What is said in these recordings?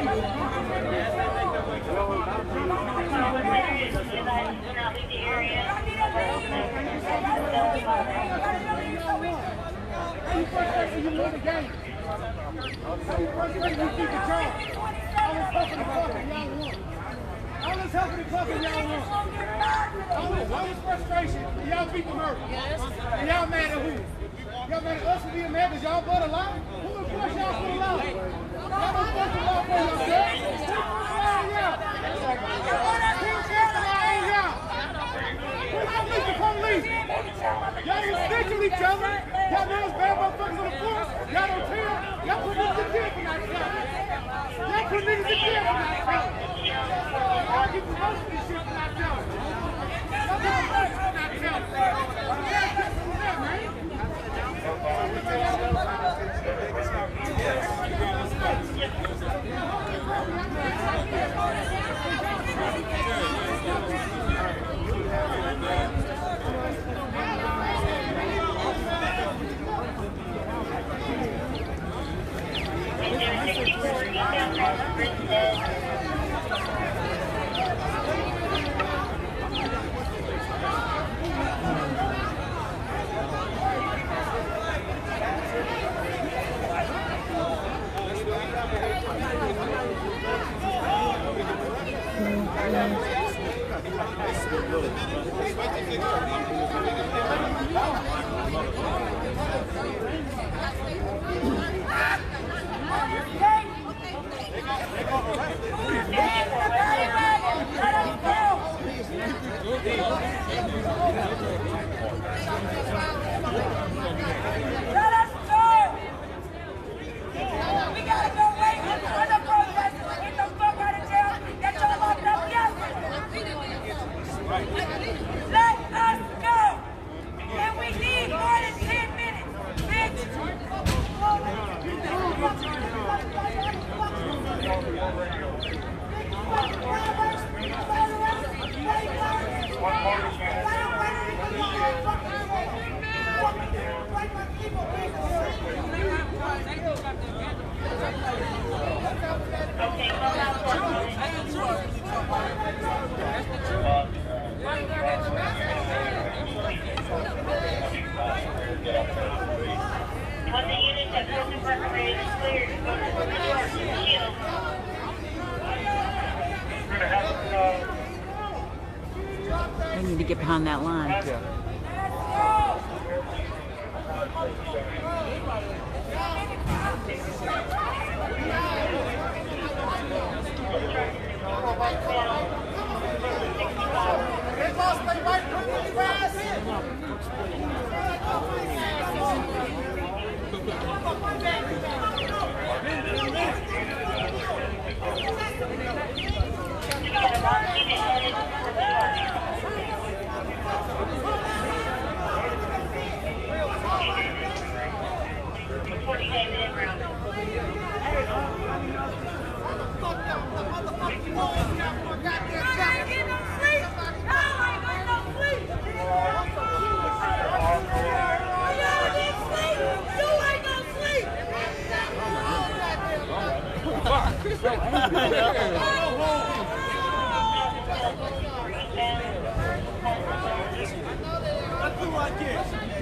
All this helping the club and y'all won. All this frustration, and y'all beat the murder. And y'all mad at who? Y'all mad at us for being mad because y'all bought a lie? Who will push y'all for the law? Y'all don't push the law for yourself. Who push the law on y'all? Who push the law on y'all? Who police the police? Y'all don't snitch on each other. Y'all know it's bad motherfuckers on the force. Y'all don't tell. Y'all put niggas in jail for that stuff. Y'all put niggas in jail for that stuff. Y'all get promoted to this shit for that stuff. Y'all get promoted for that stuff. Y'all get from there, man. I need to get behind that line. Yeah.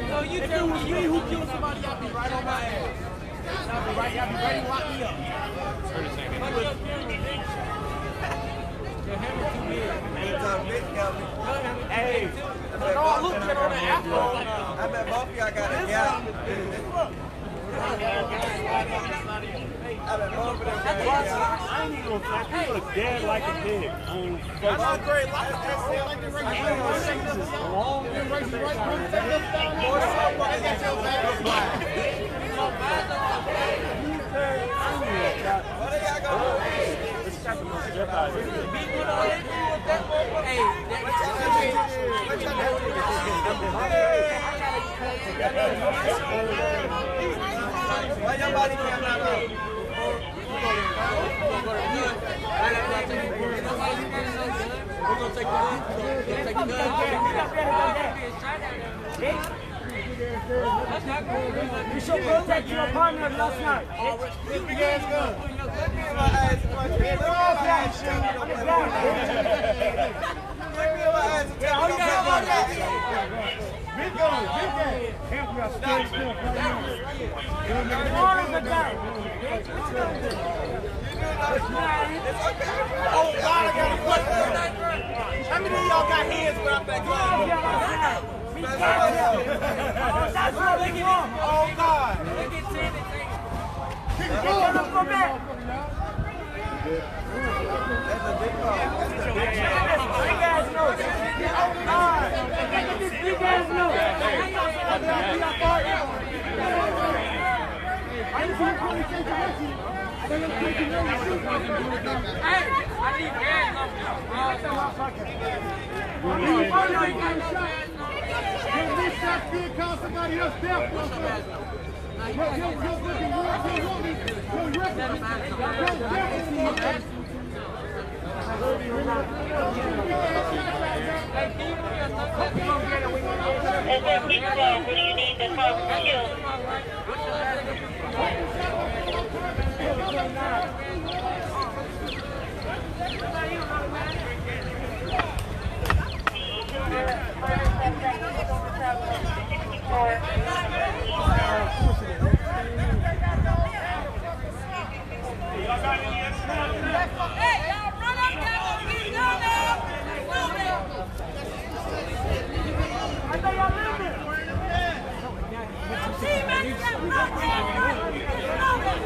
So you tell me you who killed somebody, y'all be right on my ass. Y'all be ready to lock me up. Hey, no, I looked at on the afro. I bet both of y'all got a gap. I bet both of them got a gap. I ain't even gonna say, people are dead like a pig. That's great. Like why your body can't knock out? We're gonna take the gun. Take the gun. You should protect your partner last night. This big ass gun. My ass. Big game, big game. Camp, we got straight stuff right now. Oh, God, I got a question. How many of y'all got hands without that glove? That's what they get on. Oh, God. They get 10 and 10. Kick the ball. Come back. That's a big ball. That's a big ball. You guys know. You guys know. Hey, I need hands up there. This shot could cause somebody else death. And then we go, what do you need the car kill? Hey, y'all run up there and get down there. Slow down. I know y'all living. See, man, you got rough hands. Slow down.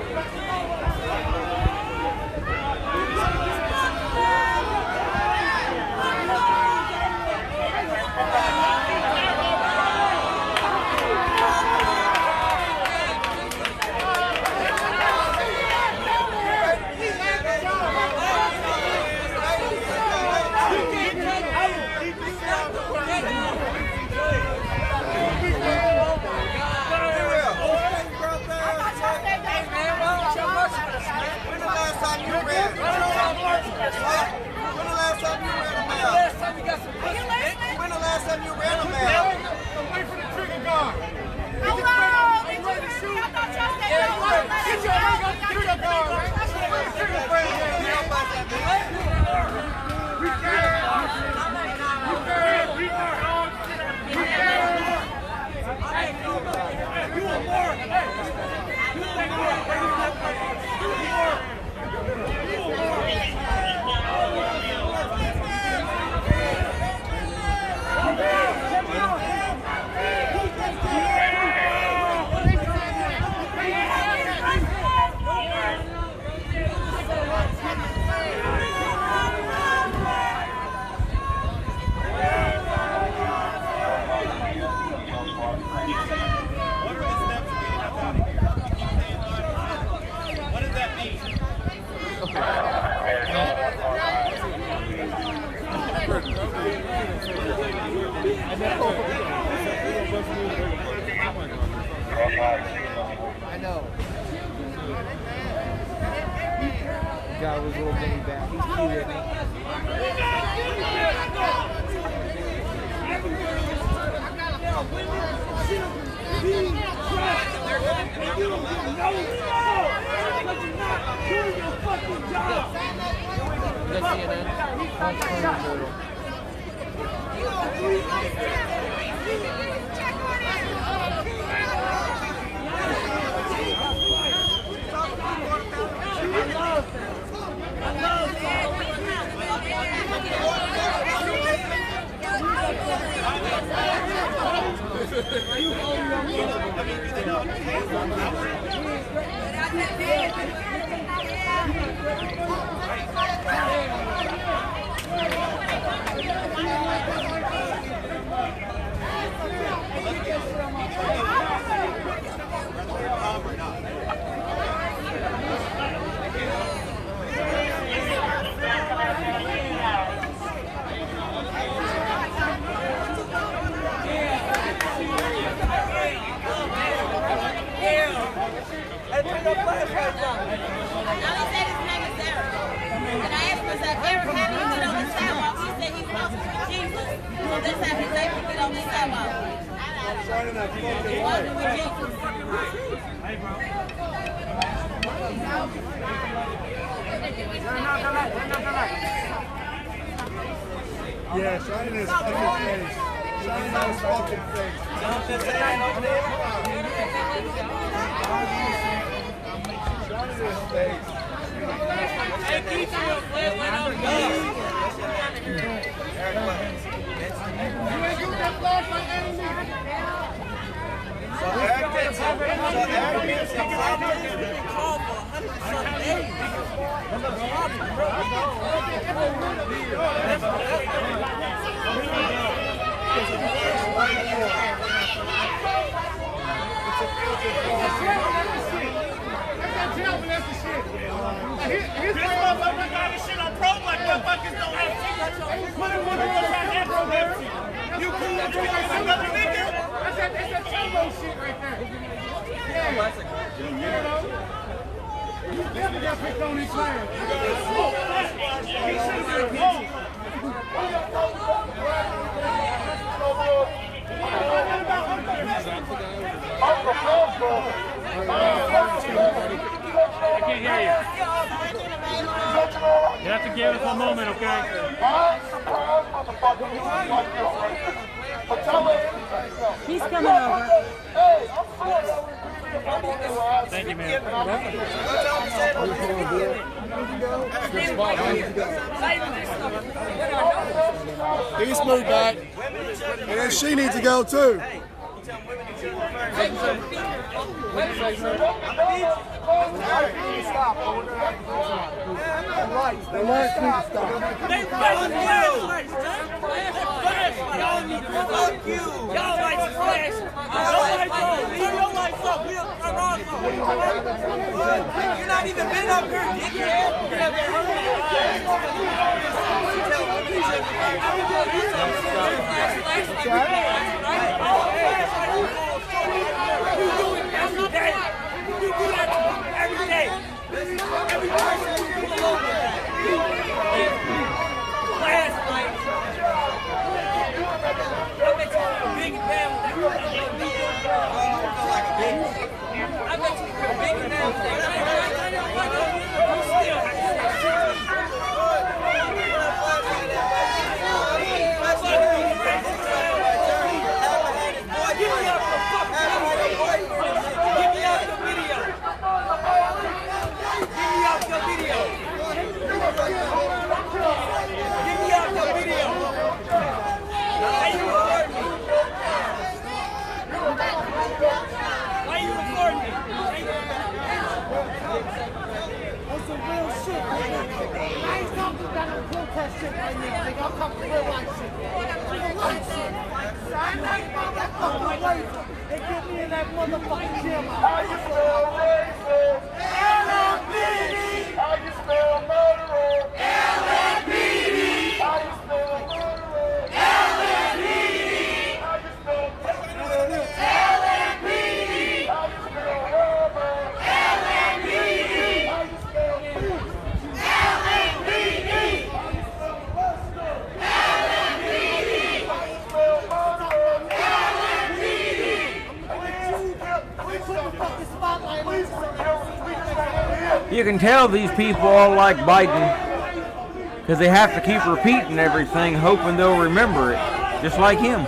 I know. The guy was a little mini back. He's cute, isn't Yeah, shine his fucking face. Shine his fucking face. Shine his face. Hey, keep your play when I'm done. You ain't do that flash like enemy. This motherfucker got this shit on pro like motherfuckers don't have shit. Put him on the other You cool with another nigga? That's that turbo shit right there. Yeah. You know? You definitely got picked on these players. He should have been home. I can't hear you. You have to give us a moment, okay? He's coming over. Thank you, man. He's moved back. And then she needs to go too. The lights need to stop. Y'all need to fuck you. Y'all lights flash. Turn your lights up. We'll turn ours off. You're not even been up here, dickhead. You do it every day. You do that every day. Every person you pull over that. Last night. I bet you were big and bad with that. I bet you were big and bad with that. You still have to say Give me out the fucking Give me out the video. Give me out the video. Give me out the video. Why you recording me? Why you recording me? That's some real shit right now. I ain't talking about no protest shit right now. Nigga, I'm talking real life shit. Real life shit. I'm not about that fucking razor. They get me in that motherfucking gym. How you spell razor? LMPD. How you spell murderer? LMPD. How you spell murderer? LMPD. How you spell murderer? LMPD. How you spell rubber? LMPD. How you spell food? LMPD. How you spell Buster? LMPD. How you spell murderer? LMPD. We put the fucking spotlight on this. You can tell these people all like Biden because they have to keep repeating everything, hoping they'll remember it, just like him.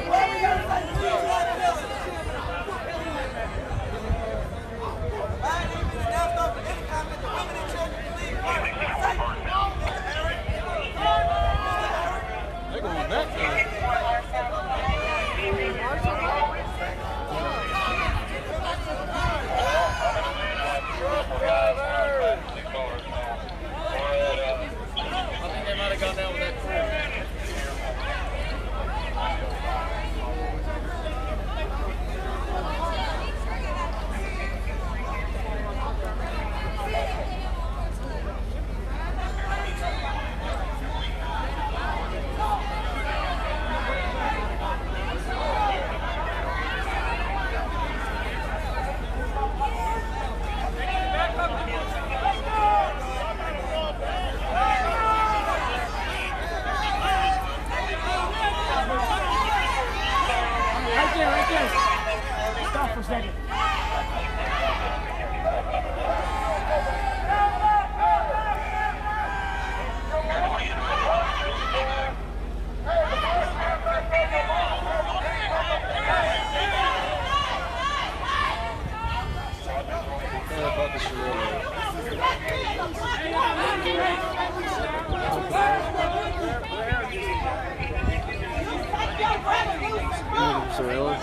mozzarella.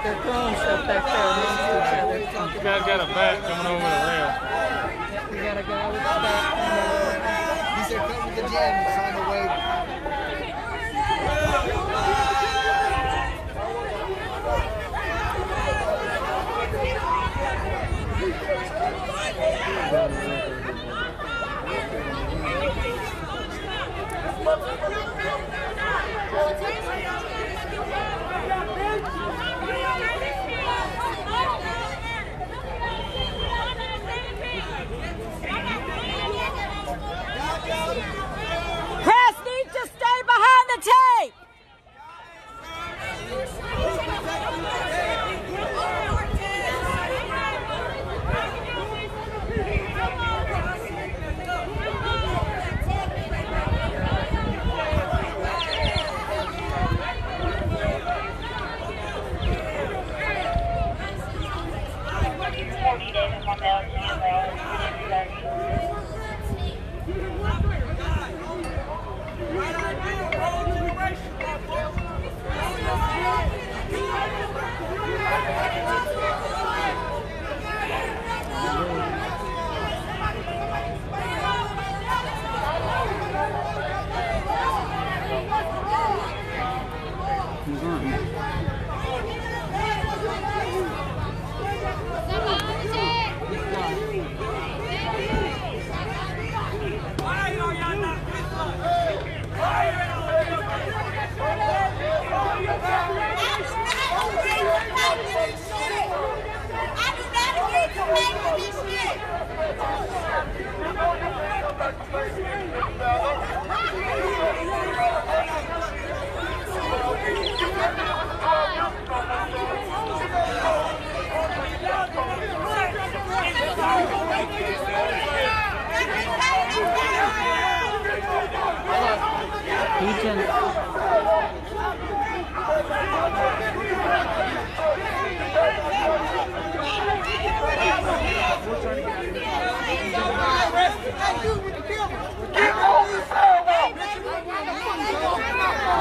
They're throwing stuff back there next to each other. You guys got a bat coming over the rail. Yep, we got a guy with a bat. He said, come to the gym. He's on the way. Press needs to stay behind the tape.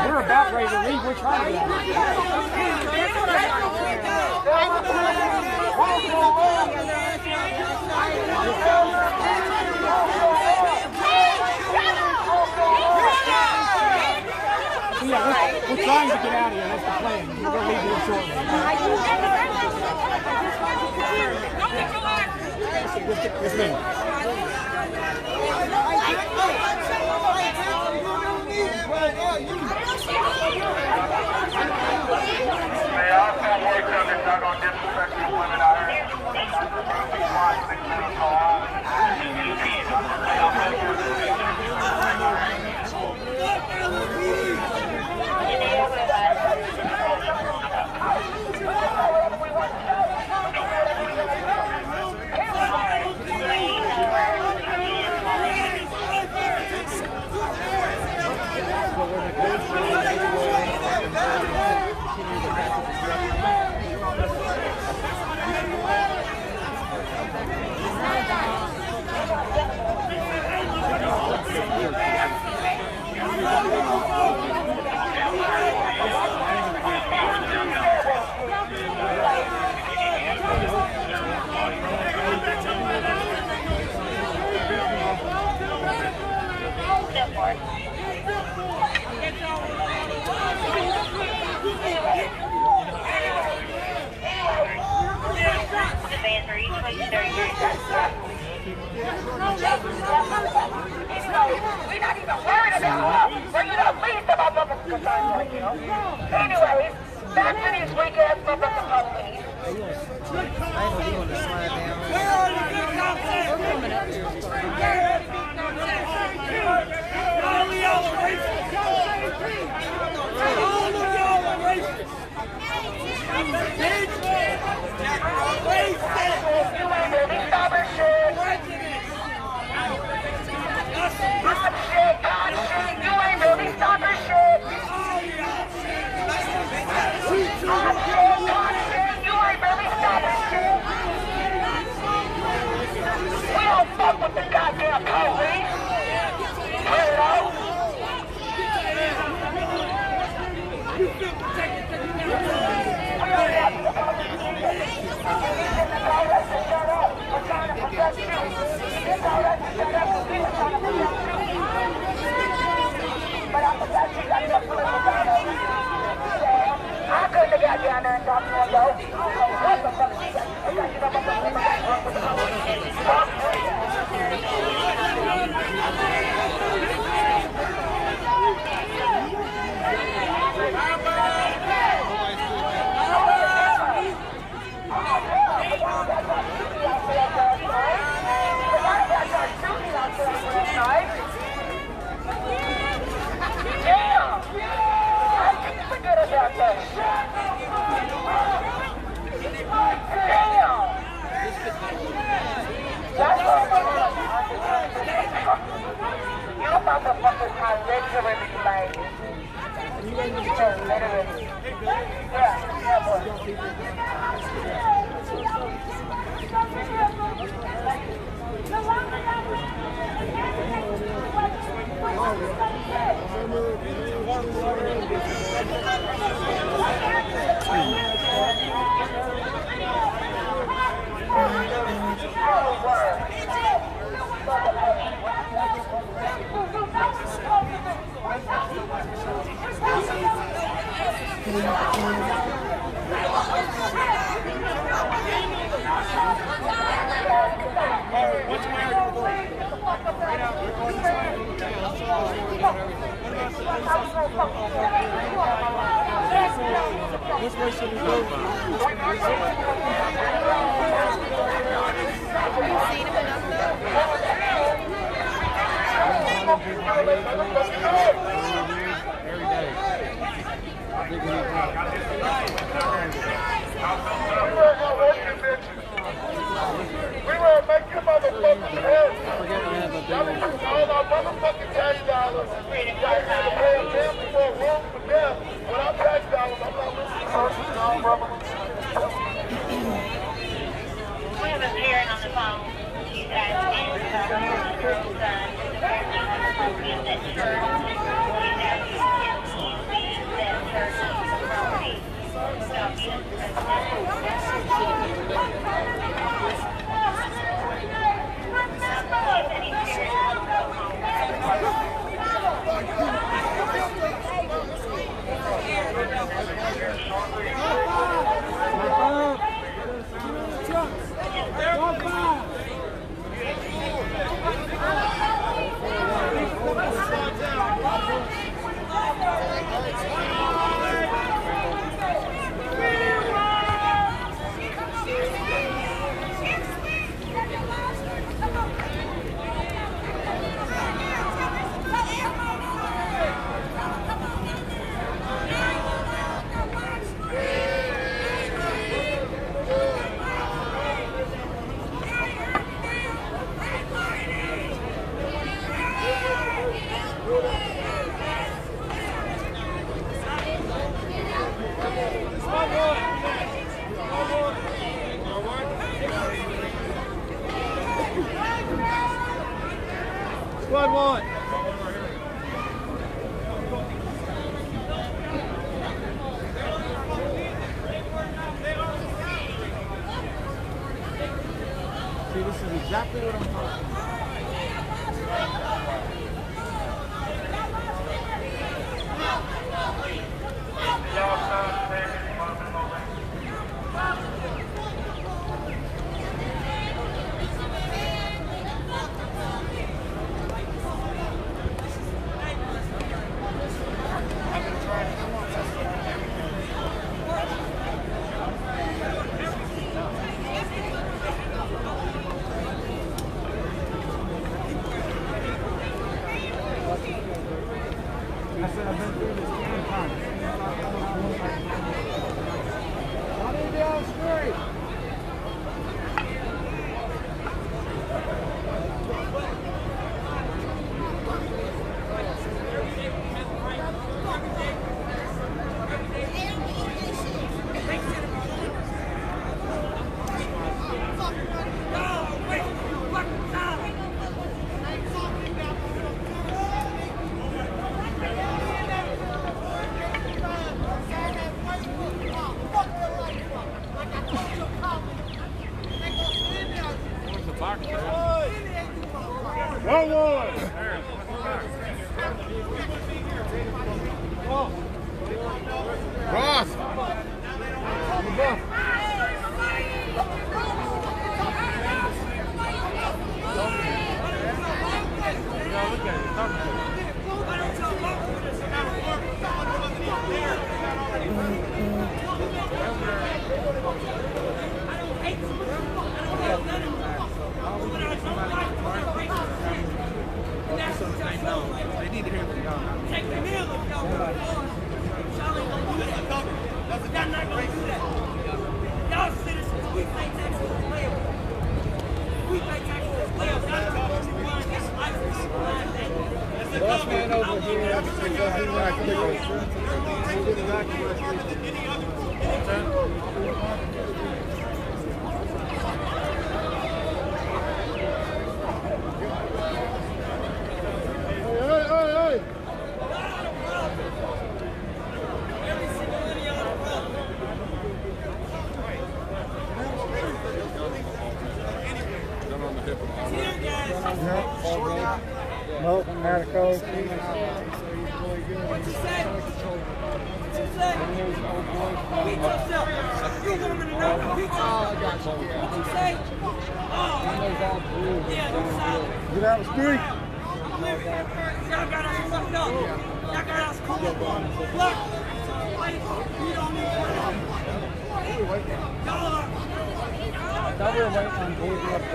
We're about ready to leave. We're trying to we're trying to get out of here. That's the plan. We're going to leave here shortly. Yes, ma'am. They also work on this, not going to disrespect these women out here. We're Anyways, back to these weak ass motherfucking police. Where are the good cops at? Where are the good cops at? All of y'all are racist. All of y'all are racist. You ain't really stubborn shit. Hot shit, hot shit. You ain't really stubborn shit. Hot shit, hot shit. You ain't really stubborn shit. We don't fuck with the goddamn police. Hello? I couldn't have got down there and talked to him though. What the fuck? You motherfuckers are literally like, literally. Yeah, boy. Which way should we go? We will make you motherfuckers head. Y'all need to all our motherfucking tax dollars. Y'all need to pay a damn for a room for death. Without tax dollars, I'm not listening to no, brother. We have a parent on the phone. She's asking about her girl's son. Apparently, one of the police that she's asking if he believes that her son's property. So he Squad 1. See, this is exactly what I'm talking about. harder than any other. Hey! Nope, not a coach. What you say? What you say? Beat yourself. You want me to know? Beat yourself. What you say? Yeah, you solid. Get out the street. Y'all got us fucked up. Y'all got us cool. Look. You don't need to. Y'all are. Thought we were waiting on Daisy up the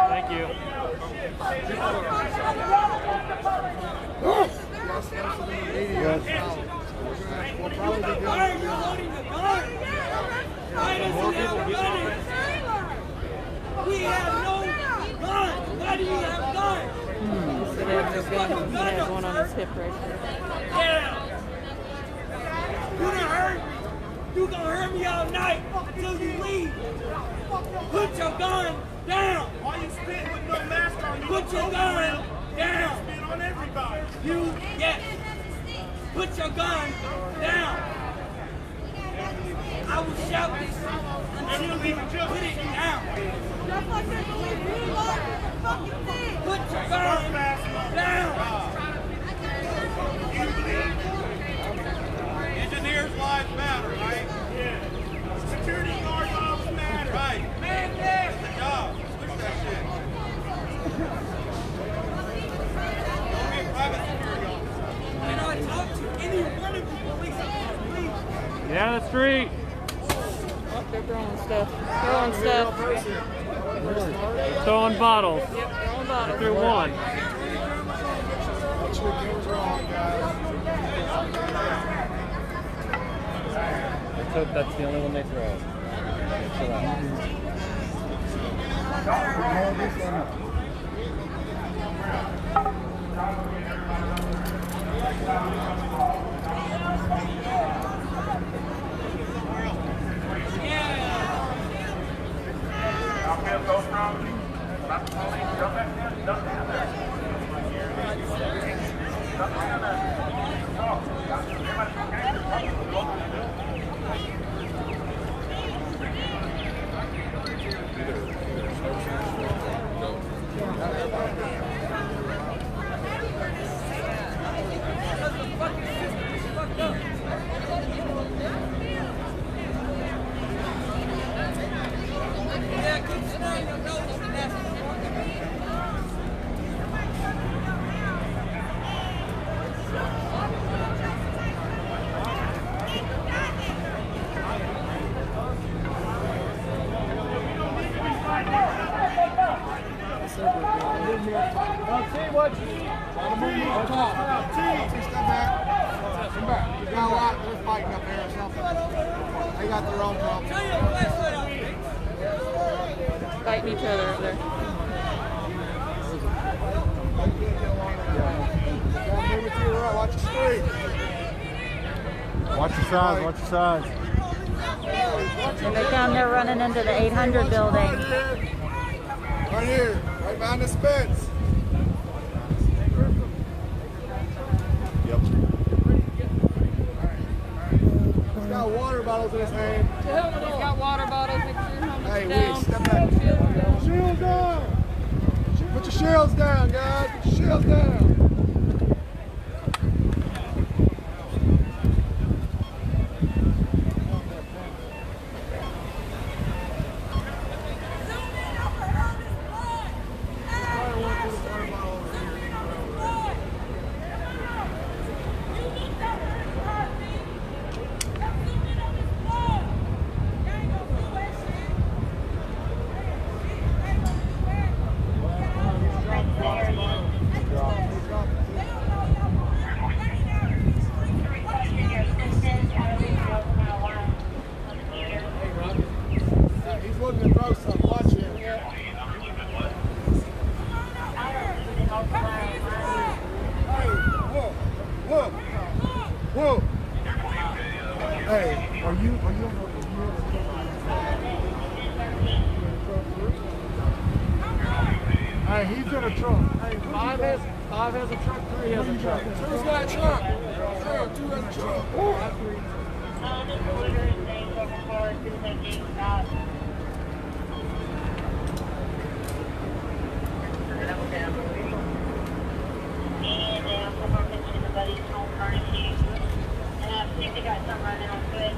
Thank you. Why are you holding the gun? Why does he have a gun? We have no gun. Why do you have a gun? He has one on his hip right there. Yeah. You done hurt. You gonna hurt me all night until you leave. Put your gun down. Why you spitting with no mask on? You Put your gun down. spit on everybody. Yes. Put your gun down. I will shout this until you put it down. Put your gun down. Engineers' lives matter, right? Yeah. Security guard lives matter. Right. Man, that's the job. Switch that shit. Don't be a private security officer. And I talk to any one of you police officers, please. Get out of the street. Oh, they're throwing stuff. Throwing stuff. Throwing bottles. Yep, throwing bottles. Through one. Let's hope that's the only one they throw. Chill out. Yeah, keep snowing your nose to that. They got their own problem. Turn your flashlight off. Fighting each other up there. Move it to your right. Watch the street. Watch your size, watch your size. When they come, they're running into the 800 building. Right here. Right behind this fence. Yep. He's got water bottles in his hand. He's got water bottles. Make sure your helmet's Hey, down. Weed, step back. Shields down. Put your shields down, guys. Put your shields down. Hey, are you on the Hey, he's in a truck. Hey, five has a truck, 3 has a truck. 2's got a truck. 2 has a truck. And I think they got some running on foot.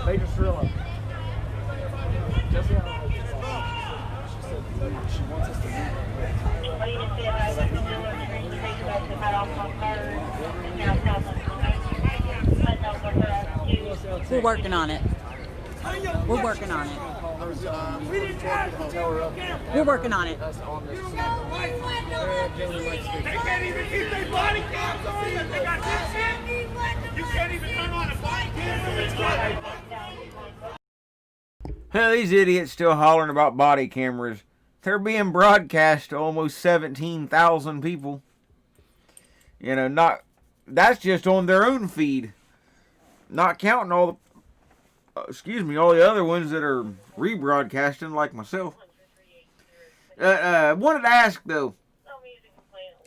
Major Cirillo. Jesse, she said that she wants us to meet. What do you say about the military? They got to cut off on birds. Now tell them We're working on it. We're working on it. We're working on it. They can't even keep their body cams on. They got this shit. You can't even turn on a body cam. Hell, these idiots still hollering about body cameras. They're being broadcast to almost 17,000 people. You know, that's just on their own feed. Not counting all the, all the other ones that are rebroadcasting like myself. Wanted to ask though,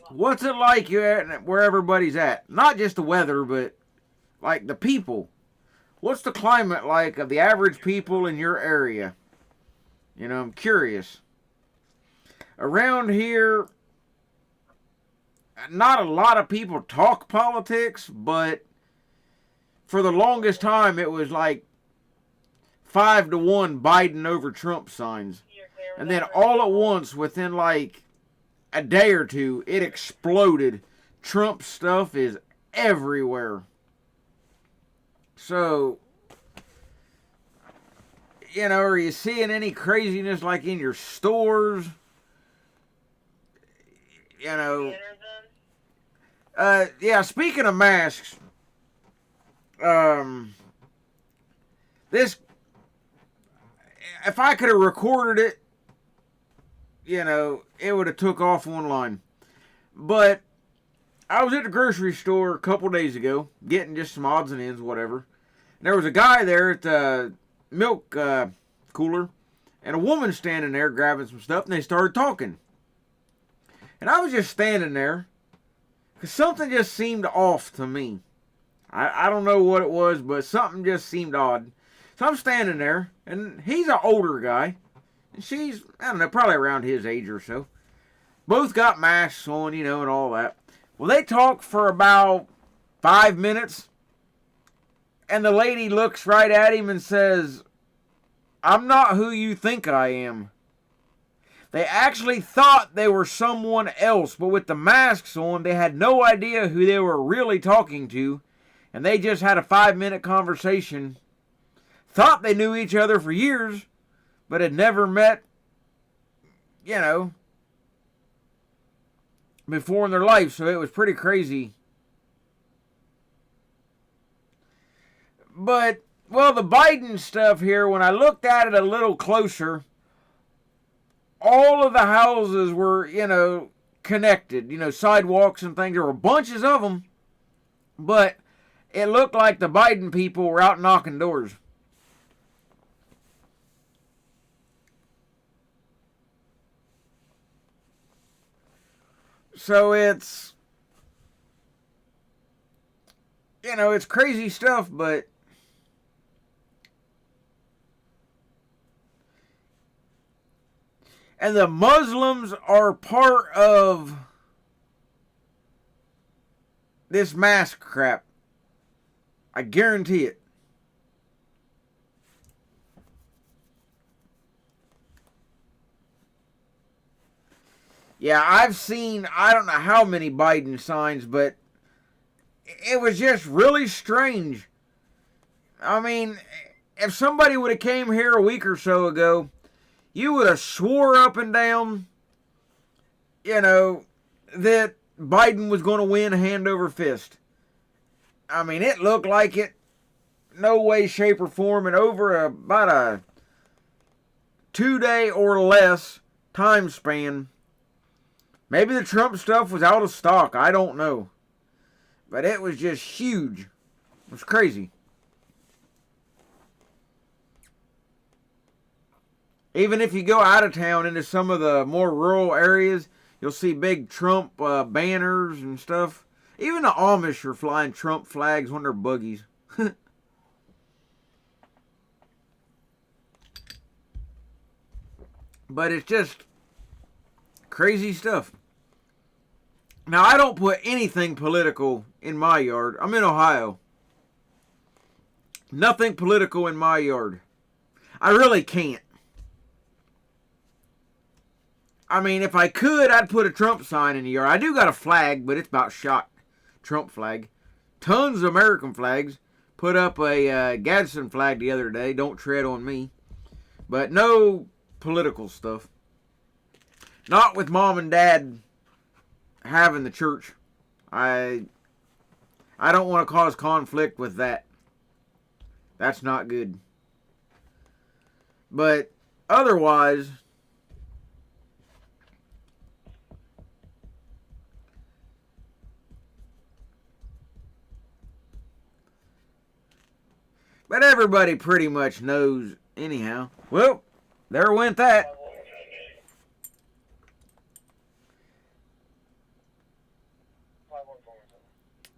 what's it like where everybody's at? Not just the weather, but like the people. What's the climate like of the average people in your area? You know, I'm curious. Around here, not a lot of people talk politics, but for the longest time it was like 5-1 Biden over Trump signs. And then all at once, within like a day or two, it exploded. Trump stuff is everywhere. So, you know, are you seeing any craziness like in your stores? You know, yeah, speaking of masks, this, if I could have recorded it, you know, it would have took off online. But I was at the grocery store a couple days ago, getting just some odds and ends, whatever. And there was a guy there at the milk cooler, and a woman standing there grabbing some stuff, and they started talking. And I was just standing there, because something just seemed off to me. I don't know what it was, but something just seemed odd. So I'm standing there, and he's an older guy, and she's, I don't know, probably around his age or so. Both got masks on, you know, and all that. Well, they talked for about 5 minutes, and the lady looks right at him and says, "I'm not who you think I am." They actually thought they were someone else, but with the masks on, they had no idea who they were really talking to, and they just had a 5-minute conversation. Thought they knew each other for years, but had never met, you know, before in their life, so it was pretty crazy. But, well, the Biden stuff here, when I looked at it a little closer, all of the houses were, you know, connected, you know, sidewalks and things. There were bunches of them, but it looked like the Biden people were out knocking doors. So it's, you know, it's crazy stuff, but and the Muslims are part of this mask crap. I guarantee it. Yeah, I've seen, I don't know how many Biden signs, but it was just really strange. I mean, if somebody would have came here a week or so ago, you would have swore up and down, you know, that Biden was going to win hand over fist. I mean, it looked like it, no way, shape, or form, and over about a 2-day or less time span. Maybe the Trump stuff was out of stock. I don't know. But it was just huge. It was crazy. Even if you go out of town into some of the more rural areas, you'll see big Trump banners and stuff. Even the Amish are flying Trump flags on their buggies. But it's just crazy stuff. Now, I don't put anything political in my yard. I'm in Ohio. Nothing political in my yard. I really can't. I mean, if I could, I'd put a Trump sign in the yard. I do got a flag, but it's about shot. Trump flag. Tons of American flags. Put up a Gadsden flag the other day. Don't tread on me. But no political stuff. Not with mom and dad having the church. I don't want to cause conflict with that. That's not good. But otherwise, but everybody pretty much knows anyhow. Well, there went that.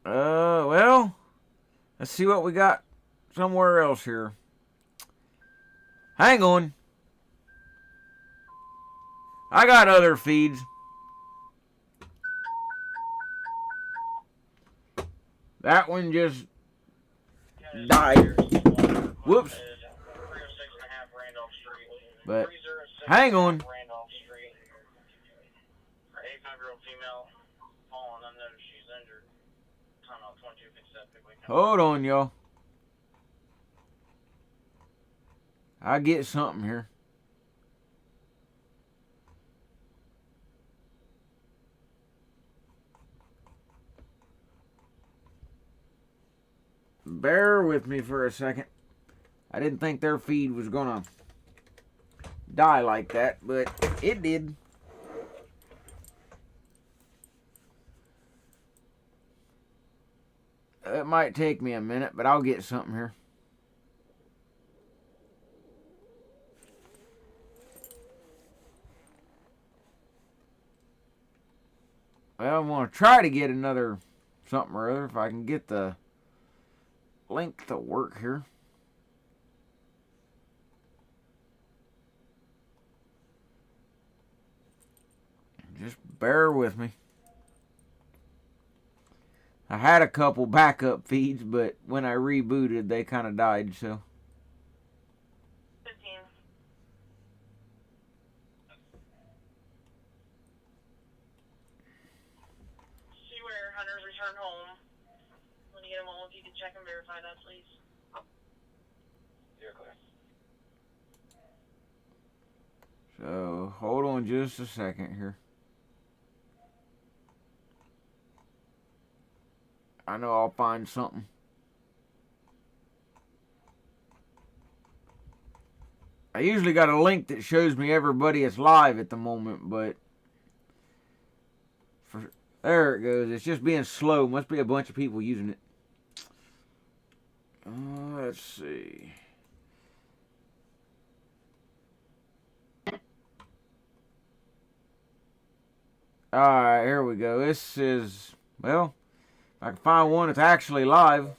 Well, let's see what we got somewhere else here. Hang on. I got other feeds. That one just died. Whoops. But hang on. Hold on, y'all. I get something here. Bear with me for a second. I didn't think their feed was gonna die like that, but it did. It might take me a minute, but I'll get something here. Well, I'm going to try to get another something or other if I can get the link to work here. Just bear with me. I had a couple backup feeds, but when I rebooted, they kind of died, so. 15. See where hunters return home. When you get them home, if you could check and verify that, please. You're clear. So, hold on just a second here. I know I'll find something. I usually got a link that shows me everybody that's live at the moment, but there it goes. It's just being slow. Must be a bunch of people using it. Let's see. Alright, here we go. This is, well, I can find one that's actually live.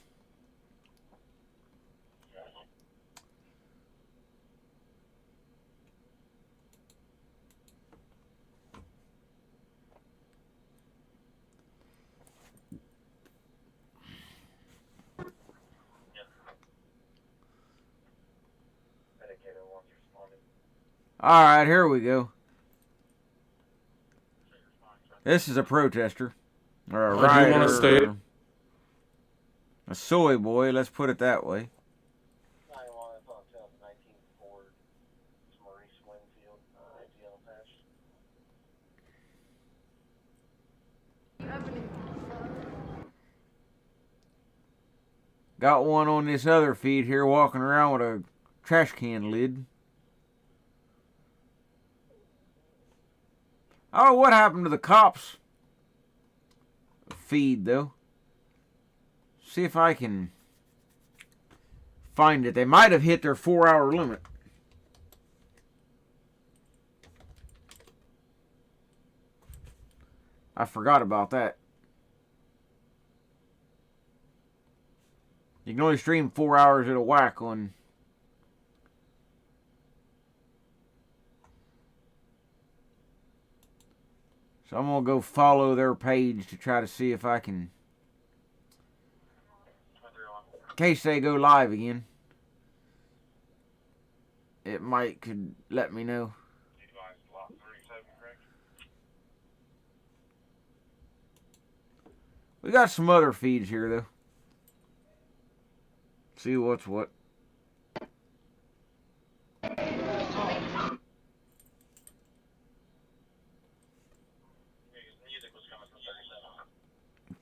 Alright, here we go. This is a protester. Or a rioter. Do you want to stay? A soy boy, let's put it that way. Got one on this other feed here walking around with a trash can lid. Oh, what happened to the cops feed, though? See if I can find it. They might have hit their 4-hour limit. I forgot about that. You can only stream 4 hours at a whack on... So I'm going to go follow their page to try to see if I can, in case they go live again, it could let me know. We got some other feeds here, though. See what's what.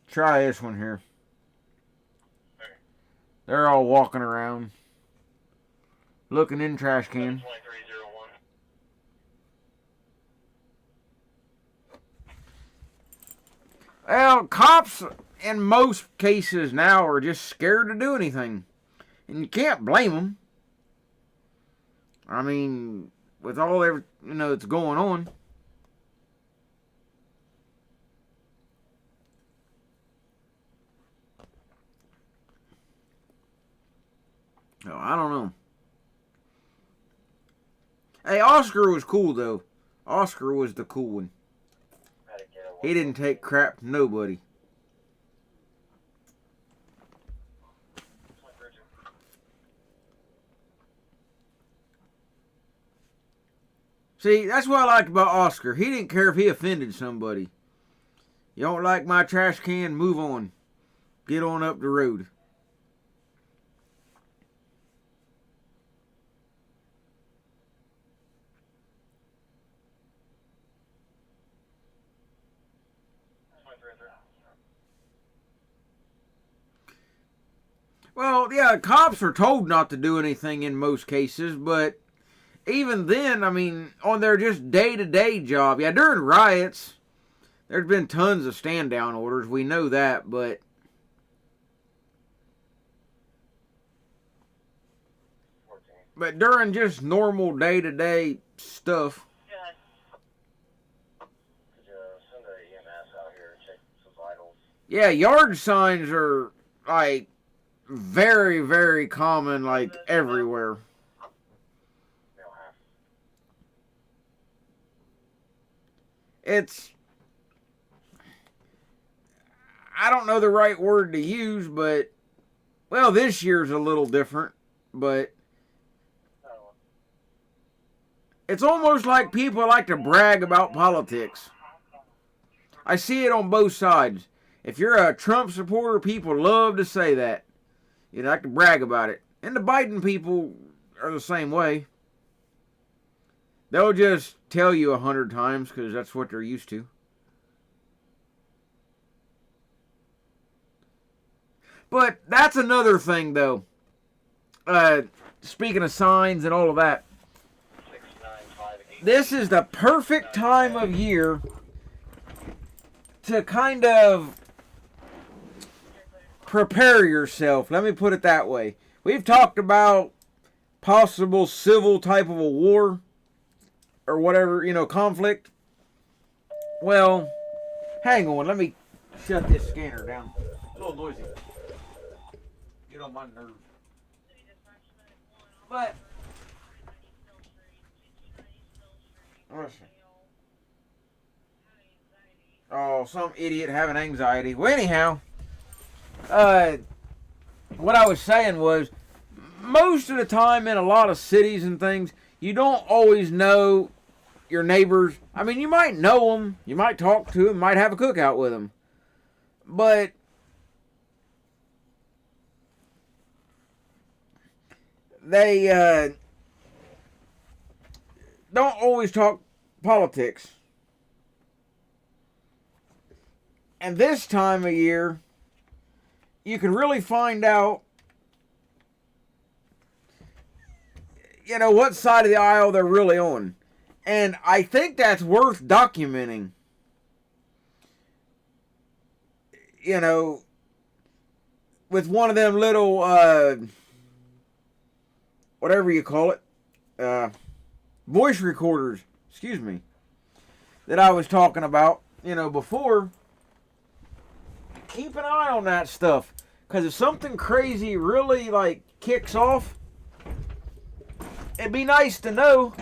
Try this one here. They're all walking around, looking in trash cans. Well, cops in most cases now are just scared to do anything. And you can't blame them. I mean, with all that's going on. Oh, I don't know. Hey, Oscar was cool, though. Oscar was the cool one. He didn't take crap from nobody. See, that's what I liked about Oscar. He didn't care if he offended somebody. You don't like my trash can? Move on. Get on up the road. Well, yeah, cops are told not to do anything in most cases, but even then, I mean, on their just day-to-day job, yeah, during riots, there's been tons of stand-down orders, we know that, but during just normal day-to-day stuff, yeah, yard signs are, like, very, very common, like, everywhere. It's, I don't know the right word to use, but, well, this year's a little different, but it's almost like people like to brag about politics. I see it on both sides. If you're a Trump supporter, people love to say that. You like to brag about it. And the Biden people are the same way. They'll just tell you 100 times because that's what they're used to. But that's another thing, though. Speaking of signs and all of that. This is the perfect time of year to kind of prepare yourself. Let me put it that way. We've talked about possible civil type of a war or whatever, conflict. Well, hang on. Let me shut this scanner down. A little noisy. Get on my nerves. But listen. Oh, some idiot having anxiety. Well, anyhow, what I was saying was, most of the time in a lot of cities and things, you don't always know your neighbors. I mean, you might know them, you might talk to them, might have a cookout with them, but they don't always talk politics. And this time of year, you can really find out, what side of the aisle they're really on. And I think that's worth documenting. With one of them little, whatever you call it, voice recorders, excuse me, that I was talking about, before. Keep an eye on that stuff, because if something crazy really kicks off, it'd be nice to know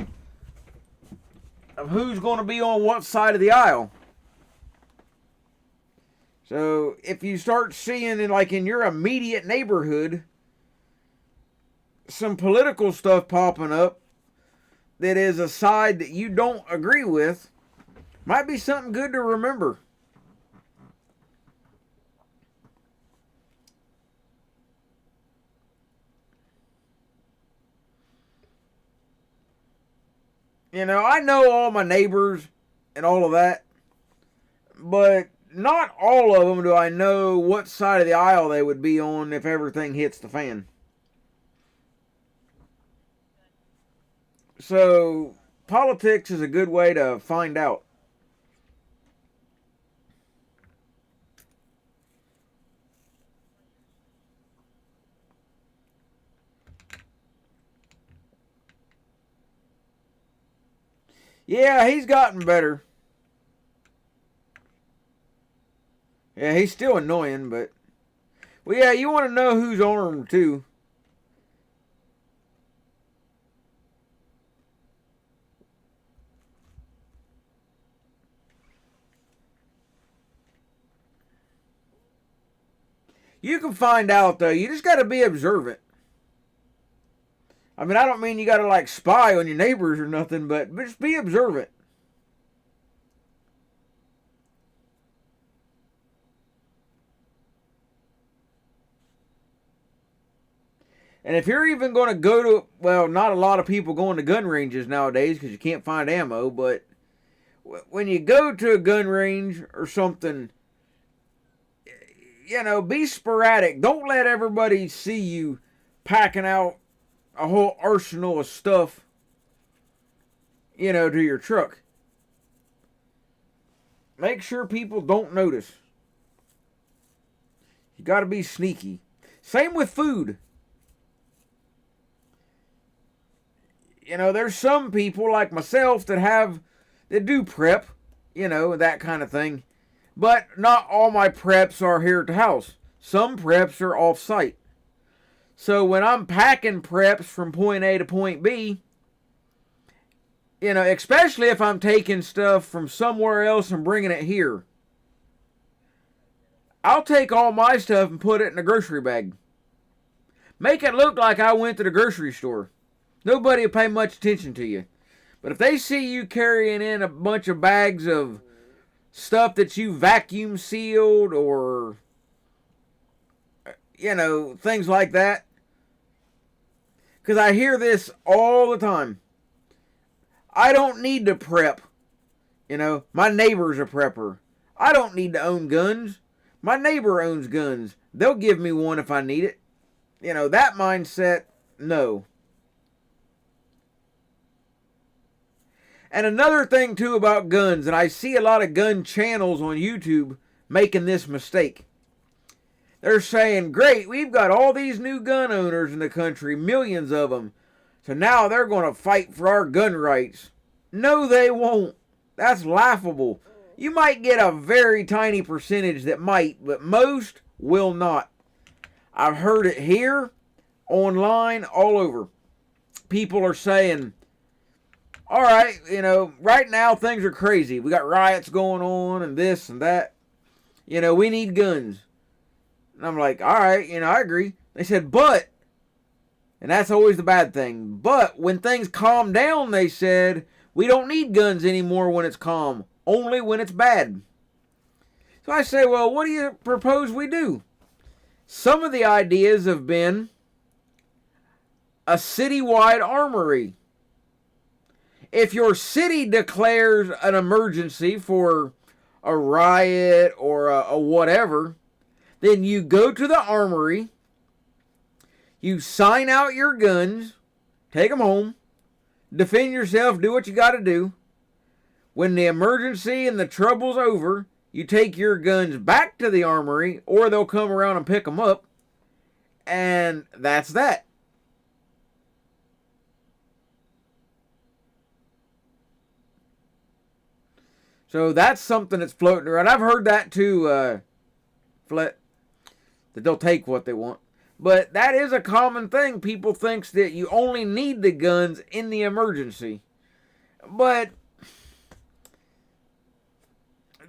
of who's going to be on what side of the aisle. So if you start seeing in your immediate neighborhood some political stuff popping up that is a side that you don't agree with, might be something good to remember. I know all my neighbors and all of that, but not all of them do I know what side of the aisle they would be on if everything hits the fan. So, politics is a good way to find out. Yeah, he's gotten better. Yeah, he's still annoying, but... Well, yeah, you want to know who's on him, too. You can find out, though. You just got to be observant. I mean, I don't mean you got to, spy on your neighbors or nothing, but just be observant. And if you're even going to go to, well, not a lot of people going to gun ranges nowadays because you can't find ammo, but when you go to a gun range or something, be sporadic. Don't let everybody see you packing out a whole arsenal of stuff, to your truck. Make sure people don't notice. You got to be sneaky. Same with food. There's some people like myself that do prep, that kind of thing. But not all my preps are here at the house. Some preps are off-site. So when I'm packing preps from point A to point B, especially if I'm taking stuff from somewhere else and bringing it here, I'll take all my stuff and put it in a grocery bag. Make it look like I went to the grocery store. Nobody will pay much attention to you. But if they see you carrying in a bunch of bags of stuff that you vacuum sealed or, things like that. Because I hear this all the time. I don't need to prep. My neighbor's a prepper. I don't need to own guns. My neighbor owns guns. They'll give me one if I need it. That mindset, no. And another thing, too, about guns, and I see a lot of gun channels on YouTube making this mistake. They're saying, great, we've got all these new gun owners in the country, millions of them. So now they're going to fight for our gun rights. No, they won't. That's laughable. You might get a very tiny percentage that might, but most will not. I've heard it here, online, all over. People are saying, all right, right now things are crazy. We got riots going on and this and that. We need guns. And I'm like, all right, I agree. They said, but, and that's always the bad thing, but when things calm down, they said, we don't need guns anymore when it's calm, only when it's bad. So I say, well, what do you propose we do? Some of the ideas have been a citywide armory. If your city declares an emergency for a riot or a whatever, then you go to the armory, you sign out your guns, take them home, defend yourself, do what you got to do. When the emergency and the trouble's over, you take your guns back to the armory, or they'll come around and pick them up, and that's that. So that's something that's floating around. I've heard that too, Flet, that they'll take what they want. But that is a common thing. People think that you only need the guns in the emergency. But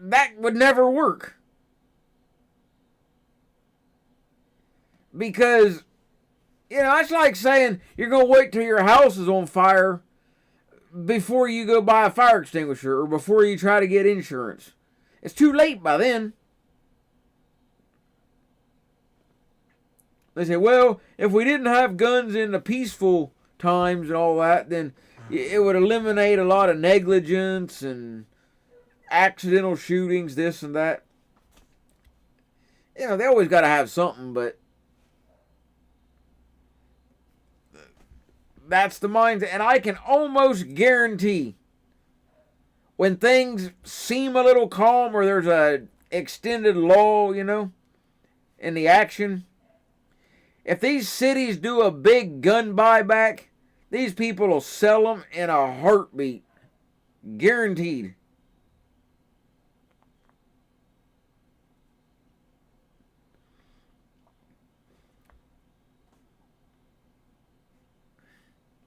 that would never work. Because, you know, that's like saying you're going to wait till your house is on fire before you go buy a fire extinguisher or before you try to get insurance. It's too late by then. They say, well, if we didn't have guns in the peaceful times and all that, then it would eliminate a lot of negligence and accidental shootings, this and that. You know, they always got to have something, but that's the mindset. And I can almost guarantee when things seem a little calm or there's a extended lull, you know, in the action, if these cities do a big gun buyback, these people will sell them in a heartbeat. Guaranteed.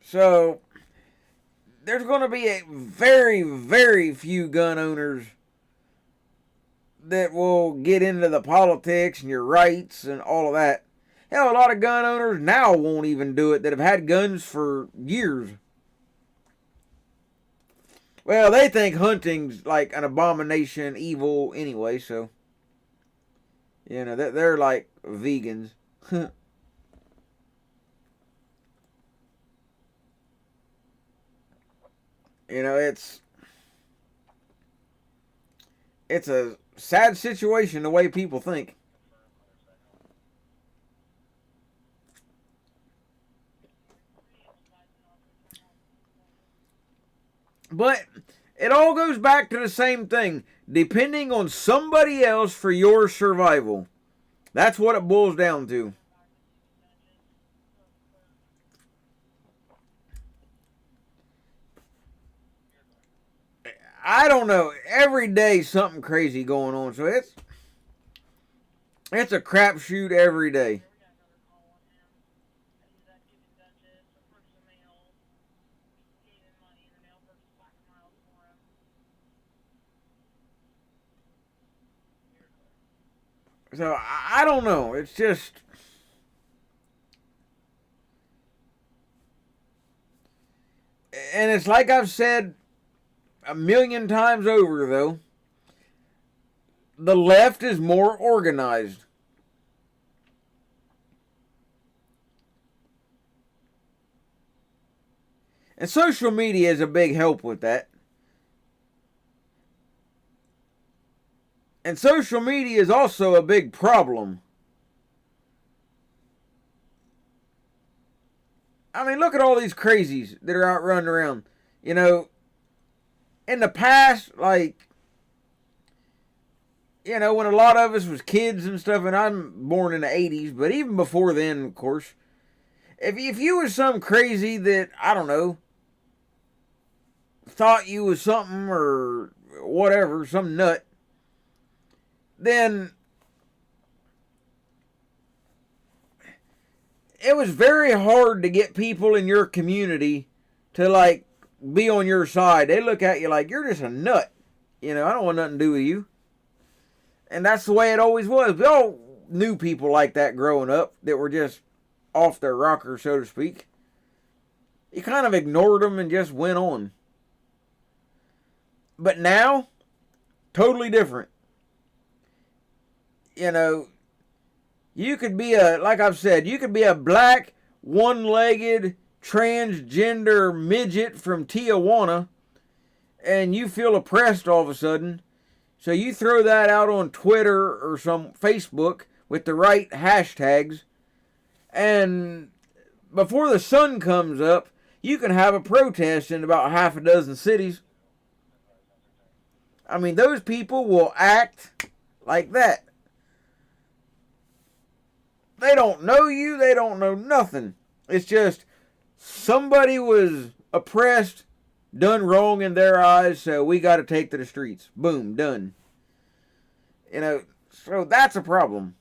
So, there's going to be a very, very few gun owners that will get into the politics and your rights and all of that. Hell, a lot of gun owners now won't even do it that have had guns for years. Well, they think hunting's like an abomination, evil anyway, so. You know, they're like vegans. You know, it's a sad situation the way people think. But it all goes back to the same thing. Depending on somebody else for your survival. That's what it boils down to. I don't know. Every day something crazy going on. So it's a crapshoot every day. So I don't know. It's just, and it's like I've said a million times over, though, the left is more organized. And social media is a big help with that. And social media is also a big problem. I mean, look at all these crazies that are out running around. You know, in the past, like, you know, when a lot of us was kids and stuff, and I'm born in the 80s, but even before then, of course, if you was some crazy that, I don't know, thought you was something or whatever, some nut, then it was very hard to get people in your community to, like, be on your side. They look at you like, you're just a nut. You know, I don't want nothing to do with you. And that's the way it always was. We all knew people like that growing up that were just off their rocker, so to speak. You kind of ignored them and just went on. But now, totally different. You know, you could be like I've said, you could be a black, one-legged, transgender midget from Tijuana, and you feel oppressed all of a sudden. So you throw that out on Twitter or some Facebook with the right hashtags, and before the sun comes up, you can have a protest in about half a dozen cities. I mean, those people will act like that. They don't know you. They don't know nothing. It's just somebody was oppressed, done wrong in their eyes, so we got to take to the streets. Boom, done. You know, so that's a problem.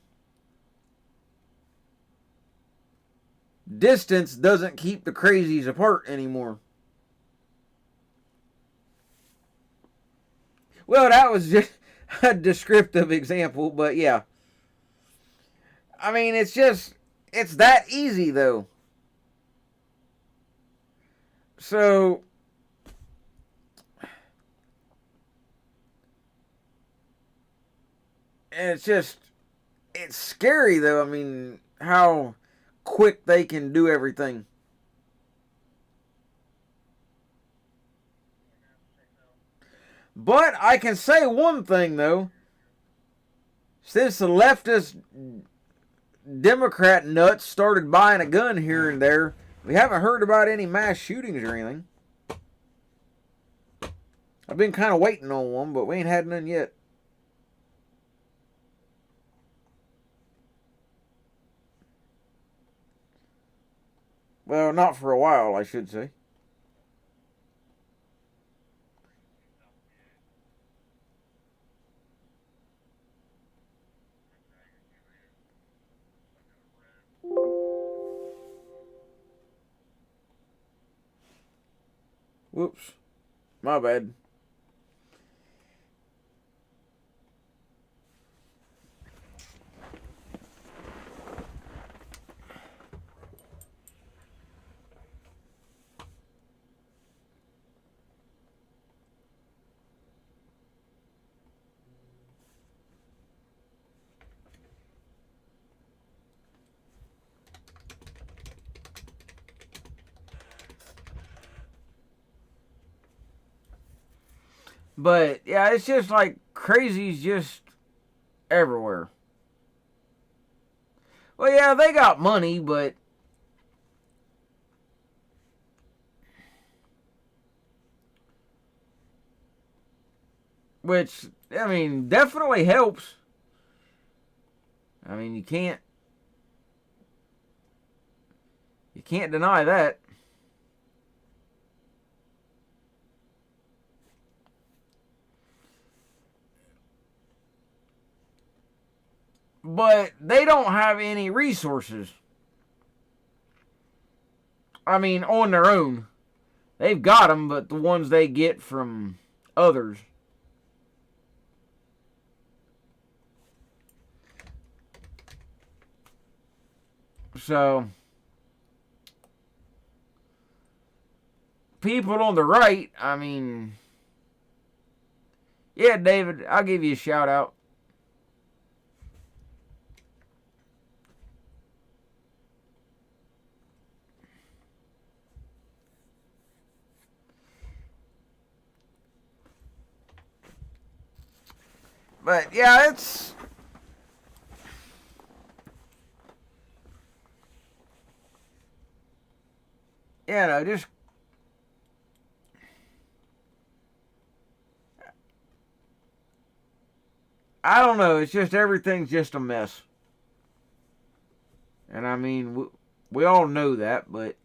Distance doesn't keep the crazies apart anymore. Well, that was just a descriptive example, but yeah. I mean, it's just, It's that easy, though. So, and it's scary, though. I mean, how quick they can do everything. But I can say one thing, though. Since the leftist Democrat nuts started buying a gun here and there, we haven't heard about any mass shootings or anything. I've been kind of waiting on one, but we ain't had none yet. Well, not for a while, I should say. Whoops. My bad. But, yeah, it's just like crazy's just everywhere. Well, yeah, they got money, but which, I mean, definitely helps. I mean, you can't deny that. But they don't have any resources. I mean, on their own. They've got them, but the ones they get from others. So, people on the right, I mean, yeah, David, I'll give you a shout out. But, yeah, it's... Yeah, no, just... I don't know, it's just everything's just a mess. And, I mean, we all know that, but...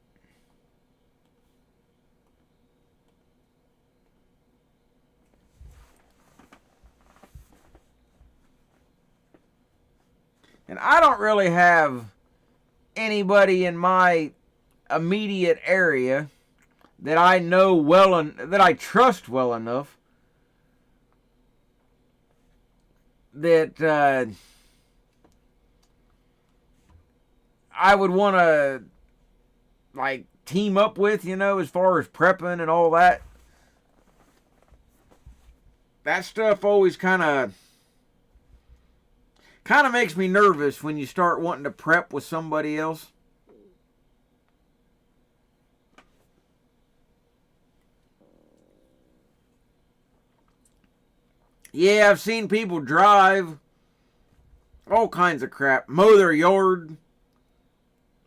And I don't really have anybody in my immediate area that I know well and that I trust well enough that I would want to like team up with, you know, as far as prepping and all that. That stuff always kind of makes me nervous when you start wanting to prep with somebody else. Yeah, I've seen people drive all kinds of crap, mow their yard,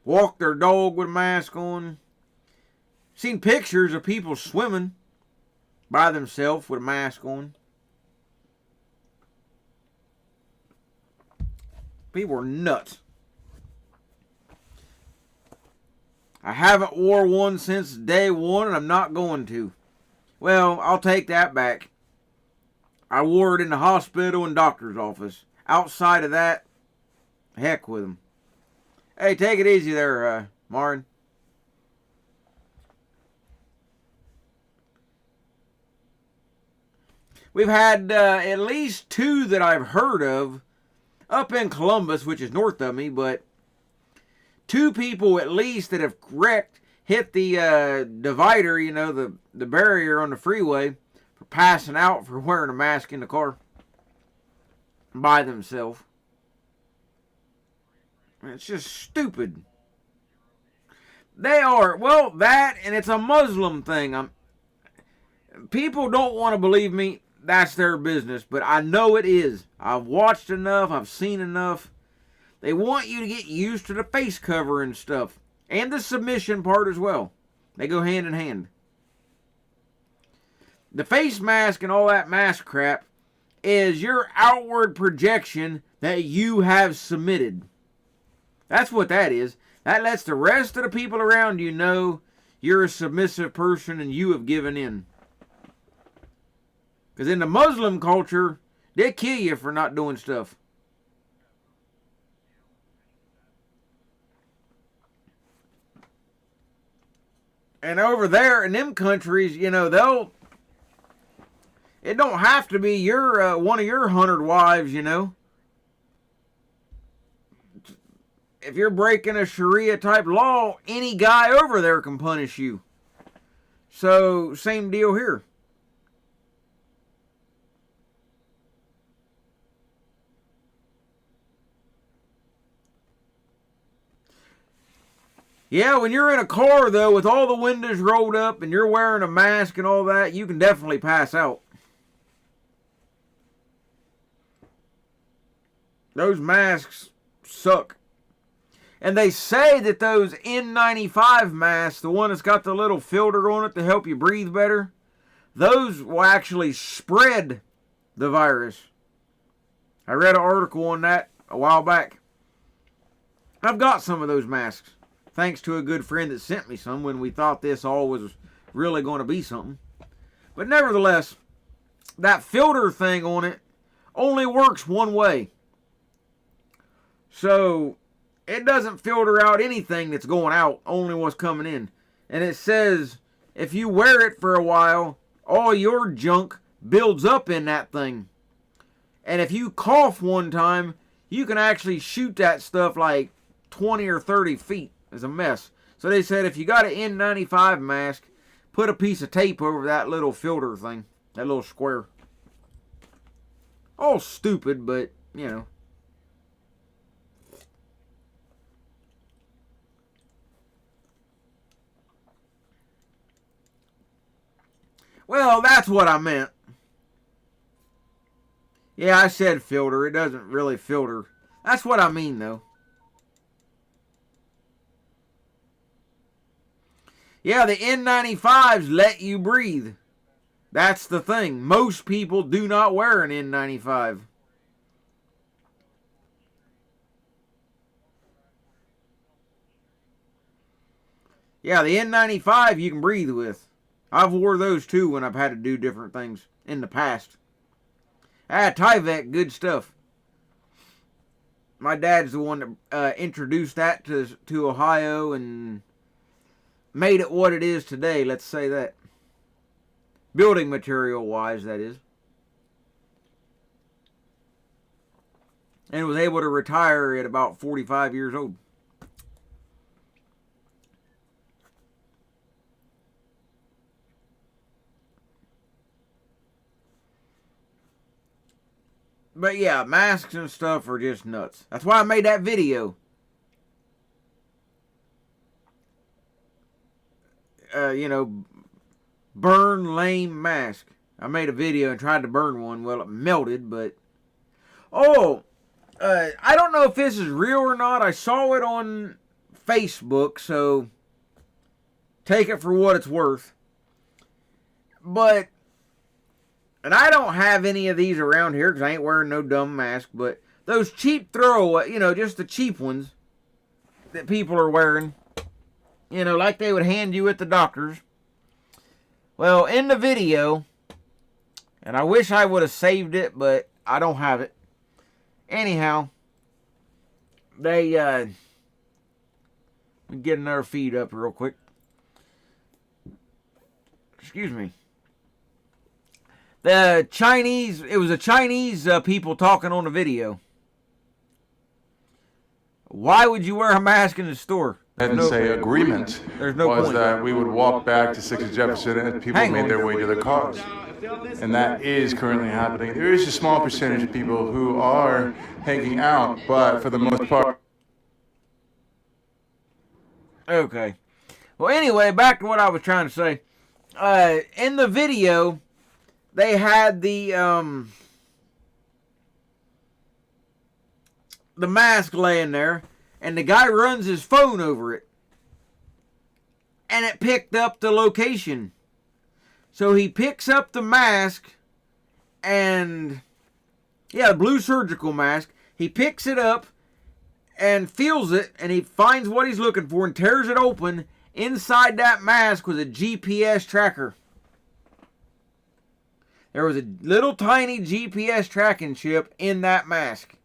walk their dog with a mask on. Seen pictures of people swimming by themselves with a mask on. People are nuts. I haven't wore one since day one, and I'm not going to. Well, I'll take that back. I wore it in the hospital and doctor's office. Outside of that, heck with them. Hey, take it easy there, Martin. We've had at least 2 that I've heard of up in Columbus, which is north of me, but 2 people at least that have wrecked, hit the divider, you know, the barrier on the freeway for passing out for wearing a mask in the car by themselves. It's just stupid. They are. Well, that, and it's a Muslim thing. People don't want to believe me. That's their business. But I know it is. I've watched enough. I've seen enough. They want you to get used to the face cover and stuff. And the submission part as well. They go hand in hand. The face mask and all that mask crap is your outward projection that you have submitted. That's what that is. That lets the rest of the people around you know you're a submissive person and you have given in. Because in the Muslim culture, they kill you for not doing stuff. And over there in them countries, you know, it don't have to be your one of your 100 wives, you know. If you're breaking a Sharia type law, any guy over there can punish you. So, same deal here. Yeah, when you're in a car, though, with all the windows rolled up and you're wearing a mask and all that, you can definitely pass out. Those masks suck. And they say that those N95 masks, the one that's got the little filter on it to help you breathe better, those will actually spread the virus. I read an article on that a while back. I've got some of those masks, thanks to a good friend that sent me some when we thought this all was really going to be something. But nevertheless, that filter thing on it only works one way. So it doesn't filter out anything that's going out, only what's coming in. And it says if you wear it for a while, all your junk builds up in that thing. And if you cough one time, you can actually shoot that stuff like 20 or 30 feet. It's a mess. So they said if you got an N95 mask, put a piece of tape over that little filter thing, that little square. All stupid, but, you know. Well, that's what I meant. Yeah, I said filter. It doesn't really filter. That's what I mean, though. Yeah, the N95s let you breathe. That's the thing. Most people do not wear an N95. Yeah, the N95 you can breathe with. I've wore those too when I've had to do different things in the past. Tyvek, good stuff. My dad's the one that introduced that to Ohio and made it what it is today, let's say that. Building material wise, that is. And was able to retire at about 45 years old. But yeah, masks and stuff are just nuts. That's why I made that video. You know, burn lame mask. I made a video and tried to burn one. Well, it melted, but... Oh, I don't know if this is real or not. I saw it on Facebook, so take it for what it's worth. But... And I don't have any of these around here because I ain't wearing no dumb mask. But those cheap throwaway, you know, just the cheap ones that people are wearing. You know, like they would hand you at the doctor's. Well, in the video, and I wish I would have saved it, but I don't have it. Anyhow, they, let me get another feed up real quick. Excuse me. The Chinese, it was a Chinese people talking on the video. Why would you wear a mask in the store? And say agreement There's no was point. that we would walk back to 6th Jefferson and people made their way to their cars. And that is currently happening. There is a small percentage of people who are hanging out, but for the most part. Okay. Well, anyway, back to what I was trying to say. In the video, they had the mask laying there, and the guy runs his phone over it, and it picked up the location. So he picks up the mask, and yeah, blue surgical mask. He picks it up and feels it, and he finds what he's looking for and tears it open. Inside that mask was a GPS tracker. There was a little tiny GPS tracking chip in that mask.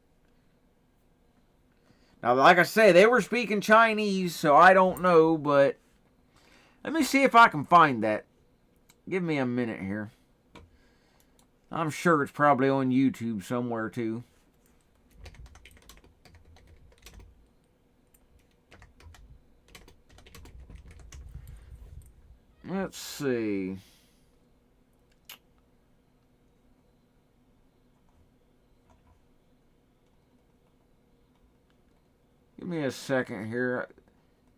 Now, like I say, they were speaking Chinese, so I don't know, but let me see if I can find that. Give me a minute here. I'm sure it's probably on YouTube somewhere, too. Let's see. Give me a second here.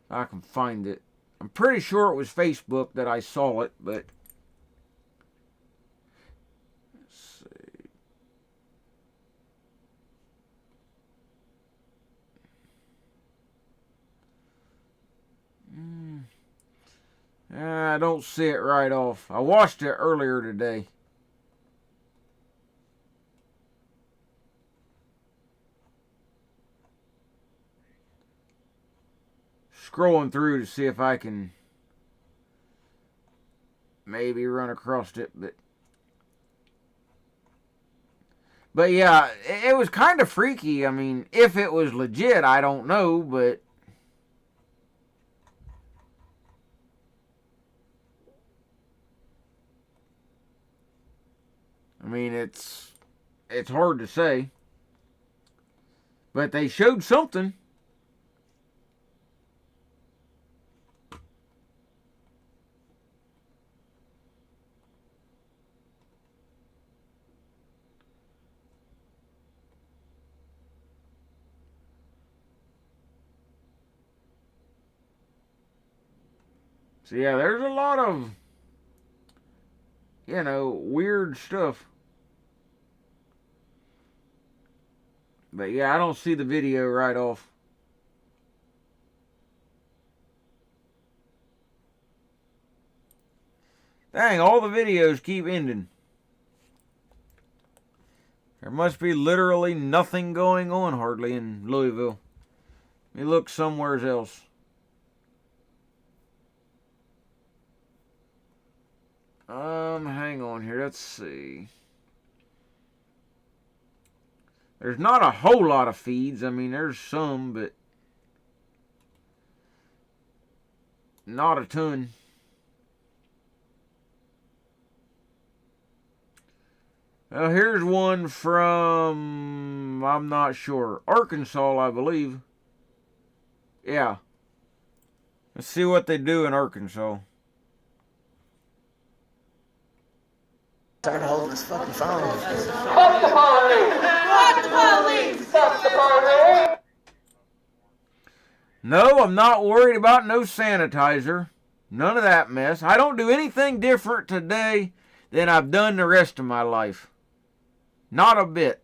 I can find it. I'm pretty sure it was Facebook that I saw it, but let's see. I don't see it right off. I watched it earlier today. Scrolling through to see if I can maybe run across it, but yeah, it was kind of freaky. I mean, if it was legit, I don't know, but I mean, it's hard to say, but they showed something. So yeah, there's a lot of, weird stuff. But yeah, I don't see the video right off. Dang, all the videos keep ending. There must be literally nothing going on hardly in Louisville. Let me look somewhere else. Hang on here. Let's see. There's not a whole lot of feeds. I mean, there's some, but not a ton. Well, here's one from, I'm not sure, Arkansas, I believe. Yeah. Let's see what they do in Arkansas. Tired of holding this fucking phone. Fuck the police! Fuck the police! Fuck the police! No, I'm not worried about no sanitizer. None of that mess. I don't do anything different today than I've done the rest of my life. Not a bit.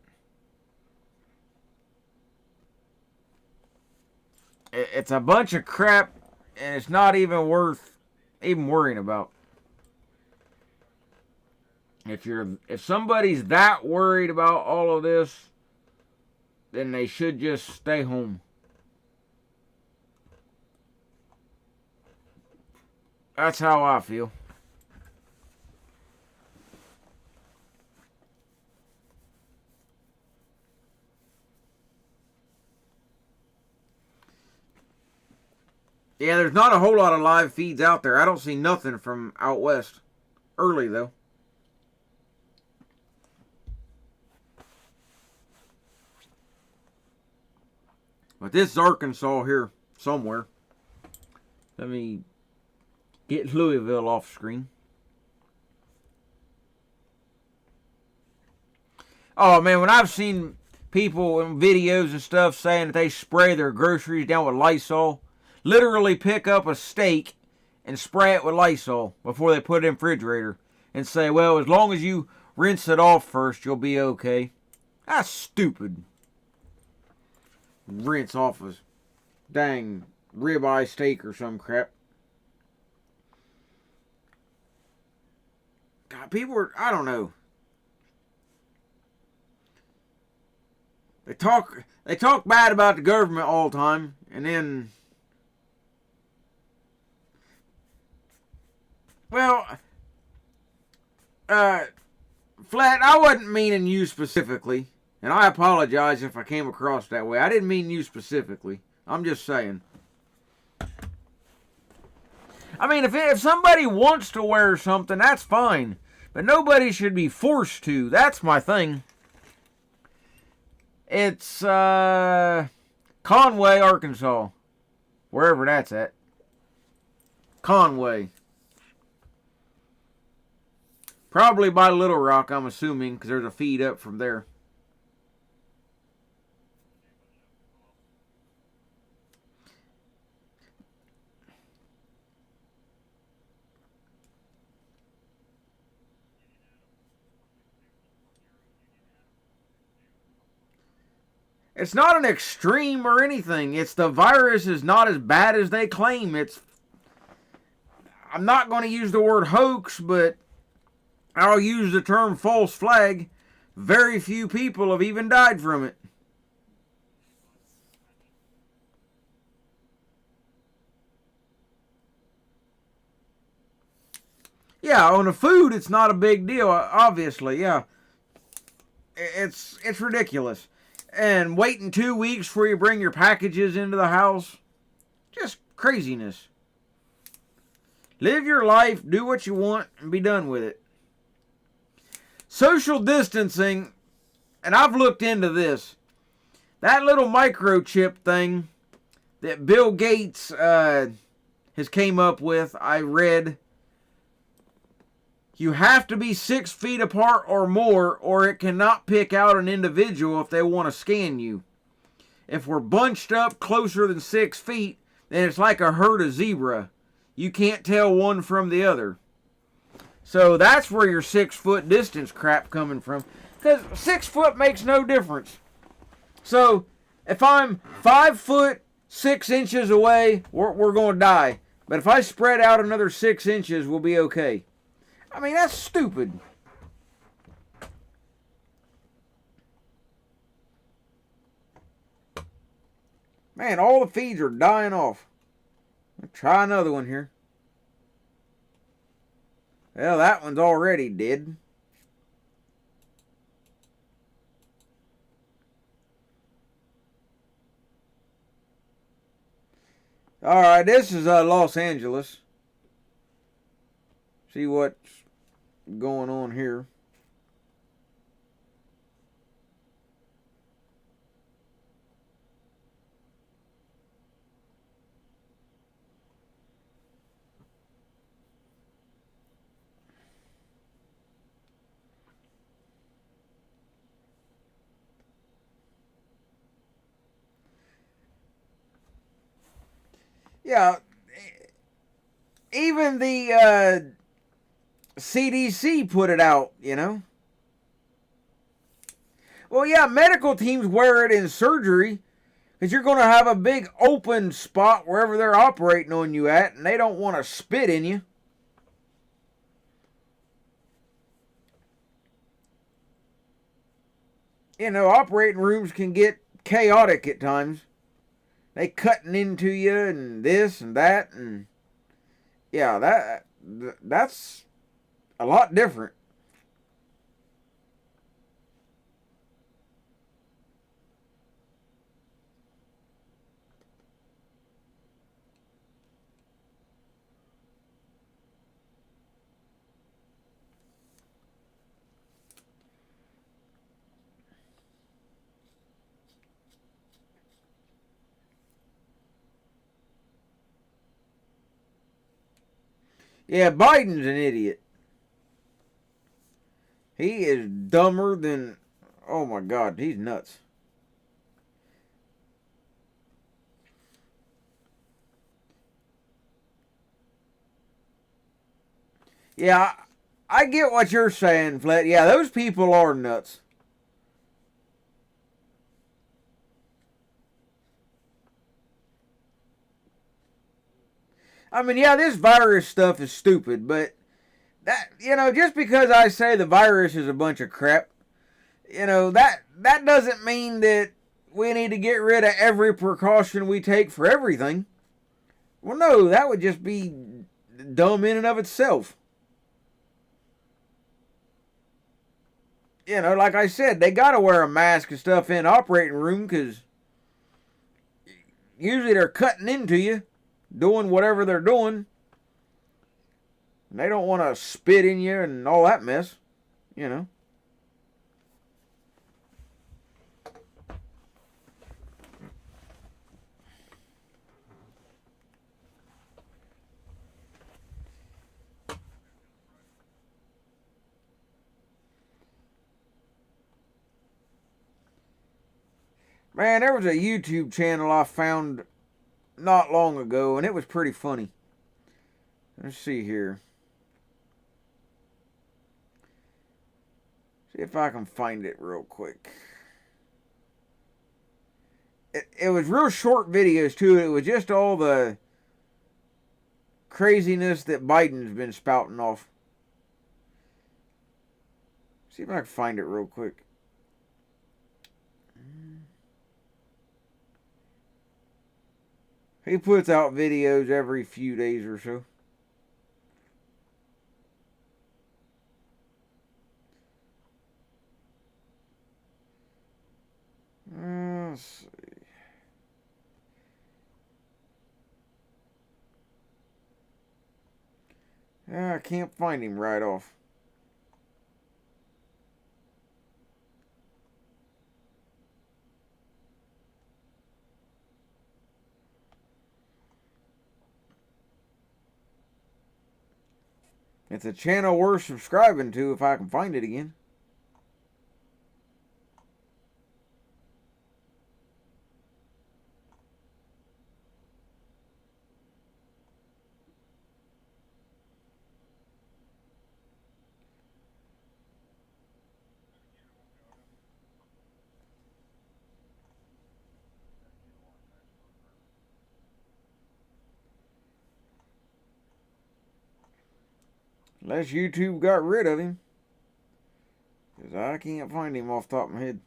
It's a bunch of crap, and it's not even worth even worrying about. If somebody's that worried about all of this, then they should just stay home. That's how I feel. Yeah, there's not a whole lot of live feeds out there. I don't see nothing from out west. Early, though. But this is Arkansas here somewhere. Let me get Louisville off screen. Oh, man, when I've seen people in videos and stuff saying that they spray their groceries down with Lysol, literally pick up a steak and spray it with Lysol before they put it in the refrigerator and say, well, as long as you rinse it off first, you'll be okay. That's stupid. Rinse off a dang ribeye steak or some crap. God, people are, I don't know. They talk bad about the government all the time, and then, well, Flat, I wasn't meaning you specifically, and I apologize if I came across that way. I didn't mean you specifically. I'm just saying. I mean, if somebody wants to wear something, that's fine, but nobody should be forced to. That's my thing. It's Conway, Arkansas. Wherever that's at. Conway. Probably by Little Rock, I'm assuming, because there's a feed up from there. It's not an extreme or anything. It's the virus is not as bad as they claim. I'm not going to use the word hoax, but I'll use the term false flag. Very few people have even died from it. Yeah, on the food, it's not a big deal, obviously, yeah. It's ridiculous. And waiting 2 weeks before you bring your packages into the house. Just craziness. Live your life, do what you want, and be done with it. Social distancing, and I've looked into this. That little microchip thing that Bill Gates has came up with, I read. You have to be 6 feet apart or more, or it cannot pick out an individual if they want to scan you. If we're bunched up closer than 6 feet, then it's like a herd of zebra. You can't tell one from the other. So that's where your 6 foot distance crap coming from. Because 6 foot makes no difference. So if I'm 5 foot 6 inches away, we're going to die. But if I spread out another 6 inches, we'll be okay. I mean, that's stupid. Man, all the feeds are dying off. Let's try another one here. Well, that one's already dead. Alright, this is Los Angeles. See what's going on here. Yeah, even the CDC put it out, you know. Well, yeah, medical teams wear it in surgery because you're going to have a big open spot wherever they're operating on you at, and they don't want to spit in you. You know, operating rooms can get chaotic at times. They cutting into you and this and that, and yeah, that's a lot different. Yeah, Biden's an idiot. He is dumber than... Oh my God, he's nuts. Yeah, I get what you're saying, Flet. Yeah, those people are nuts. I mean, yeah, this virus stuff is stupid, but that, you know, just because I say the virus is a bunch of crap, you know, that doesn't mean that we need to get rid of every precaution we take for everything. Well, no, that would just be dumb in and of itself. You know, like I said, they got to wear a mask and stuff in the operating room because usually they're cutting into you, doing whatever they're doing. And they don't want to spit in you and all that mess, you know. Man, there was a YouTube channel I found not long ago, and it was pretty funny. Let's see here. See if I can find it real quick. It was real short videos, too. It was just all the craziness that Biden's been spouting off. See if I can find it real quick. He puts out videos every few days or so. Let's see. I can't find him right off. It's a channel worth subscribing to if I can find it again. Unless YouTube got rid of him. Because I can't find him off the top of my head.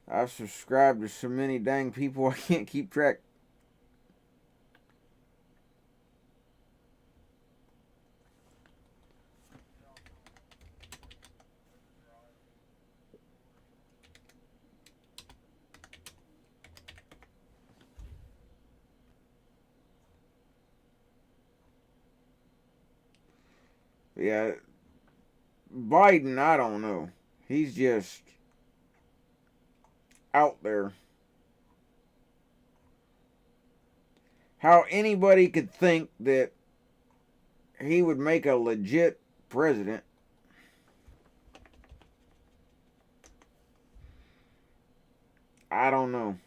I've subscribed to so many dang people I can't keep track. Yeah, Biden, I don't know. He's just out there. How anybody could think that he would make a legit president. I don't know.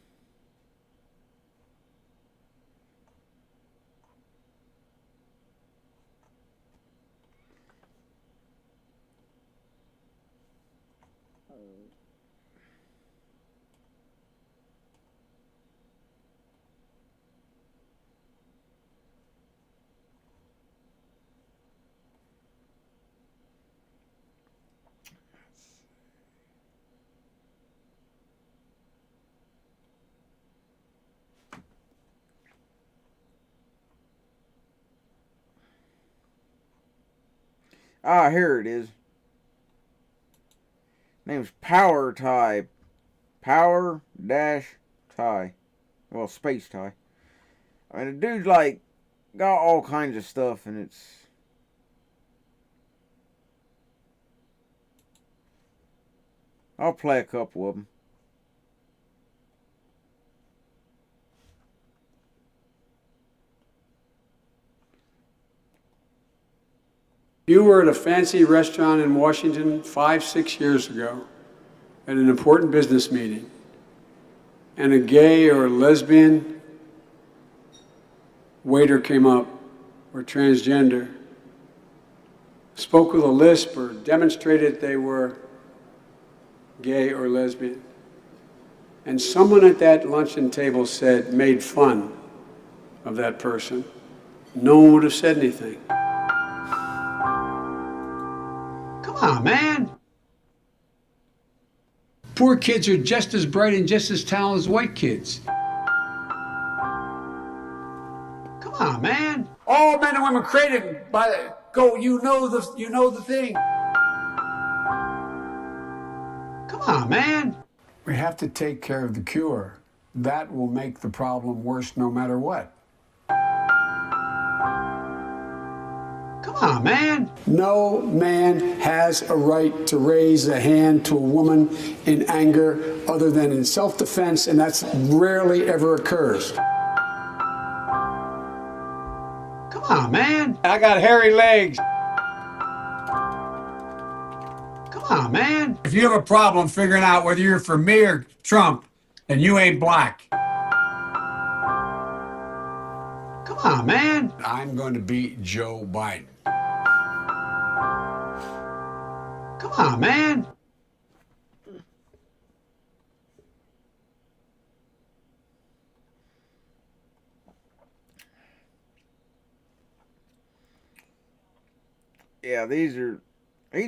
Ah, here it is. Name's Power Tie. Power dash tie. Well, space tie. I mean, the dude's like got all kinds of stuff, and it's I'll play a couple of them. You were at a fancy restaurant in Washington 5, 6 years ago at an important business meeting, and a gay or lesbian waiter came up, or transgender, spoke with a lisp or demonstrated they were gay or lesbian. And someone at that luncheon table made fun of that person. No one would have said anything. Come on, man. Poor kids are just as bright and just as talented as white kids. Come on, man. All men and women created by the you know the thing. Come on, man. We have to take care of the cure. That will make the problem worse no matter what. Come on, man. No man has a right to raise a hand to a woman in anger other than in self-defense, and that's rarely ever occurs. Come on, man. I got hairy legs. Come on, man. If you have a problem figuring out whether you're for me or Trump, then you ain't black. Come on, man. I'm going to beat Joe Biden. Come on, man. Yeah, he's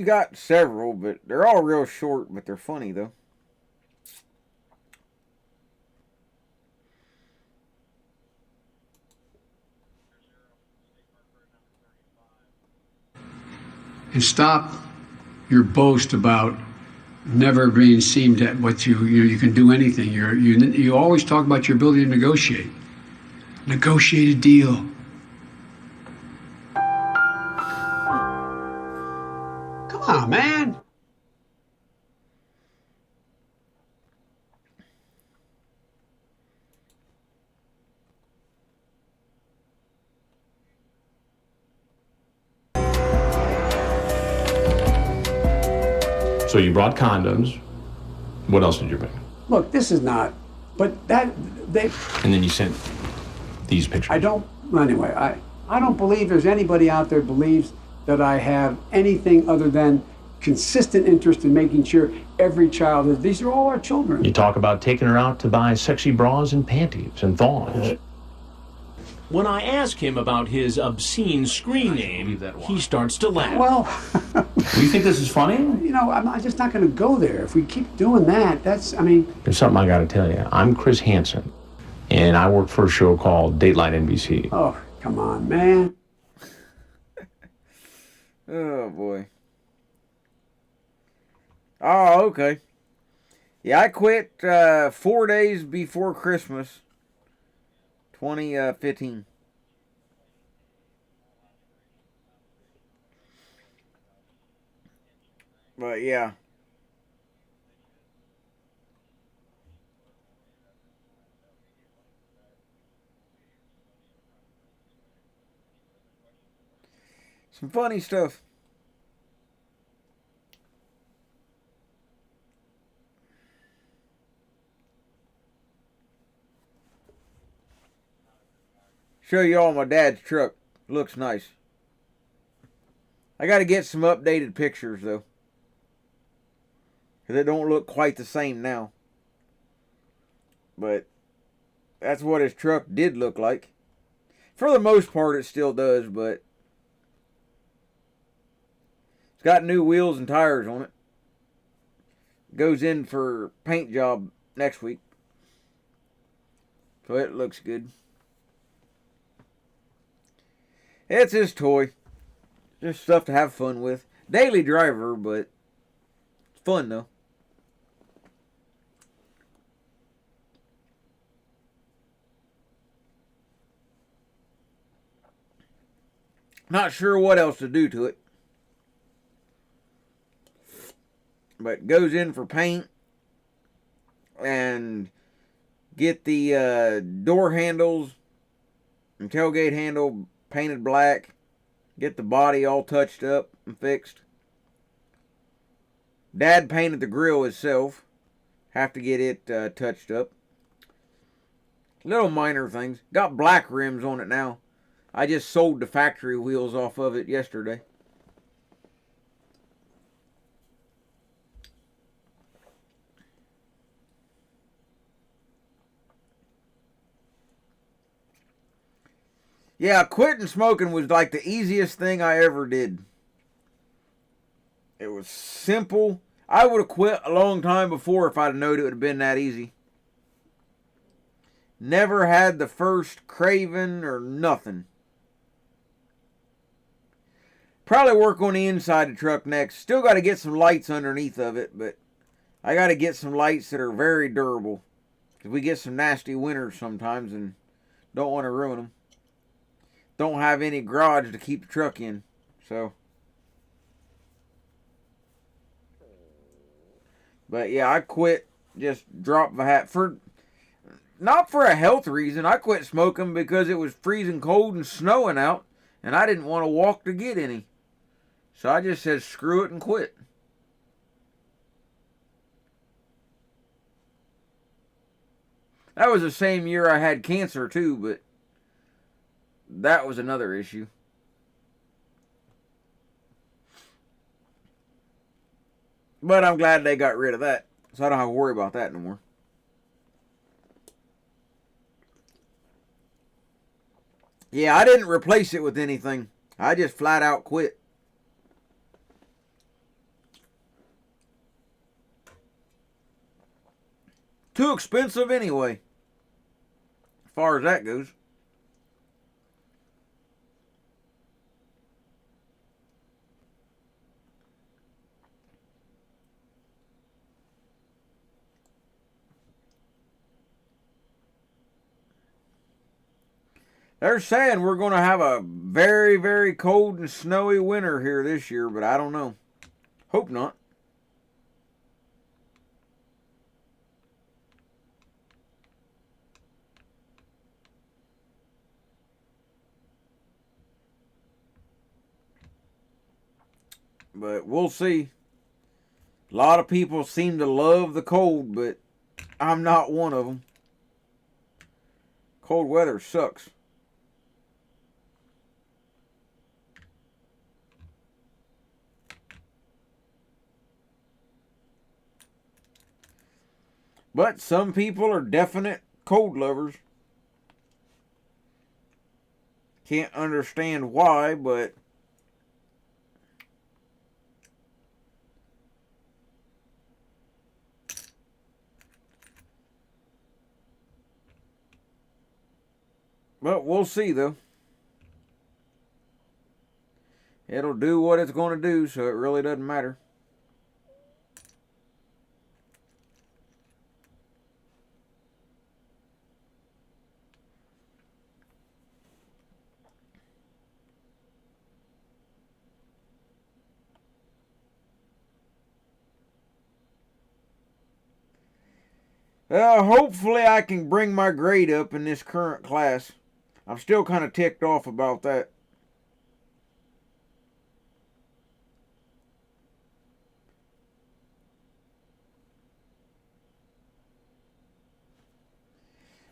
got several, but they're all real short, but they're funny though. And stop your boast about never being seen at what you can do anything. You always talk about your ability to negotiate. Negotiate a deal. Come on, man. So you brought condoms. What else did you bring? Look, this is not, but and then you sent these pictures. Anyway, I don't believe there's anybody out there believes that I have anything other than consistent interest in making sure every child is, these are all our children. You talk about taking her out to buy sexy bras and panties and thongs. When I ask him about his obscene screen name, he starts to laugh. Well, you think this is funny? I'm just not going to go there. If we keep doing that, There's something I got to tell you. I'm Chris Hansen, and I work for a show called Dateline NBC. Oh, come on, man. Oh, boy. Oh, okay. Yeah, I quit 4 days before Christmas, 2015. But, yeah. Some funny stuff. Show you all my dad's truck. Looks nice. I got to get some updated pictures though, because it don't look quite the same now. But that's what his truck did look like. For the most part, it still does, but it's got new wheels and tires on it. Goes in for paint job next week, so it looks good. It's his toy. Just stuff to have fun with. Daily driver, but it's fun though. Not sure what else to do to it. but goes in for paint and get the door handles and tailgate handle painted black, get the body all touched up and fixed. Dad painted the grill himself. Have to get it touched up. Little minor things. Got black rims on it now. I just sold the factory wheels off of it yesterday. Yeah, quitting smoking was like the easiest thing I ever did. It was simple. I would have quit a long time before if I'd known it would have been that easy. Never had the first craving or nothing. Probably work on the inside of the truck next. Still got to get some lights underneath of it, but I got to get some lights that are very durable. Because we get some nasty winters sometimes and don't want to ruin them. Don't have any garage to keep the truck in, so. But yeah, I quit. Just dropped the hat for, not for a health reason. I quit smoking because it was freezing cold and snowing out, and I didn't want to walk to get any. So I just said screw it and quit. That was the same year I had cancer too, but that was another issue. But I'm glad they got rid of that, so I don't have to worry about that no more. Yeah, I didn't replace it with anything. I just flat out quit. Too expensive anyway, as far as that goes. They're saying we're going to have a very, very cold and snowy winter here this year, but I don't know. Hope not. But we'll see. A lot of people seem to love the cold, but I'm not one of them. Cold weather sucks. But some people are definite cold lovers. Can't understand why, but we'll see though. It'll do what it's going to do, so it really doesn't matter. Hopefully I can bring my grade up in this current class. I'm still kind of ticked off about that.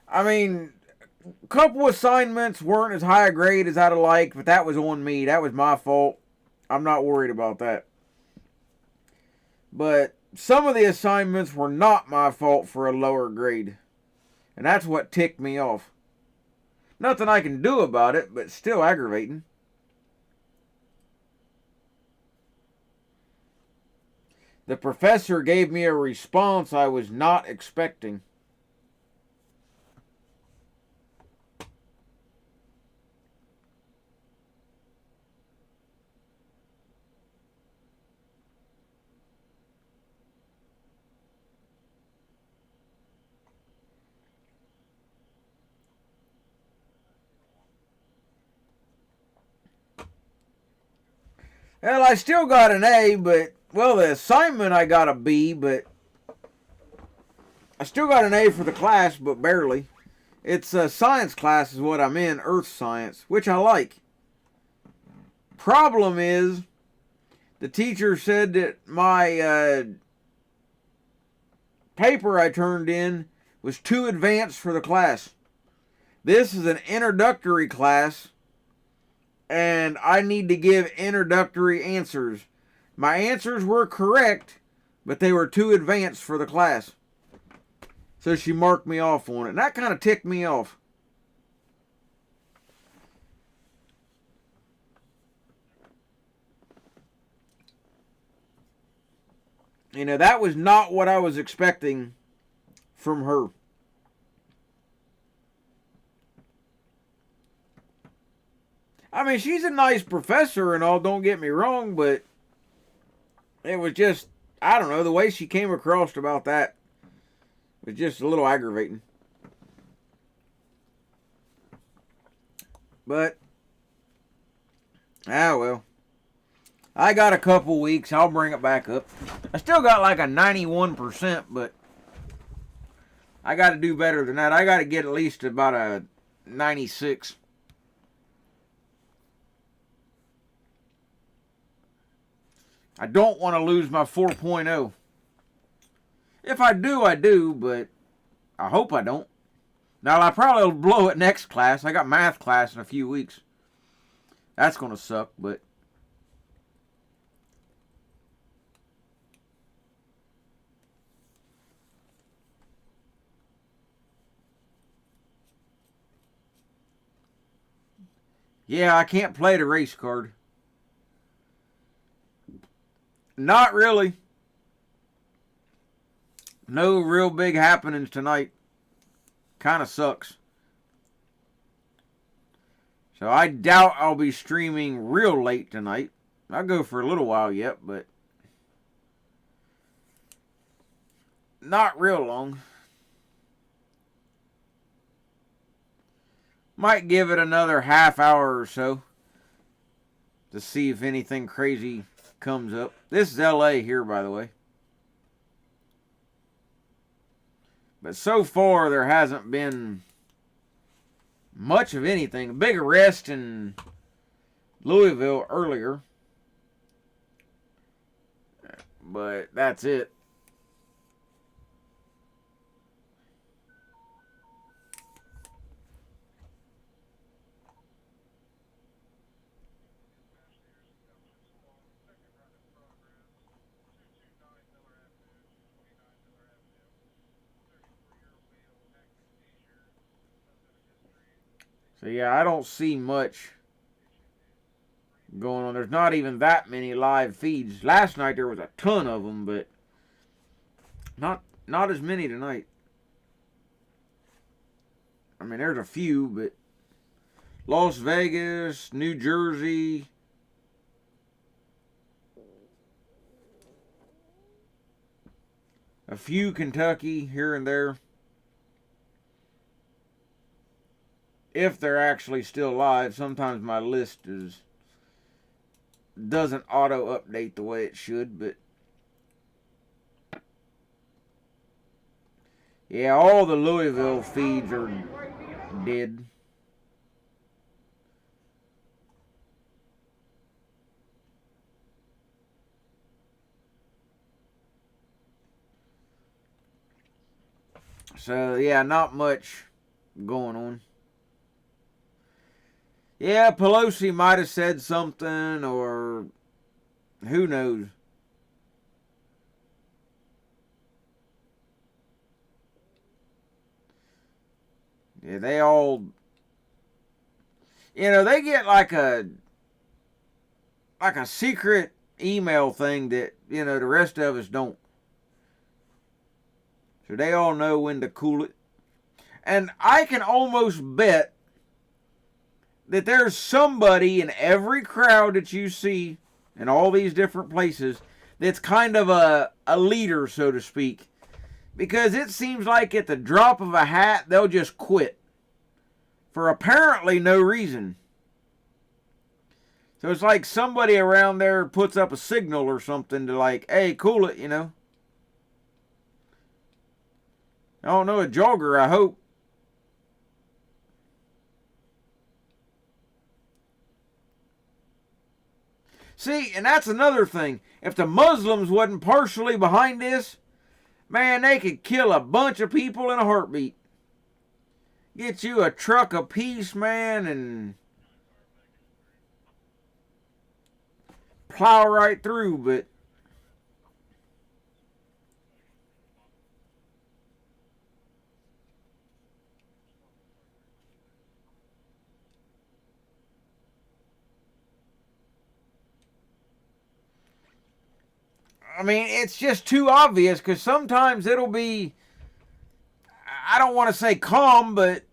I mean, a couple assignments weren't as high a grade as I'd have liked, but that was on me. That was my fault. I'm not worried about that. But some of the assignments were not my fault for a lower grade. And that's what ticked me off. Nothing I can do about it, but still aggravating. The professor gave me a response I was not expecting. Well, I still got an A, but well, the assignment I got a B, but I still got an A for the class, but barely. It's a science class is what I'm in, earth science, which I like. Problem is, the teacher said that my paper I turned in was too advanced for the class. This is an introductory class, and I need to give introductory answers. My answers were correct, but they were too advanced for the class. So she marked me off on it, and that kind of ticked me off. You know, that was not what I was expecting from her. I mean, she's a nice professor and all, don't get me wrong, but it was just, I don't know, the way she came across about that was just a little aggravating. But, well. I got a couple weeks. I'll bring it back up. I still got like a 91%, but I got to do better than that. I got to get at least about a 96. I don't want to lose my 4.0. If I do, I do, but I hope I don't. Now, I probably will blow it next class. I got math class in a few weeks. That's going to suck, but yeah, I can't play the race card. Not really. No real big happenings tonight. Kind of sucks. So I doubt I'll be streaming real late tonight. I'll go for a little while yet, but not real long. Might give it another half hour or so to see if anything crazy comes up. This is LA here, by the way. But so far, there hasn't been much of anything. A big arrest in Louisville earlier. But that's it. So yeah, I don't see much going on. There's not even that many live feeds. Last night there was a ton of them, but not as many tonight. I mean, there's a few, but Las Vegas, New Jersey, a few Kentucky here and there. If they're actually still live, sometimes my list doesn't auto update the way it should, but yeah, all the Louisville feeds are dead. So yeah, not much going on. Yeah, Pelosi might have said something, or who knows. Yeah, they all, they get like a secret email thing that, the rest of us don't. So they all know when to cool it. And I can almost bet that there's somebody in every crowd that you see in all these different places that's kind of a leader, so to speak. Because it seems like at the drop of a hat, they'll just quit. For apparently no reason. So it's like somebody around there puts up a signal or something to like, hey, cool it, you know. I don't know, a jogger, I hope. See, and that's another thing. If the Muslims wasn't partially behind this, man, they could kill a bunch of people in a heartbeat. Get you a truck apiece, man, and plow right through, but I mean, it's just too obvious, because sometimes it'll be, I don't want to say calm, but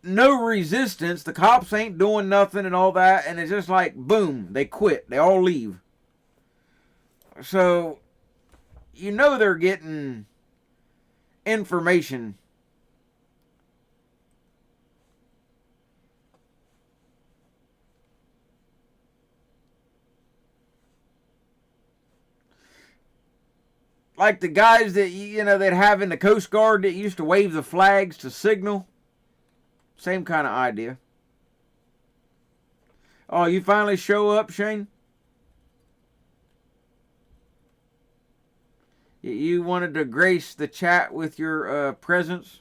no resistance. The cops ain't doing nothing and all that, and it's just like, boom, they quit. They all leave. So, you know they're getting information. Like the guys that, you know, they'd have in the Coast Guard that used to wave the flags to signal. Same kind of idea. Oh, you finally show up, Shane? You wanted to grace the chat with your presence?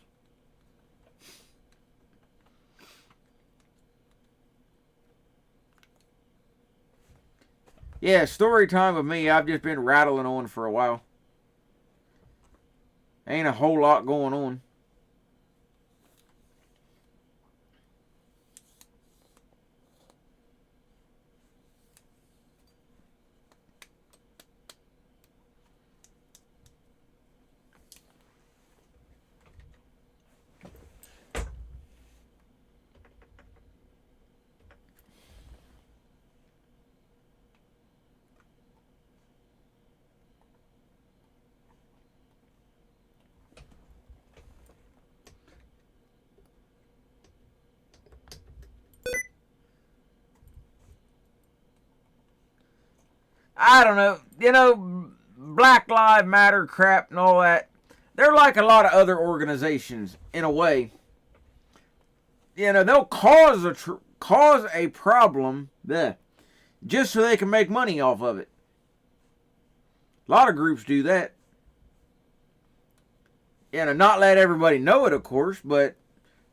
Yeah, story time with me. I've just been rattling on for a while. Ain't a whole lot going on. I don't know, you know, Black Lives Matter crap and all that. They're like a lot of other organizations in a way. You know, they'll cause a problem just so they can make money off of it. A lot of groups do that. You know, not let everybody know it, of course, but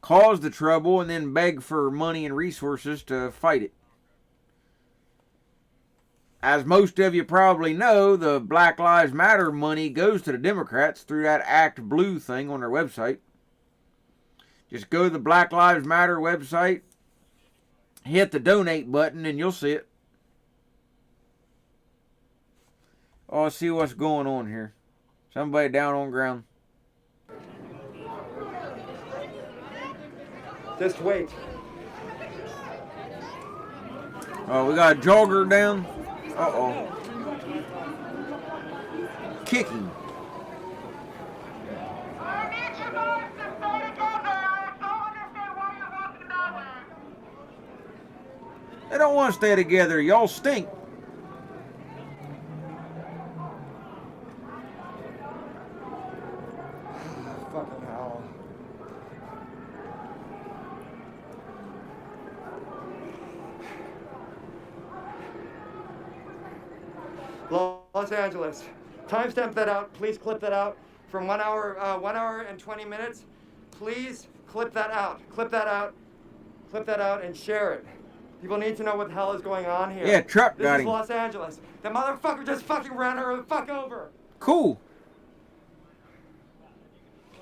cause the trouble and then beg for money and resources to fight it. As most of you probably know, the Black Lives Matter money goes to the Democrats through that Act Blue thing on their website. Just go to the Black Lives Matter website, hit the donate button, and you'll see it. Oh, let's see what's going on here. Somebody down on ground. Just wait. Oh, we got a jogger down. Uh-oh. Kicking. They don't want to stay together. Y'all stink. Fucking hell. Los Angeles. Timestamp that out. Please clip that out. From 1 hour and 20 minutes. Please clip that out. Clip that out. Clip that out and share it. People need to know what the hell is going on here. Yeah, truck got him. This is Los Angeles. The motherfucker just fucking ran her the fuck over. Cool.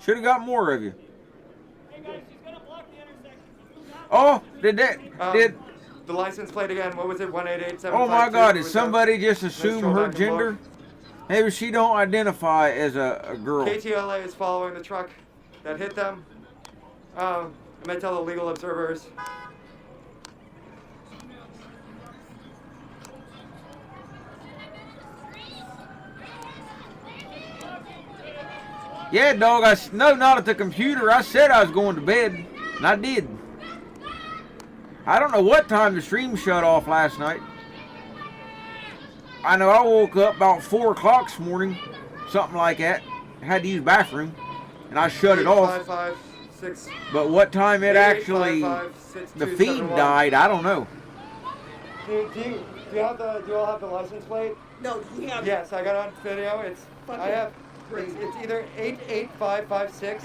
Should have got more of you. Oh, did that? Did the license plate again? What was it? 188752? Oh my God! Did somebody just assume her gender? Maybe she don't identify as a girl. KTLA is following the truck that hit them. I may tell the legal observers. Yeah, dog. No, not at the computer. I said I was going to bed, and I did. I don't know what time the stream shut off last night. I know I woke up about 4 o'clock this morning, something like that. I had to use the bathroom, and I shut it off. 556. But what time it actually, the feed died, I don't know. Do you all have the license plate? No, we have. Yes, I got it on video. It's either 88556.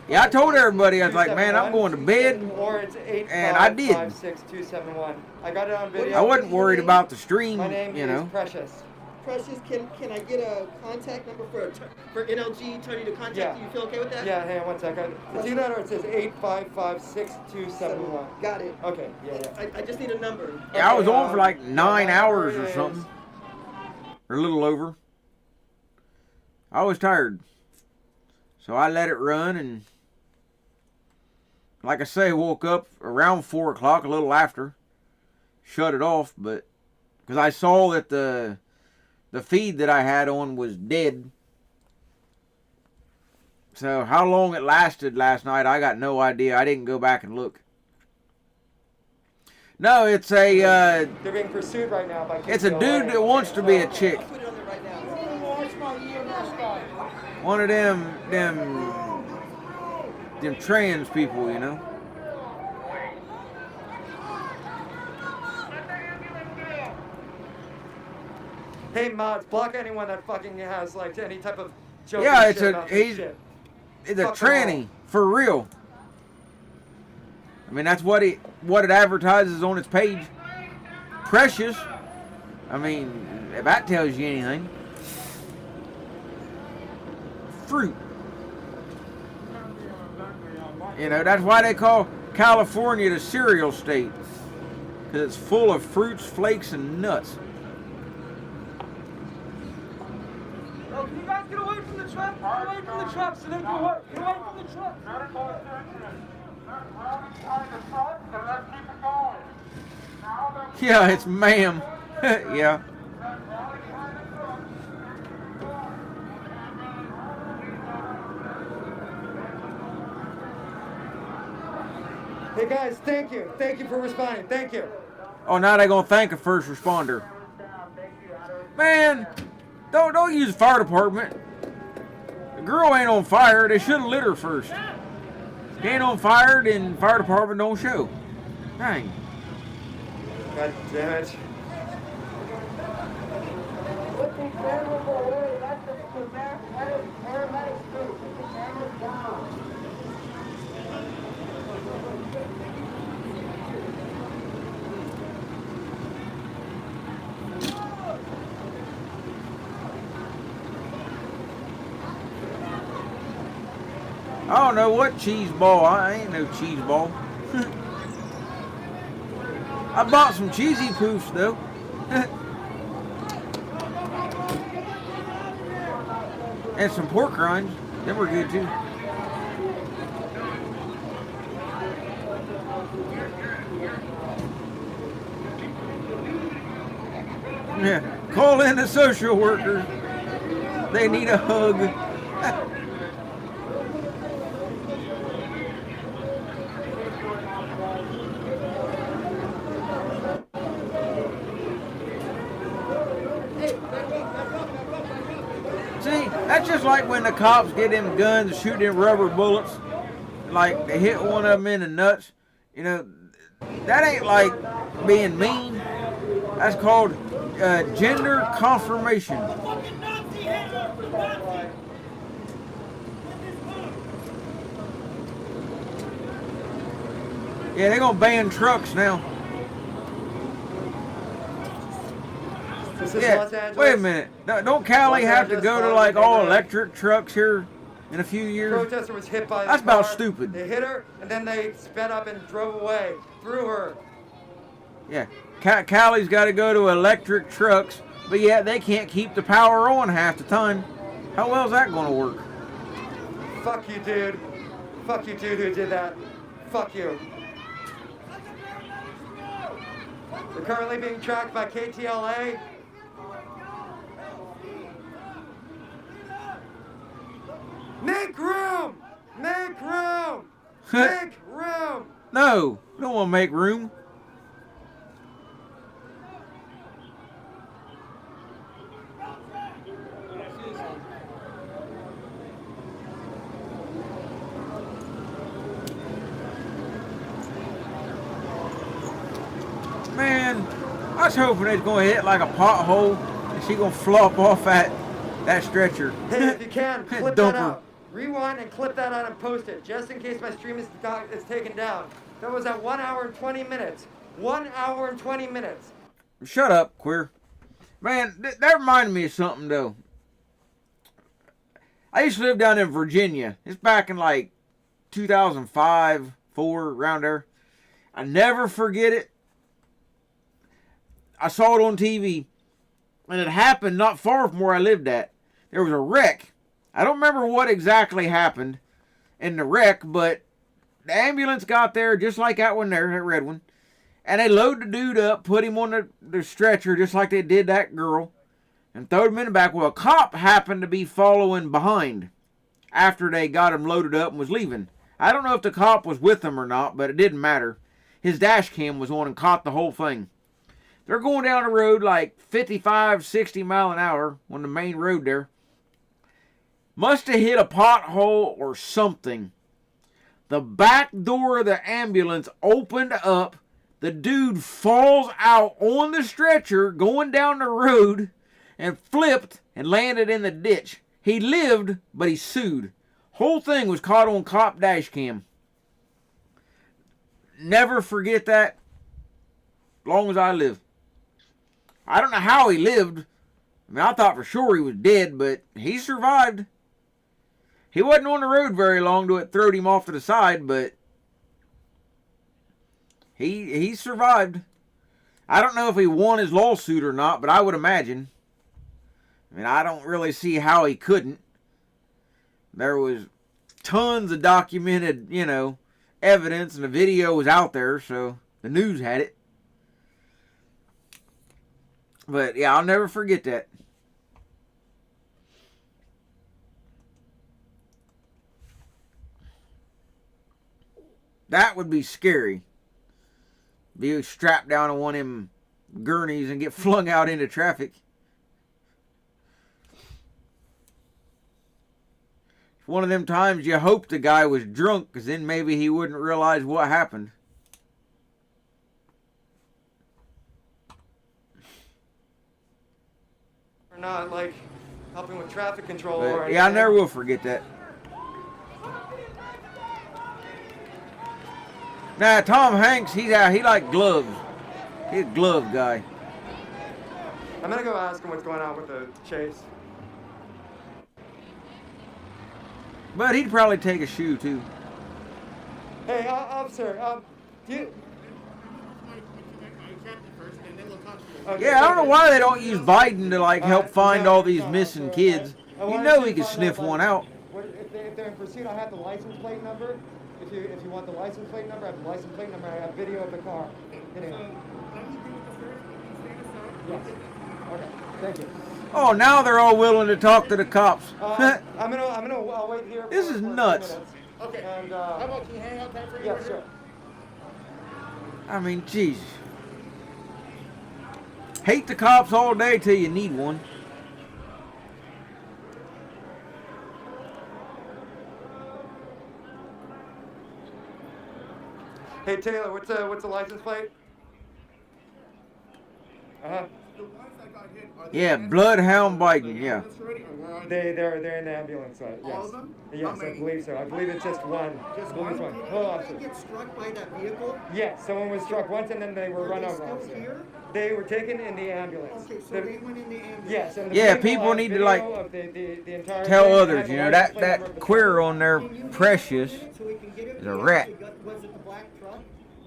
Yeah, I told everybody, I was like, man, I'm going to bed. Or it's And I did. 8556271. I got it on video. I wasn't worried about the stream, My name you know. is Precious. Precious, can I get a contact number for NLG attorney to contact you? You feel okay with that? Yeah, hang on one second. It's either that or it says 8556271. Got it. Okay, yeah. I just need a number. Yeah, I was on for like 9 hours or something. Or a little over. I was tired. So I let it run, and like I say, woke up around 4 o'clock, a little after. Shut it off, but because I saw that the feed that I had on was dead. So how long it lasted last night, I got no idea. I didn't go back and look. No, it's a They're being pursued right now by it's a dude that wants to be a chick. One of them trans people, you know. Hey mods, block anyone that fucking has like any type of joke. Yeah, it's shit a about this shit. it's a Fuck them tranny for real. I mean, that's what it advertises on its page. Precious. I mean, if that tells you anything. Fruit. You know, that's why they call California the cereal state. Because it's full of fruits, flakes, and nuts. Oh, can you guys get away from the truck? Get away from the truck so they can work. Get away from the truck. Yeah, it's ma'am. Yeah. Hey guys, thank you. Thank you for responding. Thank you. Oh, now they're gonna thank a first responder. Man, don't use the fire department. The girl ain't on fire. They should have lit her first. She ain't on fire, then fire department don't show. Dang. God damn it. I don't know what cheese ball. I ain't no cheese ball. I bought some cheesy poofs though. And some pork rinds. Them were good too. Yeah. Call in the social workers. They need a hug. See, that's just like when the cops get them guns and shoot them rubber bullets. Like, they hit one of them in the nuts. You know, that ain't like being mean. That's called gender confirmation. Yeah, they're going to ban trucks now. Yeah, Los Angeles. Wait a minute. Don't Cali have to go to like all electric trucks here in a few years? Protester was hit by the That's car. about stupid. They hit her, and then they sped up and drove away through her. Yeah, Cali's got to go to electric trucks, but yeah, they can't keep the power on half the time. How well is that going to work? Fuck you, dude. Fuck you, dude, who did that. Fuck you. They're currently being tracked by KTLA. Make room! Make room! Make room! No, we don't want to make room. was hoping it's going to hit like a pothole and she going to flop off that stretcher. Hey, if you can, clip Dump that her. out. Rewind and clip that out and post it, just in case my stream is taken down. That was at 1 hour and 20 minutes. 1 hour and 20 minutes. Shut up, queer. Man, that reminded me of something, though. I used to live down in Virginia. It's back in like 2005, 4, around there. I never forget it. I saw it on TV, and it happened not far from where I lived at. There was a wreck. I don't remember what exactly happened in the wreck, but the ambulance got there just like that one there, that red one. And they load the dude up, put him on the stretcher just like they did that girl, and throwed him in the back. Well, a cop happened to be following behind after they got him loaded up and was leaving. I don't know if the cop was with them or not, but it didn't matter. His dash cam was on and caught the whole thing. They're going down the road like 55, 60 mile an hour on the main road there. Must have hit a pothole or something. The back door of the ambulance opened up. The dude falls out on the stretcher going down the road and flipped and landed in the ditch. He lived, but he sued. Whole thing was caught on cop dash cam. Never forget that. Long as I live. I don't know how he lived. I mean, I thought for sure he was dead, but he survived. He wasn't on the road very long till it throwed him off to the side, but he survived. I don't know if he won his lawsuit or not, but I would imagine. I mean, I don't really see how he couldn't. There was tons of documented, evidence, and the video was out there, so the news had it. But, yeah, I'll never forget that. That would be scary. Be strapped down on one of them gurneys and get flung out into traffic. It's one of them times you hope the guy was drunk, because then maybe he wouldn't realize what happened. Or not, like, helping with traffic control But, or anything. yeah, I never will forget that. Now, Tom Hanks, he like gloves. He's a glove guy. I'm gonna go ask him what's going on with the chase. But he'd probably take a shoe, too. Hey, officer, do you... Okay, Yeah, I don't know why they don't use Biden to, like, help find all these missing kids. You know he could sniff one out. If they're in pursuit, I have the license plate number. If you want the license plate number, I have the license plate number. I have video of the car. Yes. Okay. Thank you. Oh, now they're all willing to talk to the cops. I'll wait here. This is nuts. Okay. And how about you hang out for you? Yes, sir. I mean, jeez. Hate the cops all day till you need one. Hey Taylor, what's the license plate? Yeah, Bloodhound Biden, yeah. They're in the ambulance. Yes. All of them? Yes, I believe so. I believe it's just one. Just I believe one? it's Did they get struck by that vehicle? Yes, someone was struck once and then they were run over. Are they still here? They were taken in the ambulance. Okay, so they went in the ambulance. Yes, and Yeah, people need to, like, tell others, that queer on there, Precious, is a rat. Was it the black truck?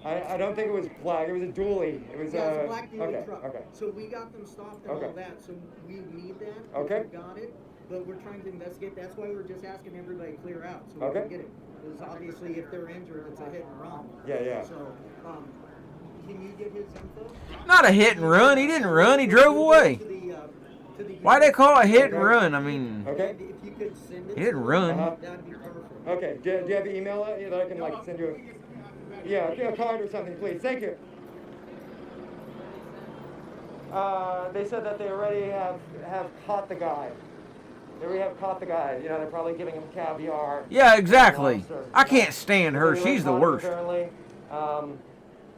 I don't think it was black. It was a dually. It was Yeah, it was a black dually truck. Okay. So we got them stopped and all that. So we need that. Okay. We got it, but we're trying to investigate. That's why we're just asking everybody to clear out so we Okay. can get it. Because obviously, if they're injured, it's a hit and run. Yeah. So, can you get his info? Not a hit and run. He didn't run. He drove away. Why they call it hit and run? I mean, Okay. If you could send it he didn't run. that'd be perfect. Okay. Do you have an email that I can send you? A card or something, please. Thank you. They said that they already have caught the guy. They already have caught the guy. They're probably giving him caviar. Yeah, exactly. I can't stand her. She's the worst. Apparently.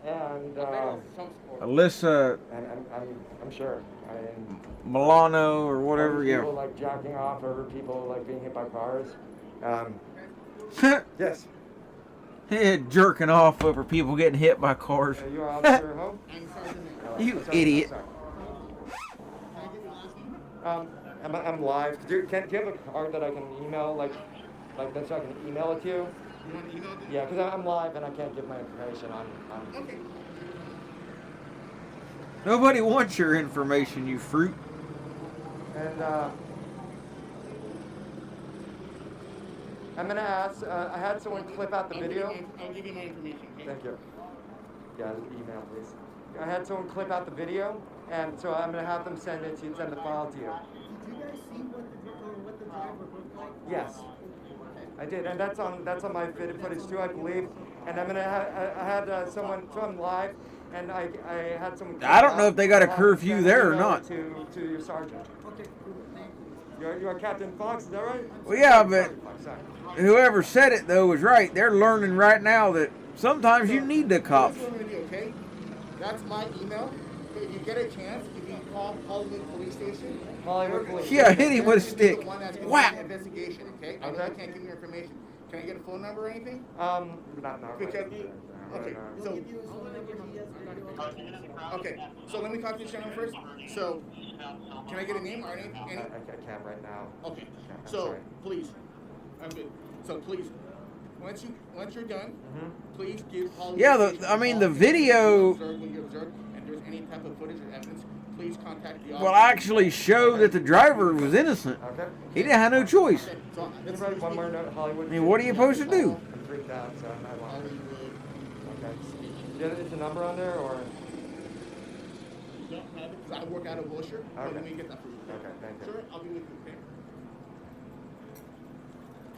And Alyssa and I'm sure. I mean, Milano or whatever, people yeah. like jacking off over people like being hit by cars. Yes. Yeah, jerking off over people getting hit by cars. You are Officer Ho? You idiot. I'm live. Do you have a card that I can email, like that, so I can email it to you? You want to email it? Yeah, because I'm live and I can't give my information on. Okay. Nobody wants your information, you fruit. And I'm gonna ask. I had someone clip out the video. I'll give you my information. Okay? Thank you. Yeah, email please. I had someone clip out the video, and so I'm gonna have them send the file to you. Did you guys see what the driver looked like? Yes, I did, and that's on my footage too, I believe. And I'm gonna I had someone. So I'm live, and I had someone. I don't know if they got a curfew there or not. To your sergeant. Okay, thank you. You're Captain Fox, is that right? Well, yeah, but whoever said it though was right. They're learning right now that sometimes you need the cops. That's what I'm gonna do, okay? That's my email. If you get a chance, if you call Hollywood Police Station. Hollywood Police. Yeah, hit him with a stick. Wow. Investigation, okay? I know you can't give me your information. Can I get a phone number or anything? Not because okay, so okay, so let me talk to this gentleman first. So, can I get a name or anything? I can't right now. Okay, so please, I'm good. So please, once you're done, please give Hollywood. Yeah, I mean the video. When you observe, and there's any type of footage or evidence, please contact the officer. Will actually show that the driver was innocent. Okay. He didn't have no choice. So, one more note, Hollywood. I mean, what are you supposed to do? I'm freaked out, so I want. Okay. Is the number on there or? Don't have it because I work out of Wilshire. Okay. Let me get that for you. Okay, thank you. Sure, I'll be with you. Okay.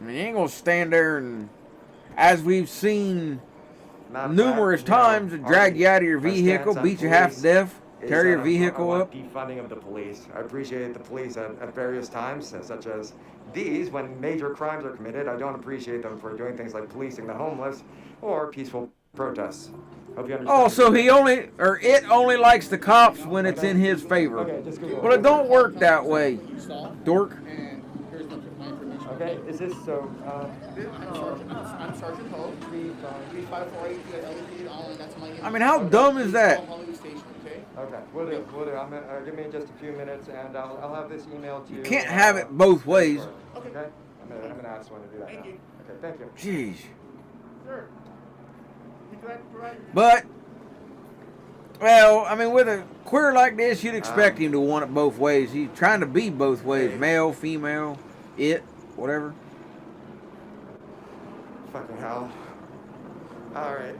I mean, you ain't gonna stand there and, as we've seen Not numerous times, drag you out of your vehicle, beat you half to death, tear your vehicle up. Defunding of the police. I appreciate the police at various times, such as these, when major crimes are committed. I don't appreciate them for doing things like policing the homeless or peaceful protests. Hope you understand. Oh, so it only likes the cops when it's in his favor. Okay, just Google. Well, it don't work that way, dork. And here's my information. Okay, is this so? I'm Sergeant Ho. 3548 that's my name. I mean, how dumb is that? Hollywood Station, okay? Okay, we'll do. I'm gonna, give me just a few minutes, and I'll have this emailed to you. You can't have it both ways. Okay. I'm gonna ask someone to do that. Thank you. Okay, thank you. Jeez. Sure. But, well, I mean, with a queer like this, you'd expect him to want it both ways. He's trying to be both ways, male, female, whatever. Fucking hell. All right.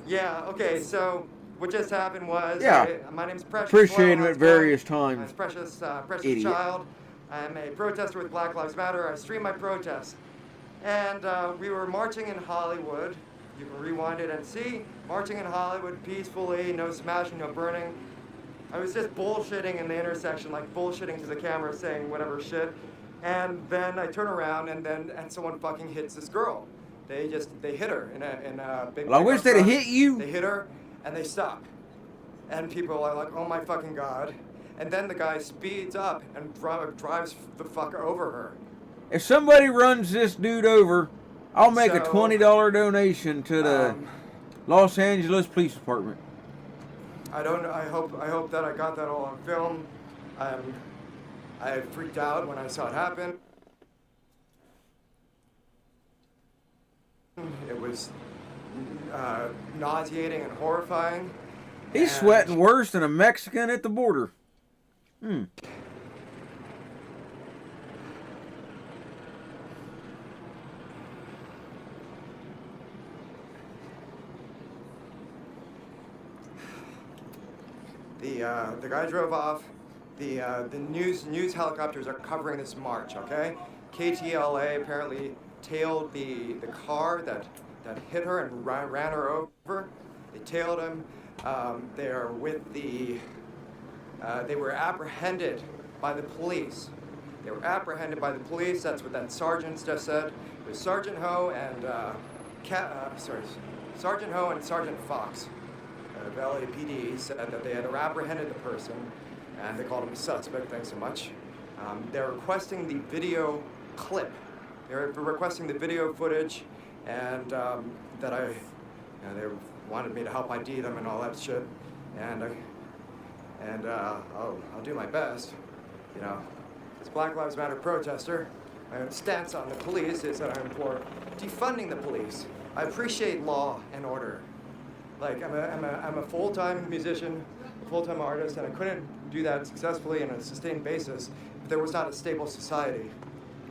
Yeah. Okay. So what just happened was, my name's Precious. Appreciate him at various times. I'm Precious Idiot. Child. I'm a protester with Black Lives Matter. I stream my protest, and we were marching in Hollywood. You can rewind it and see, marching in Hollywood peacefully, no smashing, no burning. I was just bullshitting in the intersection, like bullshitting to the camera, saying whatever shit. And then I turn around and someone fucking hits this girl. They hit her in a big. Well, I wish they'd have hit you. They hit her and they stop. And people are like, oh my fucking God. And then the guy speeds up and drives the fuck over her. If somebody runs this dude over, I'll make a $20 donation to the Los Angeles Police Department. I don't know. I hope that I got that all on film. I freaked out when I saw it happen. It was nauseating and horrifying. He's sweating worse than a Mexican at the border. The guy drove off. The news helicopters are covering this march. Okay, KTLA apparently tailed the car that hit her and ran her over. They tailed him. They're with the. They were apprehended by the police. They were apprehended by the police. That's what that sergeant just said. It was Sergeant Ho and Sergeant Ho and Sergeant Fox of LAPD said that they had apprehended the person, and they called him a suspect. Thanks so much. They're requesting the video clip. They're requesting the video footage, and that they wanted me to help ID them and all that shit. And I'll do my best. You know, as Black Lives Matter protester, my stance on the police is that I'm for defunding the police. I appreciate law and order. Like, I'm a full-time musician, a full-time artist, and I couldn't do that successfully on a sustained basis if there was not a stable society.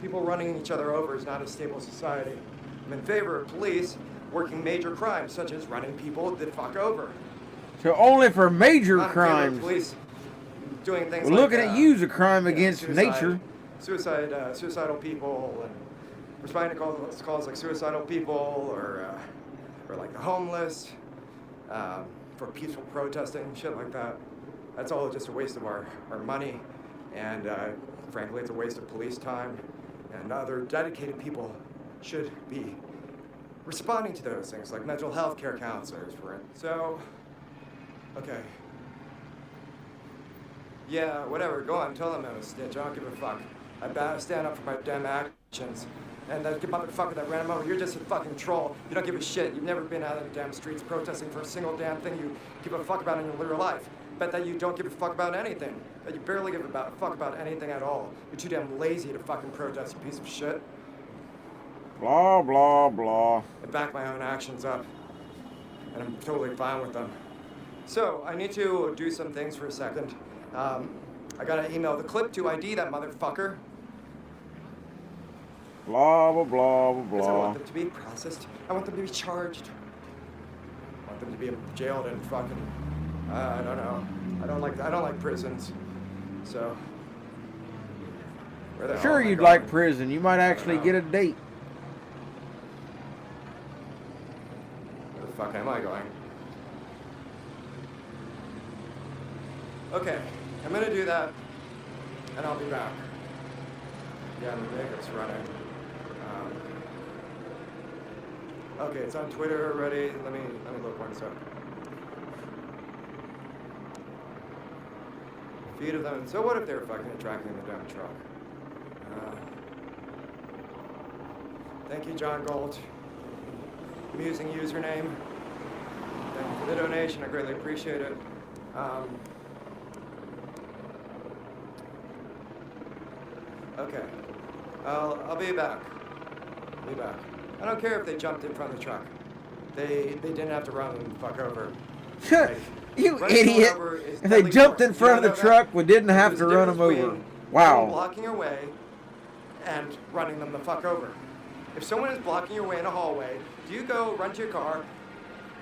People running each other over is not a stable society. I'm in favor of police working major crimes, such as running people that fuck over. So only for major Not in favor of crimes. police doing things Well, like, looking at you is a crime against suicide, nature. Suicidal people, and responding to calls like suicidal people, or like the homeless, for peaceful protesting, shit like that. That's all just a waste of our money, and frankly, it's a waste of police time. And other dedicated people should be responding to those things, like mental health care counselors, for it. So, okay. Yeah, whatever, go on, tell them I'm a snitch, I don't give a fuck. I stand up for my damn actions. And that motherfucker that ran him over, you're just a fucking troll. You don't give a shit. You've never been out of the damn streets protesting for a single damn thing you give a fuck about in your real life. Bet that you don't give a fuck about anything. That you barely give a fuck about anything at all. You're too damn lazy to fucking protest, you piece of shit. Blah, blah, blah. I back my own actions up. And I'm totally fine with them. So, I need to do some things for a second. I gotta email the clip to ID that motherfucker. Blah, blah, blah, blah, Because I blah. want them to be processed. I want them to be charged. I want them to be jailed and fucking, I don't know. I don't like prisons. So, where the hell Sure am I you'd going? like prison. You might actually get a date. Where the fuck am I going? Okay, I'm gonna do that, and I'll be back. Yeah, my makeup's running. Okay, it's on Twitter already. Let me look one sec. Feed of them. So what if they're fucking tracking the damn truck? Thank you, John Gold. Amusing username. Thank you for the donation. I greatly appreciate it. Okay. I'll be back. Be back. I don't care if they jumped in front of the truck. They didn't have to run and fuck over. Like, You running idiot. someone over is If they deadly jumped force. in front of You the don't know truck, that? we didn't have There's to a run them difference over. between Wow. someone blocking your way and running them the fuck over. If someone is blocking your way in a hallway, do you go run to your car,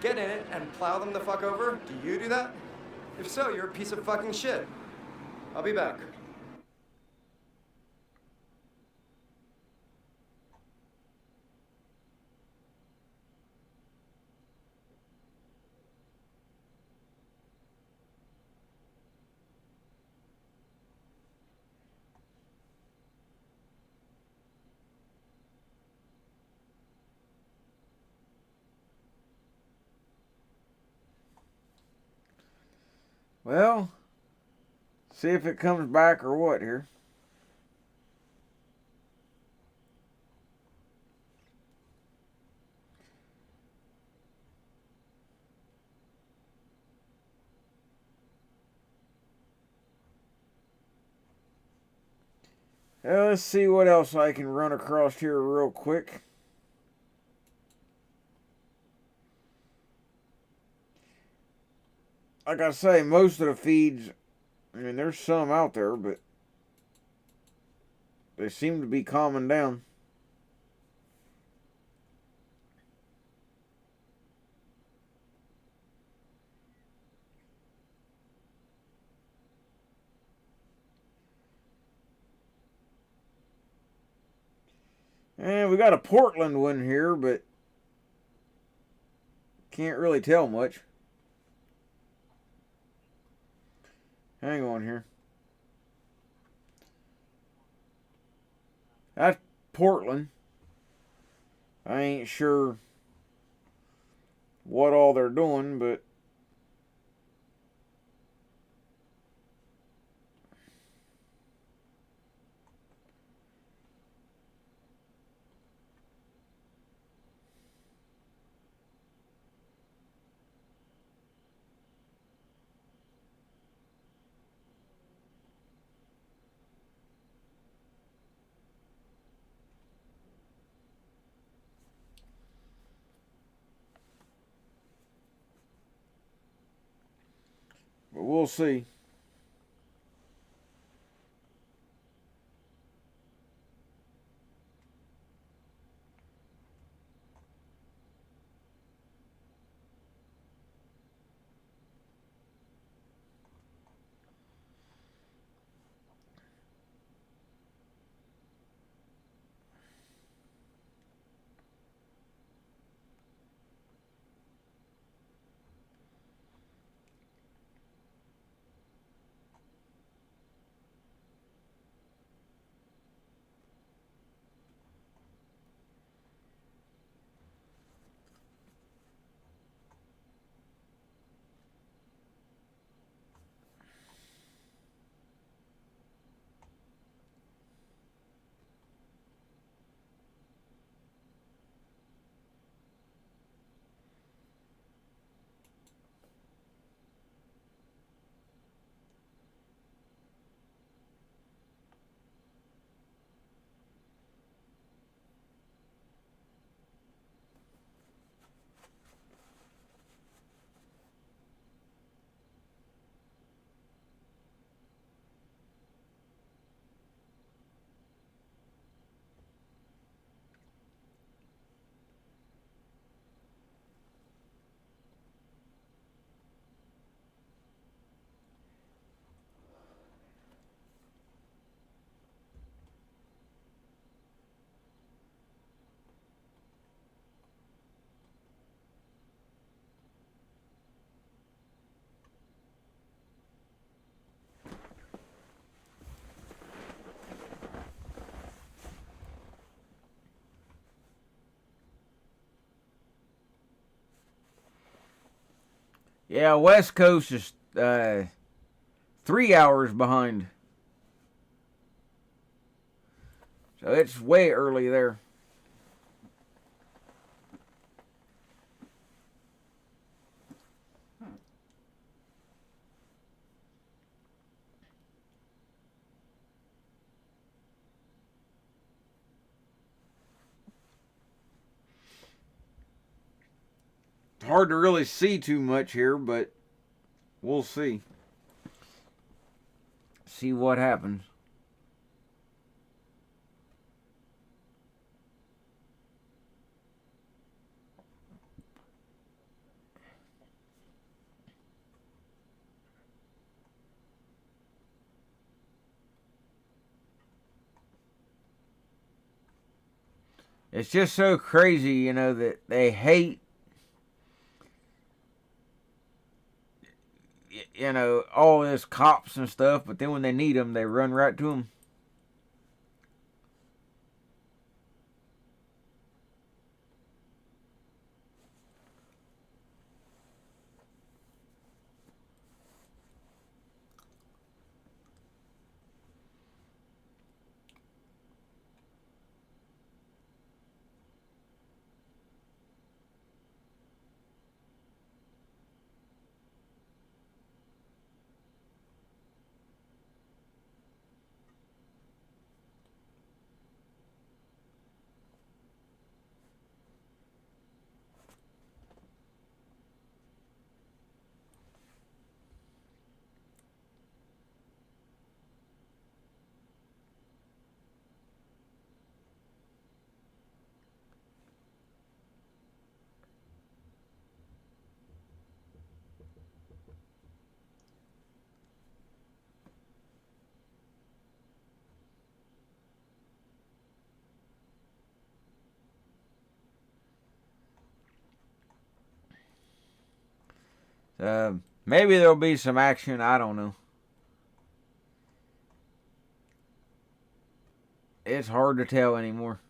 get in it, and plow them the fuck over? Do you do that? If so, you're a piece of fucking shit. I'll be back. Well, see if it comes back or what here. Let's see what else I can run across here real quick. Like I say, most of the feeds, I mean, there's some out there, but they seem to be calming down. And we got a Portland one here, but can't really tell much. Hang on here. That's Portland. I ain't sure what all they're doing, but we'll see. Yeah, West Coast is 3 hours behind. So it's way early there. It's hard to really see too much here, but we'll see. See what happens. It's just so crazy, you know, that they hate, you know, all this cops and stuff, but then when they need them, they run right to them. Maybe there'll be some action. I don't know. It's hard to tell anymore.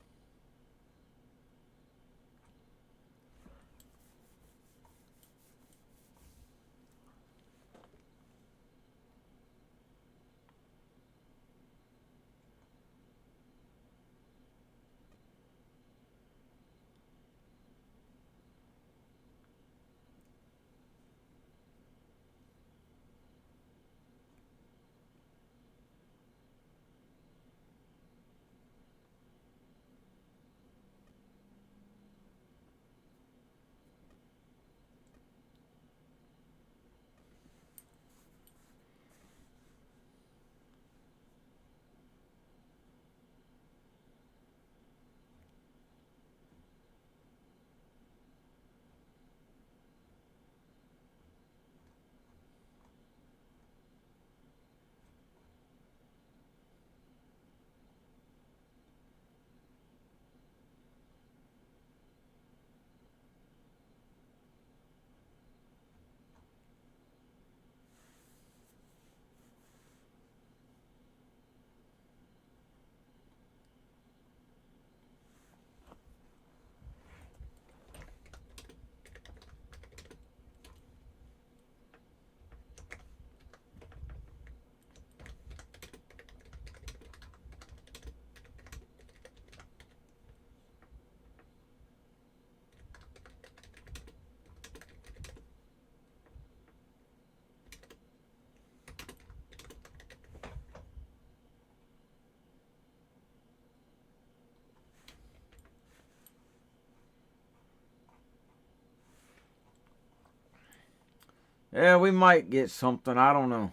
Yeah, we might get something. I don't know.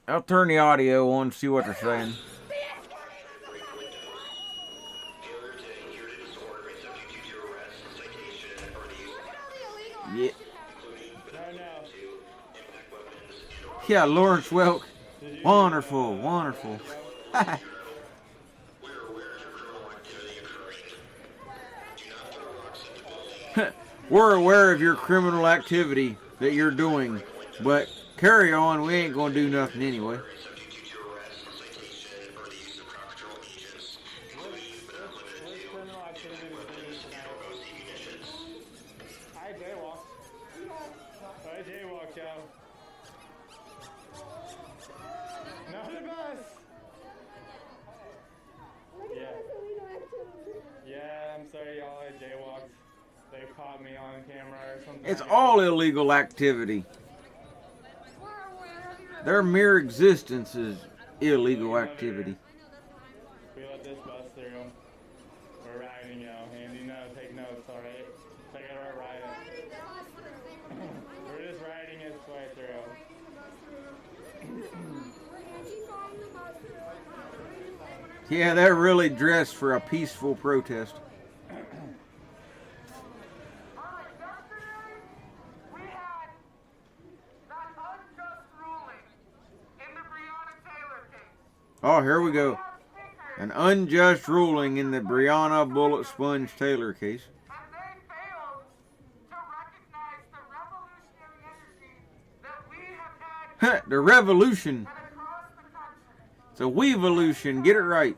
I'll turn the audio on, see what they're saying. Yeah. Yeah, Lawrence Welk. Wonderful, wonderful. We're aware of your criminal activity that you're doing, but carry on, we ain't gonna do nothing anyway. It's all illegal activity. Their mere existence is illegal activity. We let this bus through. We're riding, and take notes, alright? Take it our ride. We're just riding its way through. Yeah, they're really dressed for a peaceful protest. Oh, here we go. An unjust ruling in the Breonna Bullet Sponge Taylor case. The revolution. It's a weevolution. Get it right.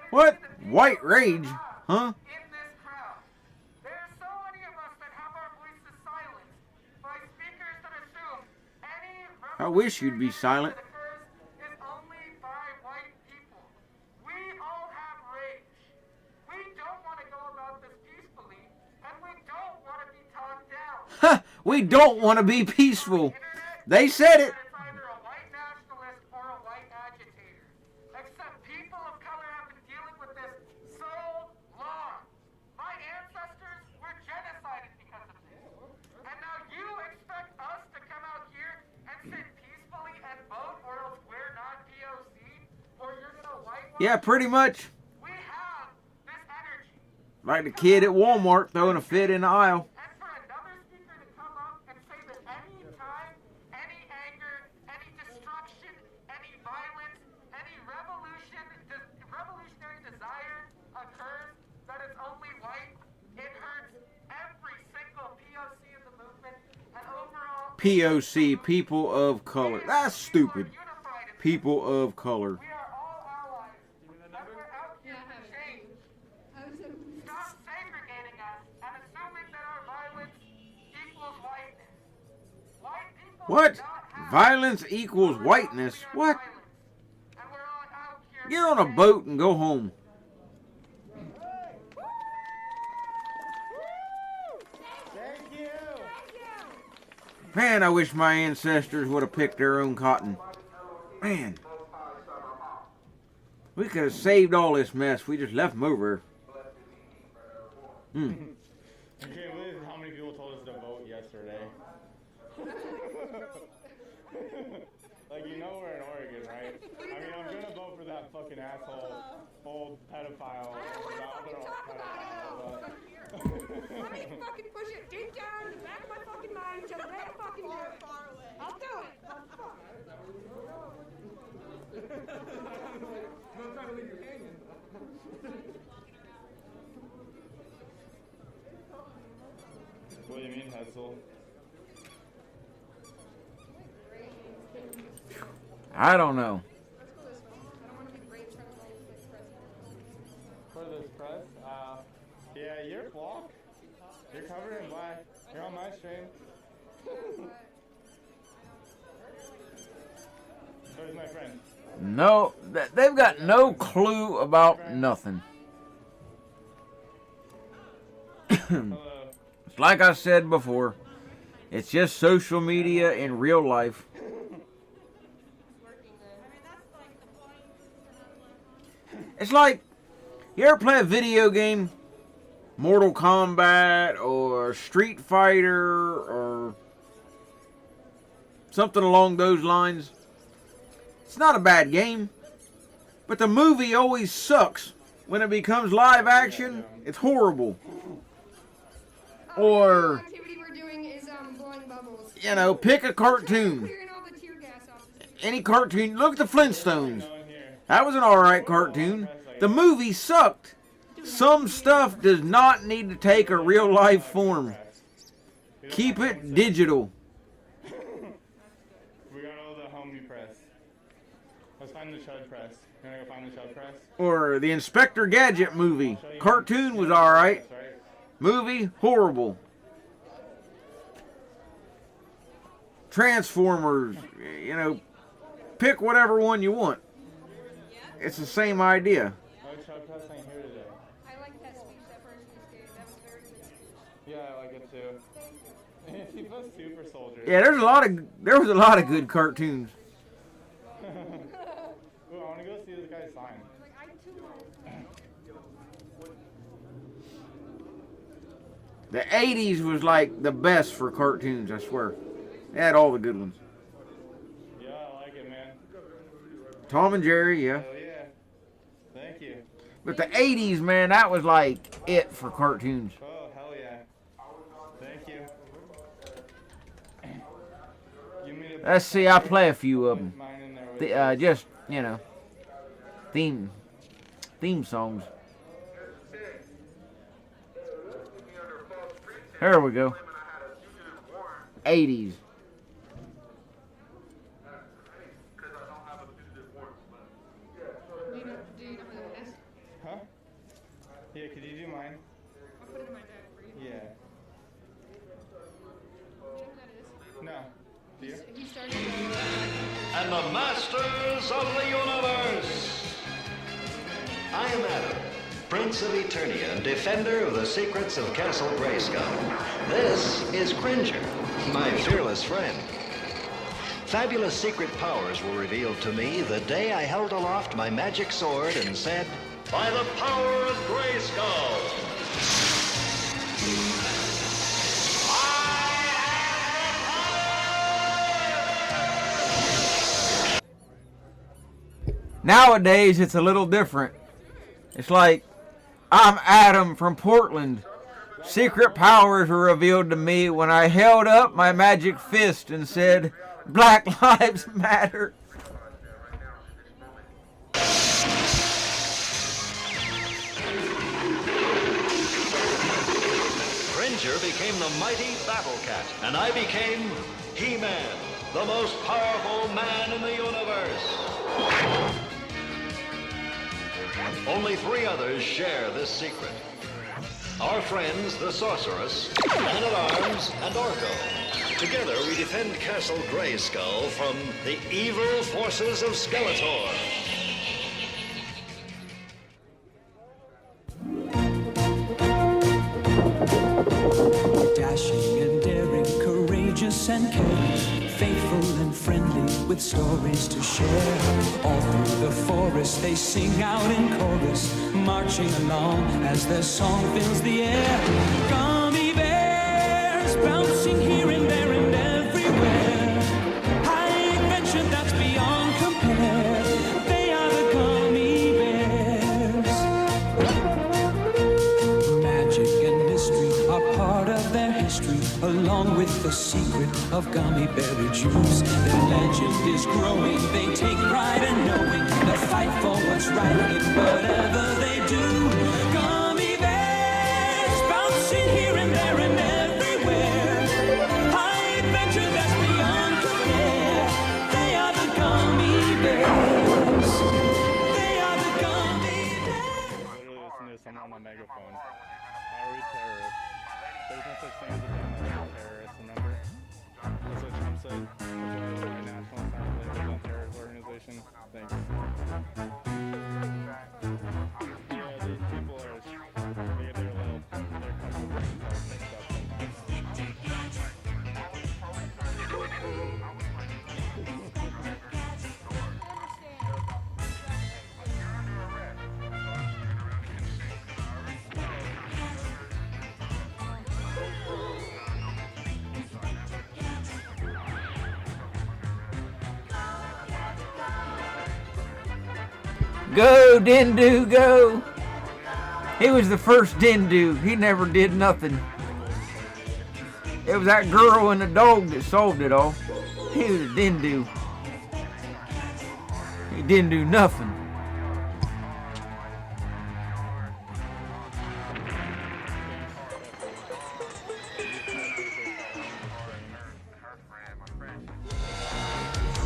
What? White rage? Huh? I wish you'd be silent. Huh, we don't want to be peaceful. They said it. Yeah, pretty much. Like the kid at Walmart throwing a fit in the aisle. POC, people of color. That's stupid. People of color. What? Violence equals whiteness? What? Get on a boat and go home. Man, I wish my ancestors would have picked their own cotton. Man. We could have saved all this mess. We just left them over. I can't believe how many people told us to vote yesterday. Like, we're in Oregon, right? I mean, I'm gonna vote for that fucking asshole, old pedophile. Let me fucking push it deep down in the back of my fucking mind until the day I fucking do it. I'll do it. No time to leave you hanging. What do you mean, Hetzel? I don't know. For this press, yeah, you're blocked. You're covered in black. You're on my stream. Where's my friend? No, they've got no clue about nothing. Like I said before, It's just social media in real life. It's like, you ever play a video game? Mortal Kombat or Street Fighter or something along those lines. It's not a bad game, but the movie always sucks. When it becomes live action, it's horrible. Or, you know, pick a cartoon. Any cartoon. Look at the Flintstones. That was an alright cartoon. The movie sucked. Some stuff does not need to take a real life form. Keep it digital. We got all the homie press. Let's find the Chud press. You wanna go find the Chud press? Or the Inspector Gadget movie. Cartoon was alright. Movie, horrible. Transformers, you know, pick whatever one you want. It's the same idea. Oh, Chud press ain't here today. I like that speech that person just gave. That was very good speech. Yeah, I like it too. He was super soldier. Yeah, there was a lot of good cartoons. Ooh, I want to go see this guy's sign. The 80s was like the best for cartoons, I swear. They had all the good ones. Yeah, I like it, man. Tom and Jerry, yeah. Hell yeah. Thank you. But the 80s, man, that was like it for cartoons. Oh, hell yeah. Thank you. Give me the Let's see, I play a few of them. Just, you know, theme songs. There we go. 80s. Huh? Yeah, could you do mine? I'll put it in my bag for you. Yeah. You know who that is? No. Do you? He started And the masters of the universe. I am Adam, Prince of Eternia and defender of the secrets of Castle Grayskull. This is Cringer, my fearless friend. Fabulous secret powers were revealed to me the day I held aloft my magic sword and said, "By the power of Grayskull." Nowadays, it's a little different. It's like, I'm Adam from Portland. Secret powers were revealed to me when I held up my magic fist and said, Black Lives Matter. Cringer became the mighty Battle Cat, and I became He-Man, the most powerful man in the universe. Only 3 others share this secret. Our friends, the Sorceress, Man-at-Arms, and Orko. Together, we defend Castle Grayskull from the evil forces of Skeletor. Dashing and daring, courageous and caring, faithful and friendly, with stories to share. All through the forest they sing out in chorus, marching along as their song fills the air. Gummy bears bouncing here and there and everywhere. High adventure that's beyond compare. They are the gummy bears. Magic and mystery are part of their history, along with the secret of gummy berry juice. Their legend is growing, they take pride in knowing they'll fight for what's right in whatever they do. Gummy bears bouncing here and there and everywhere. High adventure that's beyond compare. They are the gummy bears. They are the gummy bears. Literally listen to someone on a megaphone. How are we terrorists? There's no such thing as a damn terrorist, remember? That's what Trump said. That's why the white nationalists aren't labeled a terrorist organization. Thanks. Yeah, these people are, they get their little, they're comfortable with themselves mixed up sometimes. Go, Dindu, go. He was the first Dindu. He never did nothing. It was that girl and the dog that solved it all. He was a Dindu. He didn't do nothing.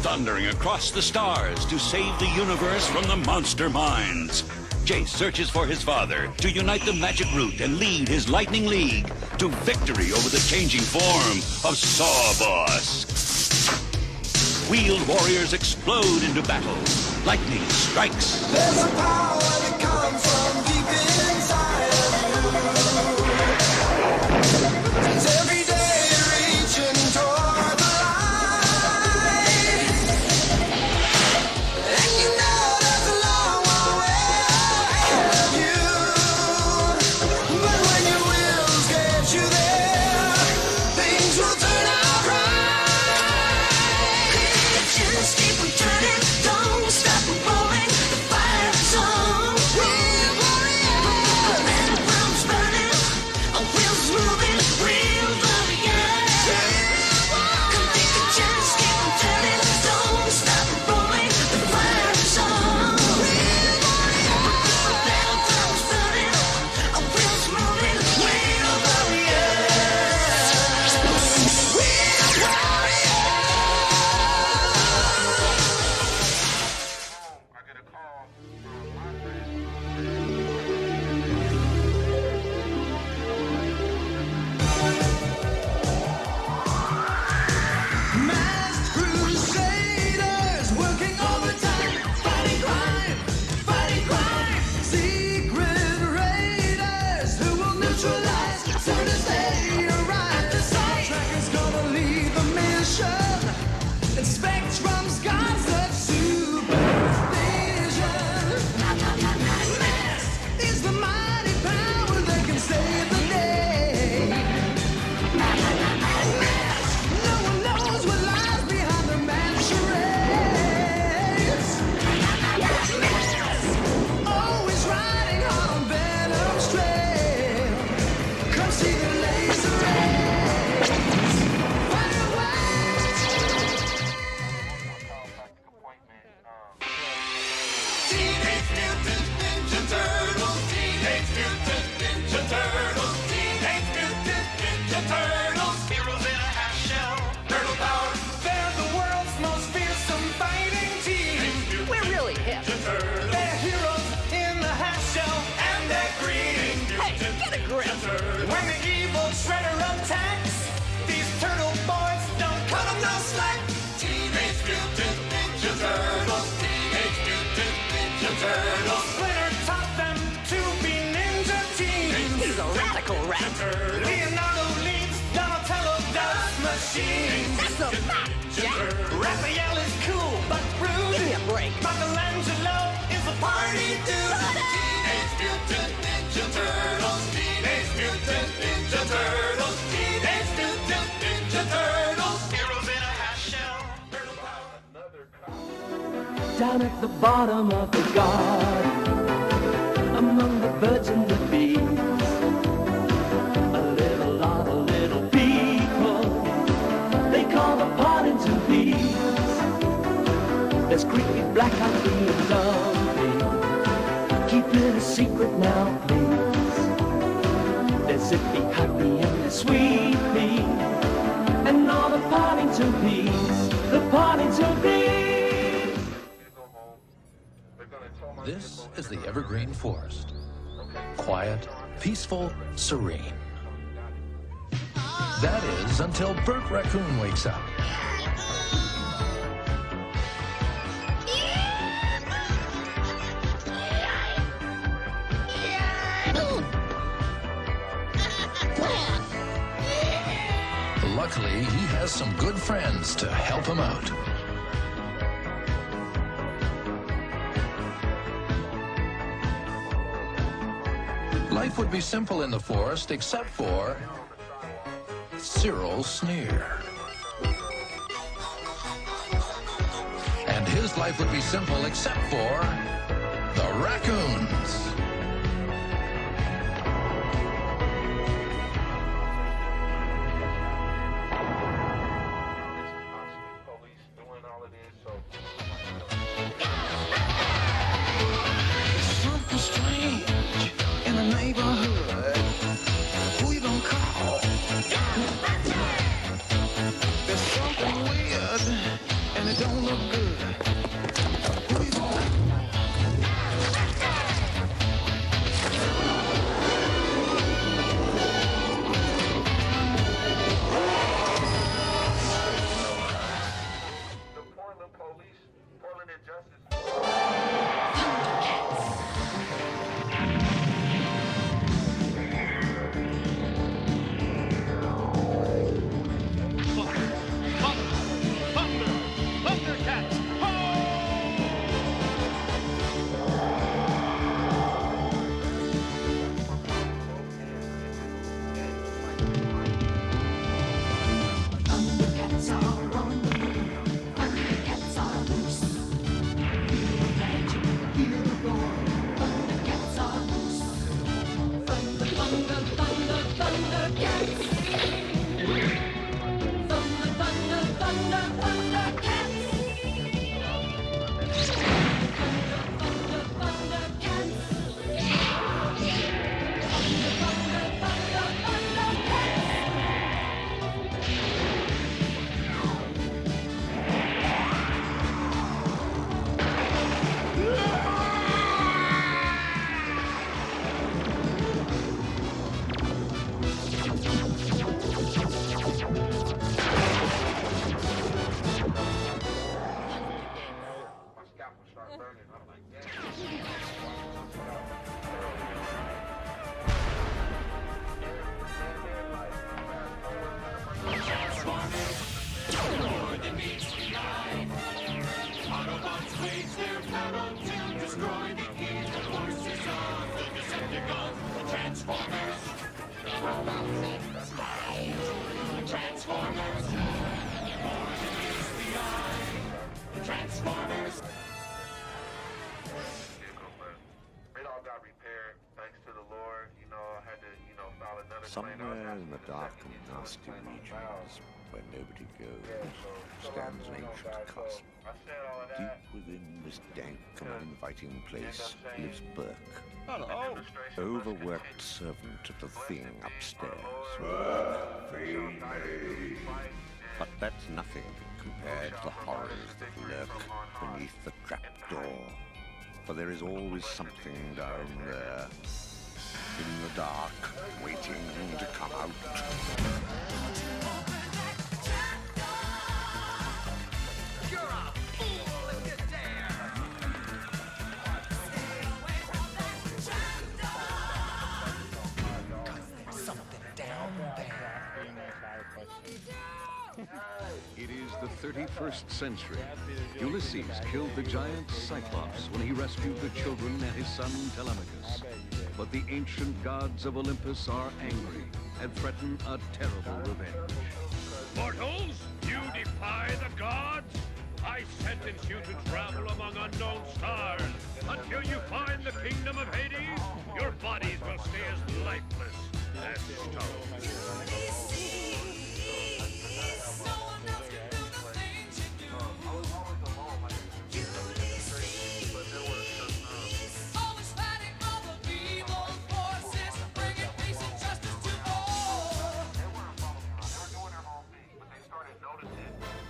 Thundering across the stars to save the universe from the monster minds. Jace searches for his father to unite the magic root and lead his Lightning League to victory over the changing form of Sawboss. Wheeled warriors explode into battle. Lightning strikes. There's a power that comes from deep inside of you. It's every day reaching toward the light. And you know there's a long way ahead of you. But when your wills get you there, things will turn out right. Just keep on turning, don't stop rolling. The fire is on. Real warrior. Metal drums burning, wheels moving. Real warrior. Just keep on turning, don't stop rolling. The fire is on. Real warrior. Metal drums burning, wheels moving. Real warrior. Real warrior. Masked crusaders working overtime, fighting crime, fighting crime. Secret raiders who will neutralize soon as they arrive. The Tracker's gonna lead the mission. Inspect from skies of supervision. Masked is the mighty power that can save the day. No one knows what lies behind the masquerades. Always riding on Venom's trail. Come see the laser rays. Fire away. Teenage Mutant Ninja Turtles. Teenage Mutant Ninja Turtles. Teenage Mutant Ninja Turtles. Heroes in a half shell. Turtle power. They're the world's most fearsome fighting team. We're really hip. They're heroes in the half shell. And they're green. Hey, get a grip. When the evil Shredder attacks, these turtle boys don't cut 'em no slack. Teenage Mutant Ninja Turtles. Teenage Mutant Ninja Turtles. Splinter taught them to be ninja teams. He's a radical rat. Leonardo leads, Donatello does machines. That's a fact, Jack. Raphael is cool but rude. Give me a break. Michelangelo is a party dude. Teenage Mutant Ninja Turtles. Teenage Mutant Ninja Turtles. Teenage Mutant Ninja Turtles. Heroes in a half shell. Turtle power. Down at the bottom of the garden, among the birds and the bees, a little lot of little people, they call the pot into peas. There's creepy, black-eyed bee and dumpy. Keep it a secret now, please. There's zippy, happy, and the sweet pea, and all the potting to peas, the potting to peas. This is the evergreen forest. Quiet, peaceful, serene. That is until Bert Raccoon wakes up. Luckily, he has some good friends to help him out. Life would be simple in the forest except for Cyril's sneer. And his life would be simple except for the Raccoons. Something strange in the neighborhood. Who you gonna call? There's something weird and it don't look good. Who you gonna Somewhere in the dark and nasty regions where nobody goes stands an ancient castle. Deep within this dank and uninviting place lives Burke, overworked servant of the thing upstairs. But that's nothing compared to the horrors that lurk beneath the trapdoor. For there is always something down there, in the dark, waiting to come out. You're a fool if you dare! Stay away from that trapdoor! 'Cause there's something down there. It is the 31st century. Ulysses killed the giant Cyclops when he rescued the children and his son Telemachus. But the ancient gods of Olympus are angry and threaten a terrible revenge. Mortals, you defy the gods? I sentence you to travel among unknown stars. Until you find the kingdom of Hades, your bodies will stay as lifeless as stone.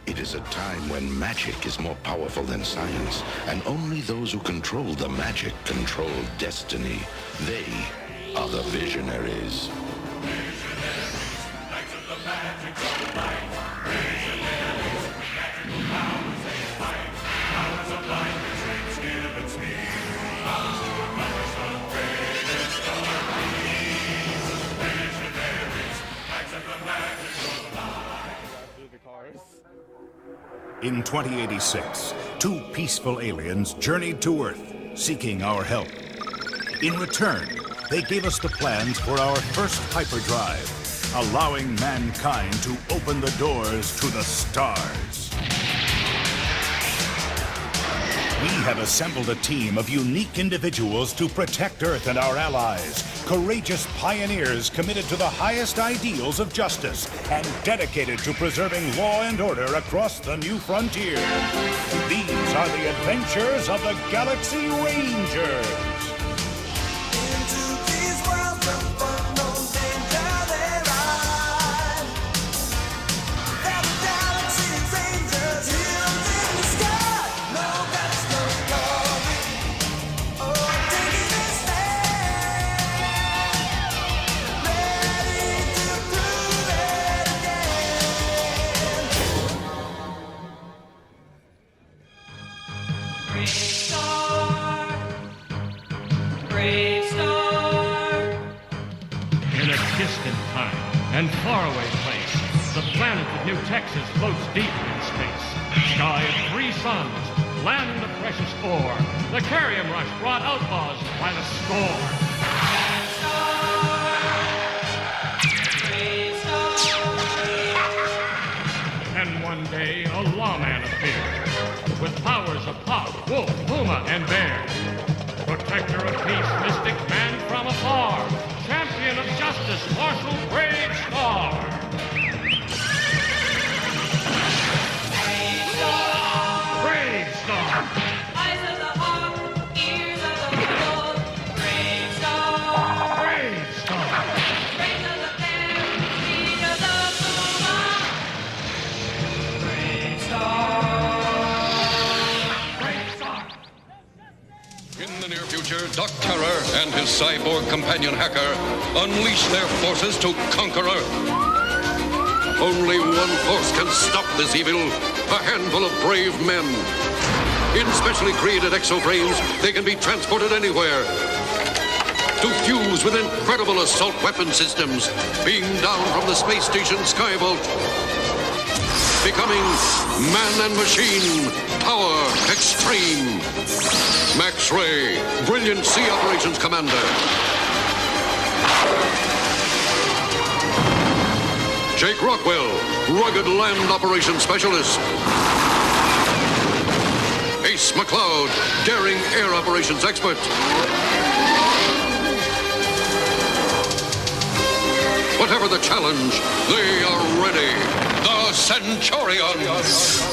It is a time when magic is more powerful than science, and only those who control the magic control destiny. They are the visionaries. In 2086, two peaceful aliens journeyed to Earth, seeking our help. In return, they gave us the plans for our first hyperdrive, allowing mankind to open the doors to the stars. We have assembled a team of unique individuals to protect Earth and our allies. Courageous pioneers committed to the highest ideals of justice and dedicated to preserving law and order across the new frontier. These are the adventures of the Galaxy Rangers. And faraway place, the planet of New Texas floats deep in space. Sky of 3 suns, land of precious ore. The Carrium Rush brought outlaws by the score. And one day, a lawman appeared, with powers of Pop, Wolf, Puma, and Bear. Protector of peace, mystic man from afar. Champion of justice, Marshal Brave Star. Brave Star. Eyes of the hawk, ears of the bull. Brave Star. Brave Star. Brains of the bear, feet of the puma. Brave Star. Brave Star. In the near future, Doc Terror and his cyborg companion hacker unleash their forces to conquer Earth. Only one force can stop this evil, a handful of brave men. In specially created exobrains, they can be transported anywhere to fuse with incredible assault weapon systems being down from the space station Skyvault, becoming man and machine power extreme. Max Ray, brilliant Sea Operations Commander. Jake Rockwell, rugged land operations specialist. Ace McCloud, daring air operations expert. Whatever the challenge, they are ready. The Centurions.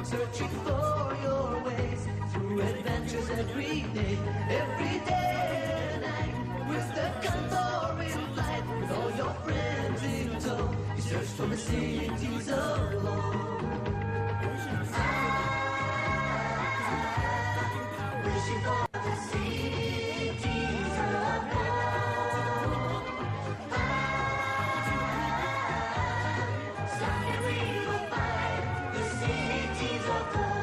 Searching for your ways through adventures every day and night. With the convoy in flight, with all your friends in tow, you search for the cities of home. Wishing for the cities of home. Someday we will find the cities of home.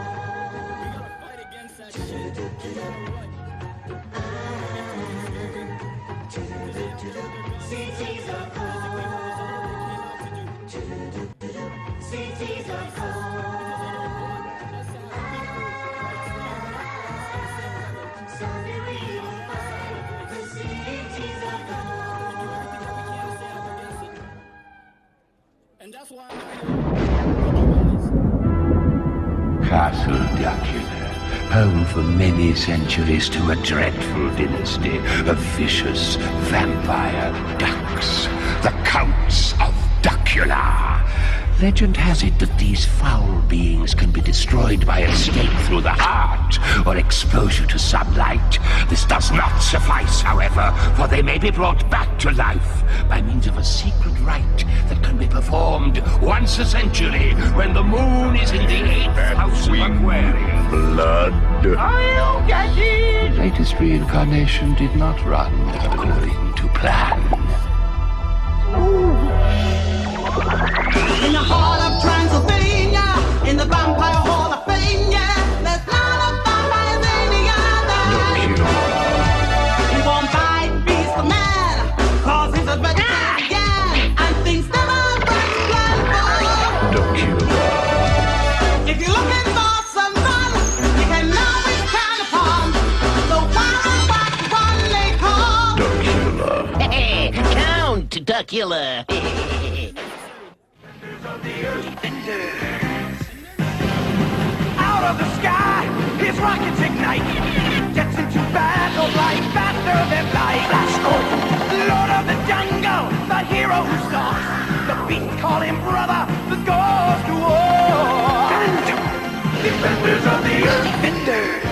Cities of home. Cities of home. Someday we will find the cities of home. And that's why Castle Dracula, home for many centuries to a dreadful dynasty of vicious vampire ducks, the Counts of Dracula. Legend has it that these foul beings can be destroyed by a stake through the heart or exposure to sunlight. This does not suffice, however, for they may be brought back to life by means of a secret rite that can be performed once a century when the moon is in the 8th house of Aquarius. Blood. Are you getting? The latest reincarnation did not run according to plan. In the heart of Transylvania, in the Vampire Hall of Fame, yeah, there's not a vampire any other. He won't bite, beast the man, cause he's a vegetarian, and things never burn blood. Don't kill. If you're looking for some fun, killer. Out of the sky, his rockets ignite. Gets into battle like faster than light. Flash Gordon, Lord of the jungle, the hero who stalks. The beasts call him brother, the goes to war. And defenders of the earth, defenders.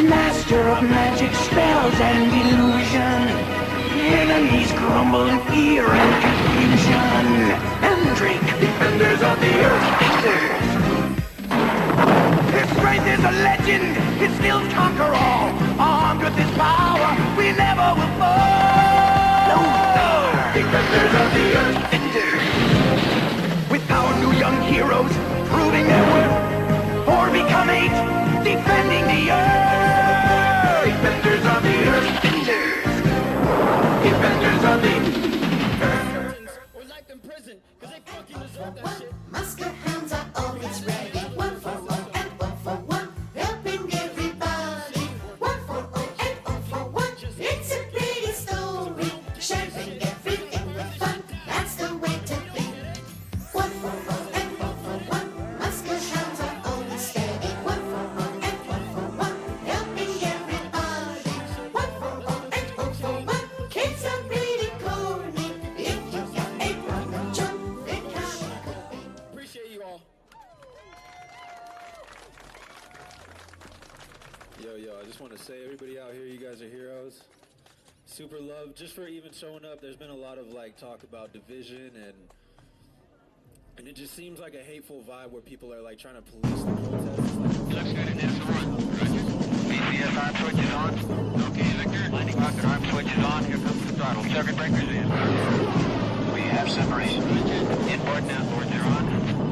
Master of magic spells and illusion. Enemies crumble in fear and confusion. Mandrake, defenders of the earth, defenders. His strength is a legend, his skills conquer all. Armed with his power, we never will fall. No, defenders of the earth, defenders. With our new young heroes, proving their worth. Or become eight, defending the earth. Defenders of the earth, defenders. Defenders of the earth. Or like them prison, cause they fucking deserve that shit. Master hands are always ready. One for all and one for one. Helping everybody. One for all and all for one. It's a pretty story. Sharing everything with fun. That's the way to be. One for all and all for one. Master hands are always steady. One for all and one for one. Helping everybody. One for all and all for one. Kids are pretty corny. If you got a problem, jump. They can't. Appreciate you all. Yo, I just want to say, everybody out here, you guys are heroes. Super love, just for even showing up. There's been a lot of talk about division and it just seems like a hateful vibe where people are trying to police the protests. BCS arm switch is on. Okay, Victor. Landing rocket arm switch is on. Here comes the throttle. Circuit breakers in. We have separation. Inboard and outboard, they're on.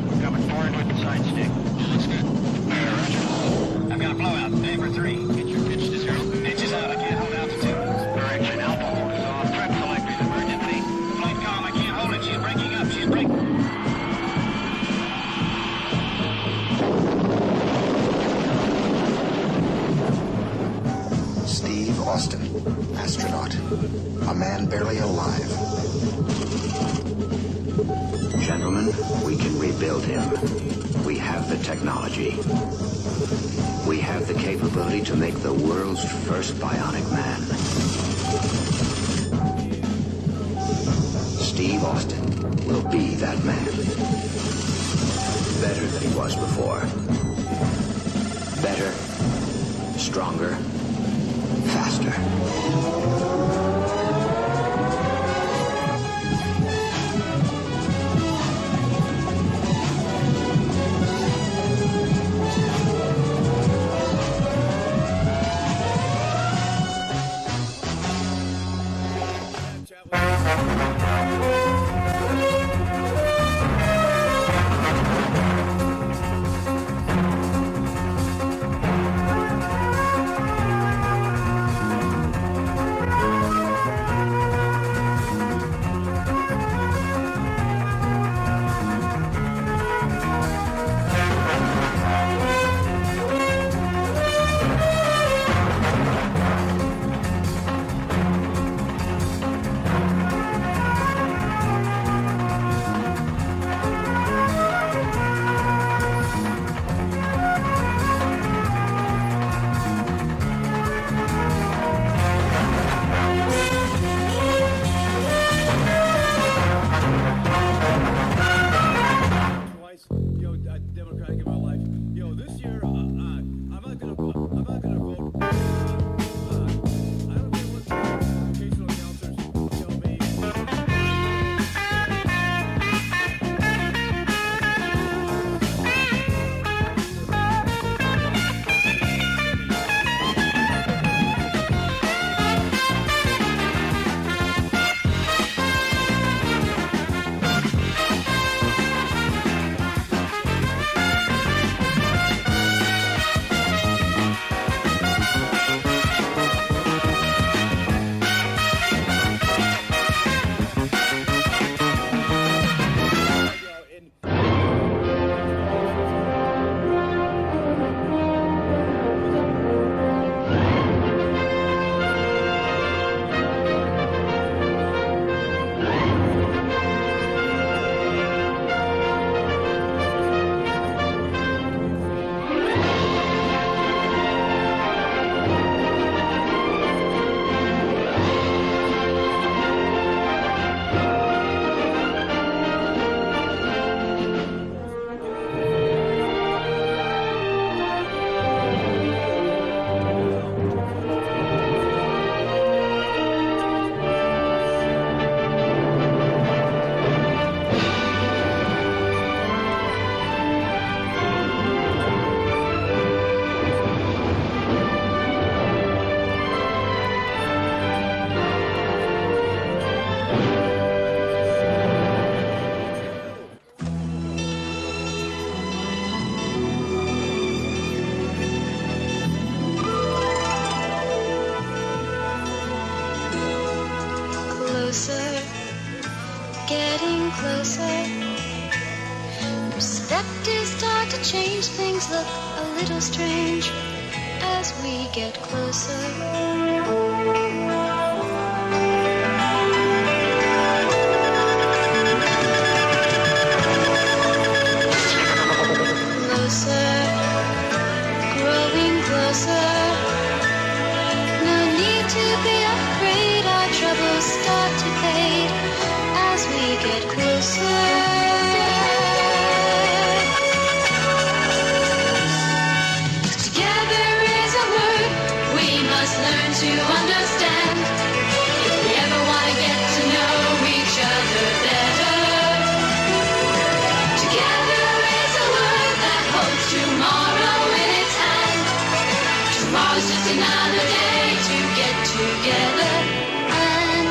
We're coming forward with the side stick. Looks good. Roger. I've got a blowout. Neighbor 3. Get your pitch to 0. Pitch is out. I can't hold altitude. Correction. Alpha hold is off. Prep selectors emergency. Flight comm. I can't hold it. She's breaking up. She's breaking. Steve Austin, astronaut. A man barely alive. Gentlemen, we can rebuild him. We have the technology. We have the capability to make the world's first bionic man. Steve Austin will be that man. Better than he was before. Better, stronger, faster. little strange as we get closer. Growing closer. No need to be afraid, our troubles start to fade as we get closer. Together is a word we must learn to understand if we ever want to get to know each other better. Together is a word that holds tomorrow in its hand. Tomorrow's just another day to get together and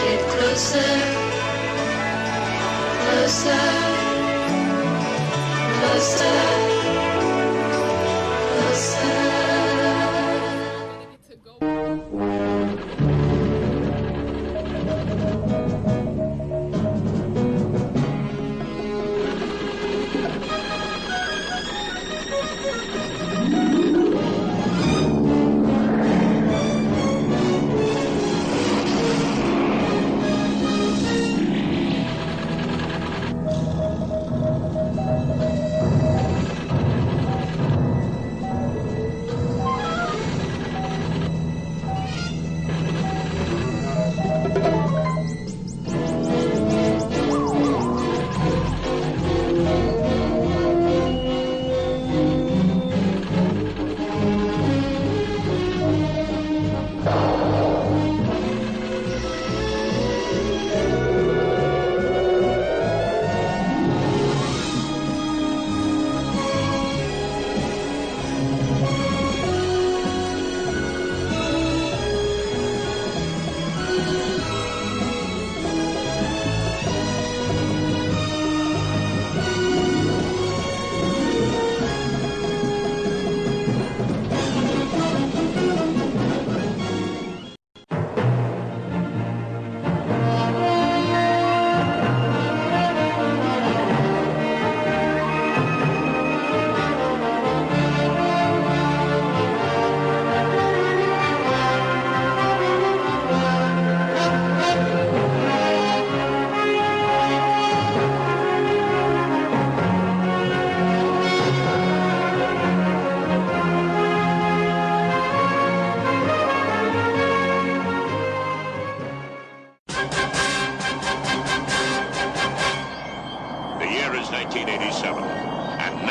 get closer, closer, closer, closer.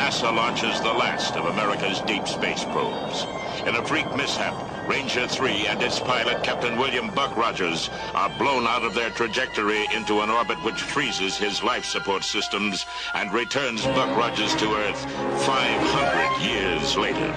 NASA launches the last of America's deep space probes. In a freak mishap, Ranger 3 and its pilot, Captain William Buck Rogers, are blown out of their trajectory into an orbit which freezes his life support systems and returns Buck Rogers to Earth 500 years later.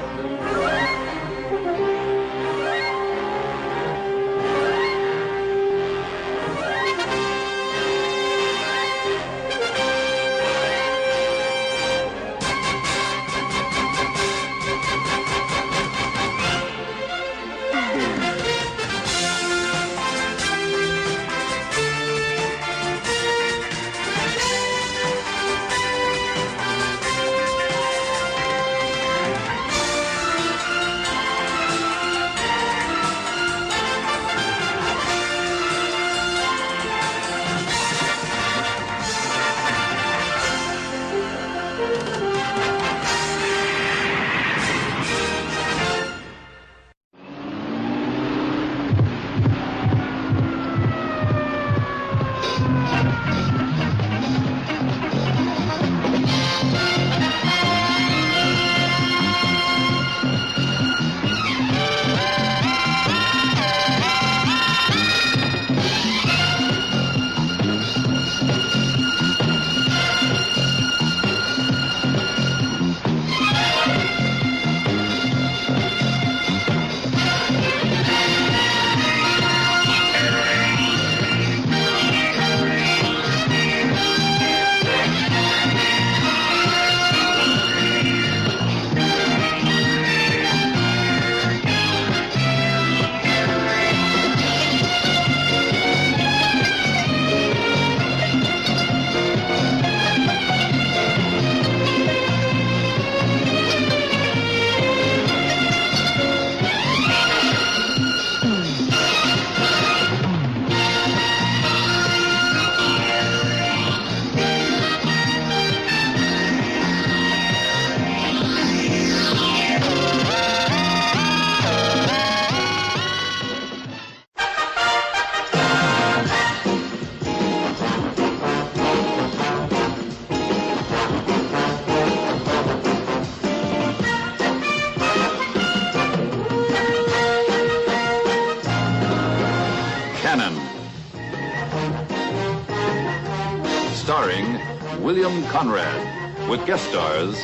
starring William Conrad, with guest stars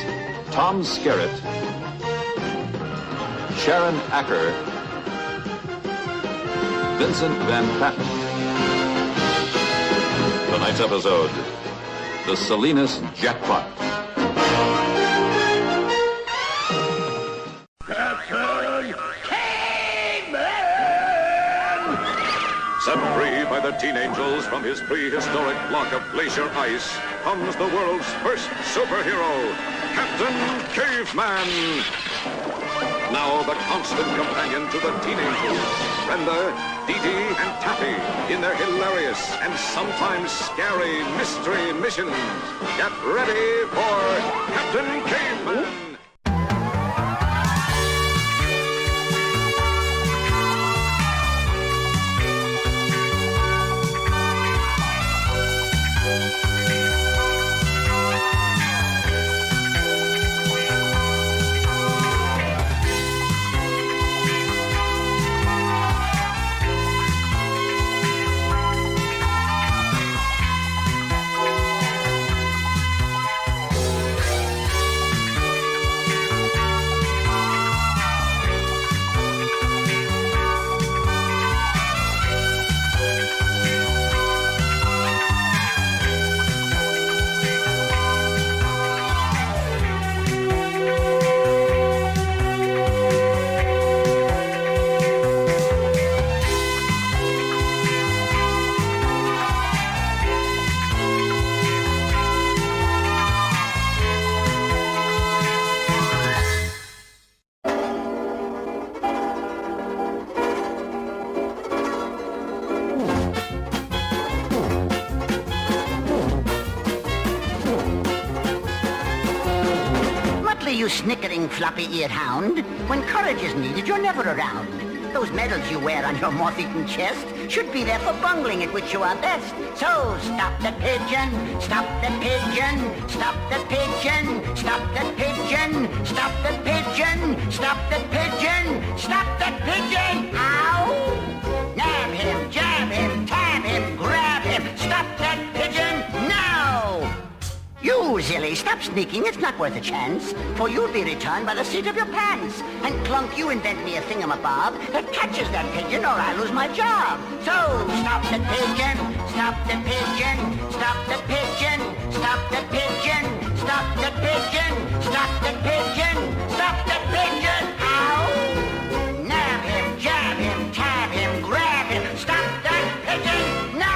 Tom Skerritt, Sharon Acker, Vincent Van Patten. Tonight's episode, the Salinas Jackpot. Set free by the Teen Angels from his prehistoric block of glacier ice comes the world's first superhero, Captain Caveman. Now the constant companion to the Teen Angels, Brenda, Dee Dee, and Taffy in their hilarious and sometimes scary mystery missions. Get ready for Captain Caveman. You snickering, floppy-eared hound. When courage is needed, you're never around. Those medals you wear on your moth-eaten chest should be there for bungling at which you are best. So stop the pigeon, stop the pigeon, stop the pigeon, stop the pigeon, stop the pigeon, stop the pigeon, stop the pigeon. Ow! Nab him, jab him, tab him, grab him. Stop that pigeon now! You, Zilly, stop sneaking. It's not worth a chance. For you'll be returned by the seat of your pants. And Clunk, you invent me a thingamabob that catches that pigeon or I lose my job. So stop the pigeon, stop the pigeon, stop the pigeon, stop the pigeon, stop the pigeon, stop the pigeon, stop the pigeon. Ow! Nab him, jab him, tab him, grab him. Stop that pigeon now!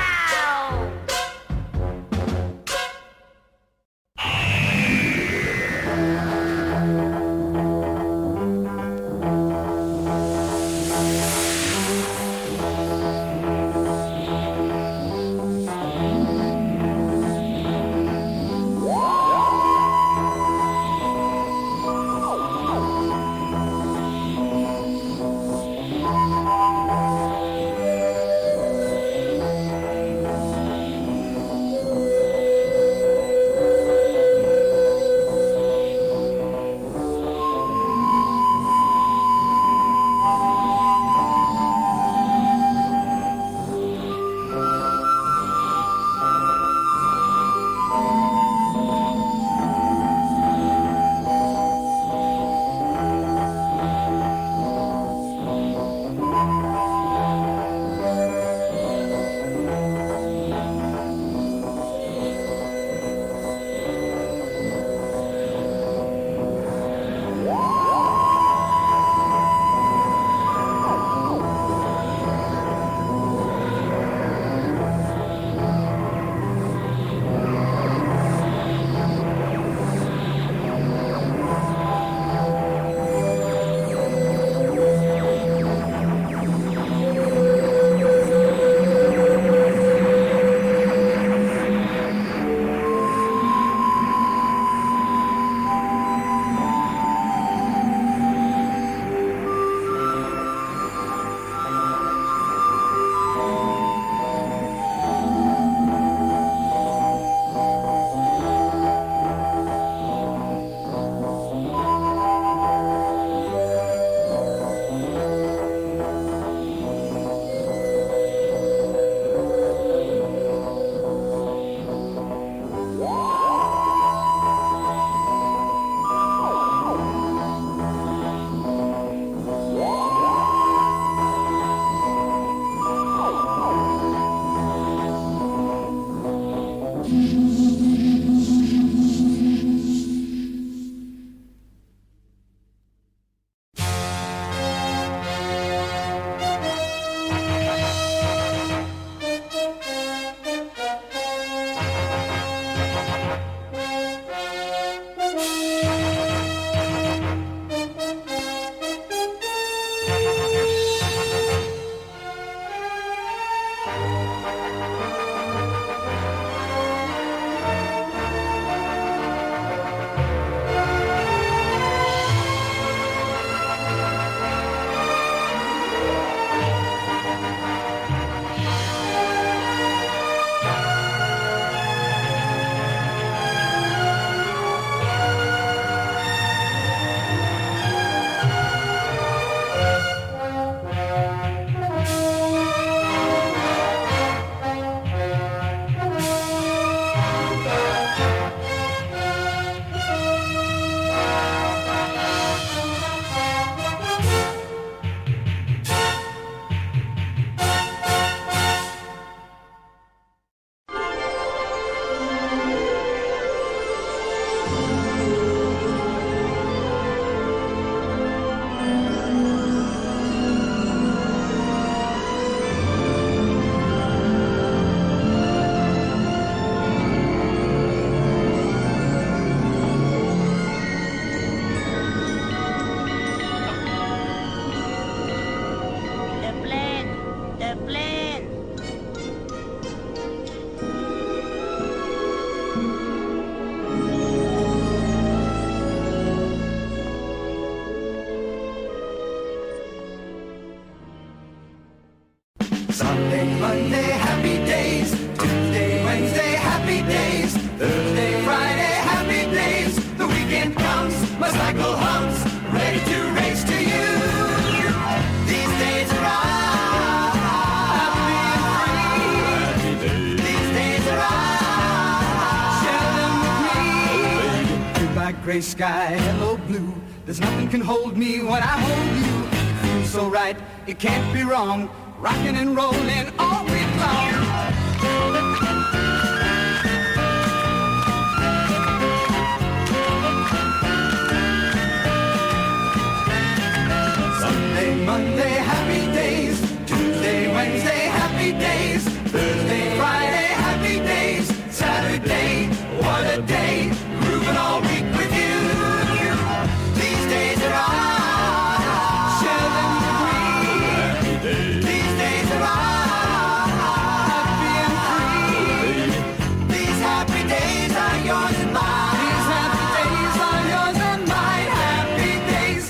Sunday, Monday, happy days. Tuesday, Wednesday, happy days. Thursday, Friday, happy days. The weekend comes, my cycle hums, ready to race to you. These days are ours, happy and free. These days are ours, share them with me. Goodbye, gray sky, hello, blue. There's nothing can hold me when I hold you. It feels so right, it can't be wrong. Rocking and rolling all week long. Sunday, Monday, happy days. Tuesday, Wednesday, happy days. Thursday, Friday, happy days. Saturday, what a day. Grooving all week with you. These days are ours. Share them with me. These days are ours. Happy and free. These happy days are yours and mine. These happy days are yours and mine. Happy days.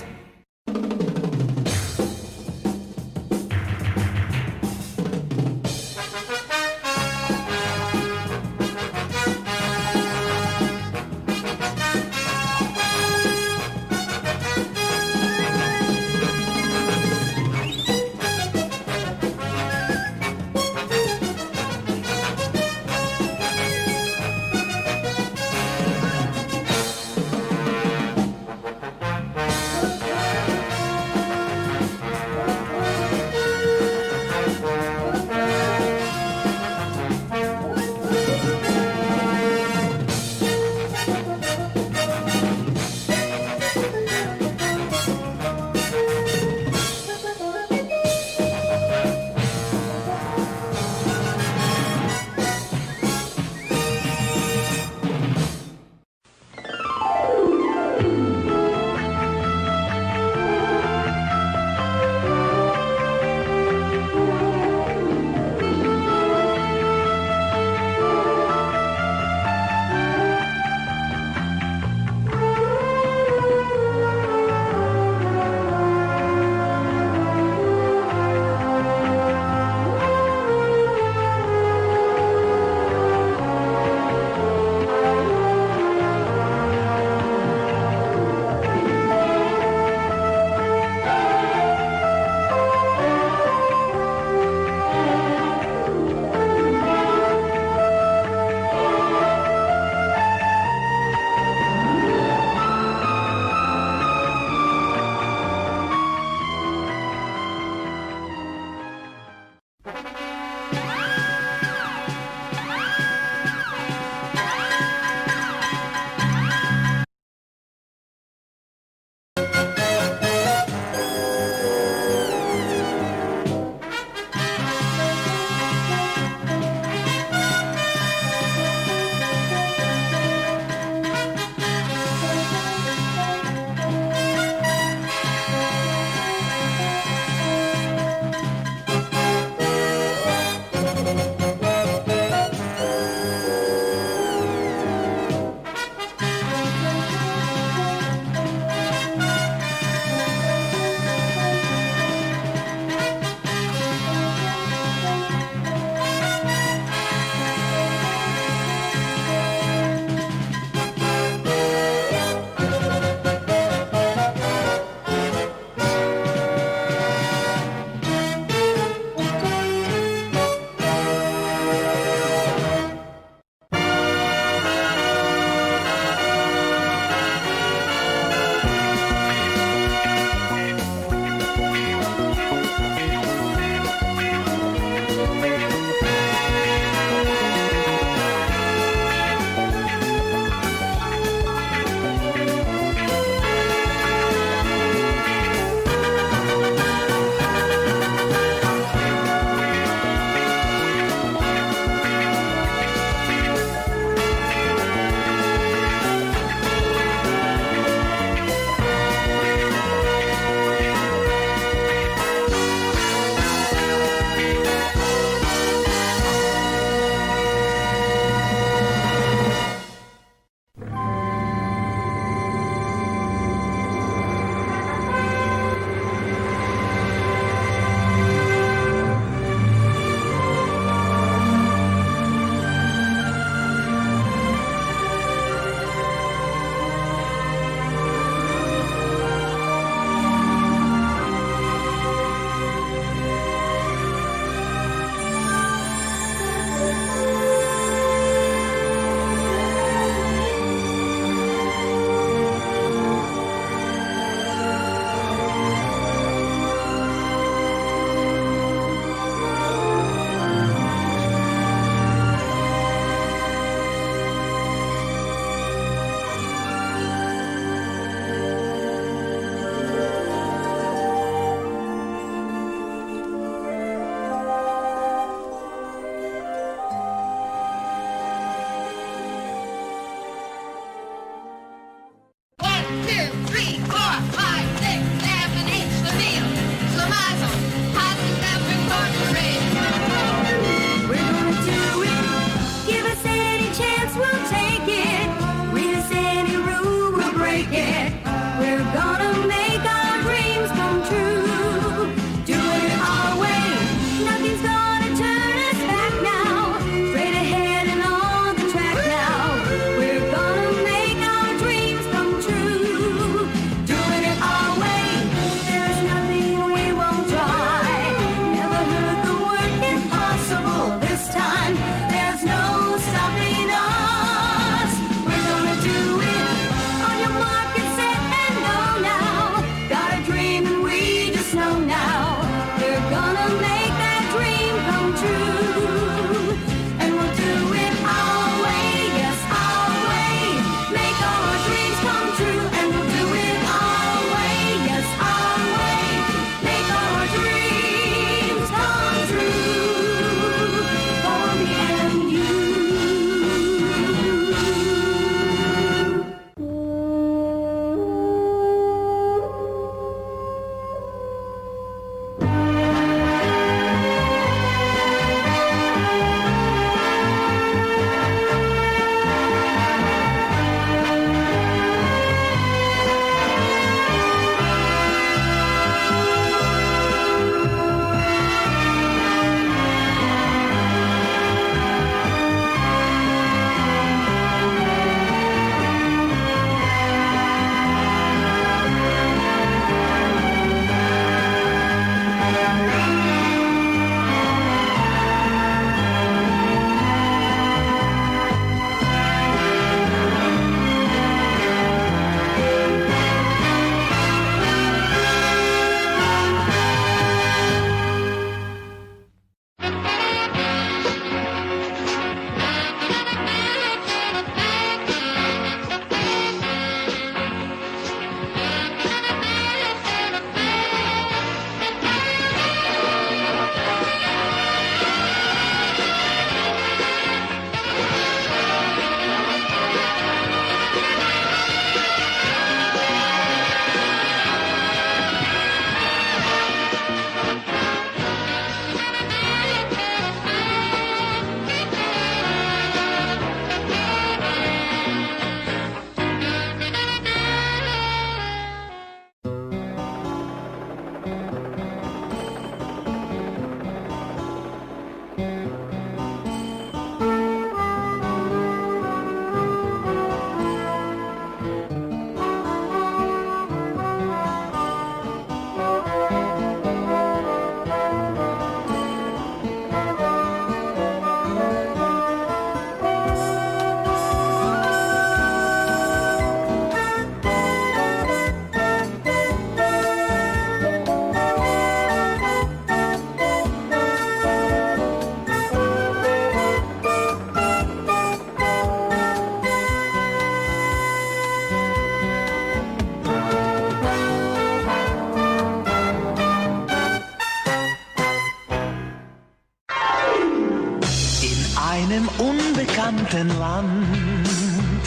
einem unbekannten Land.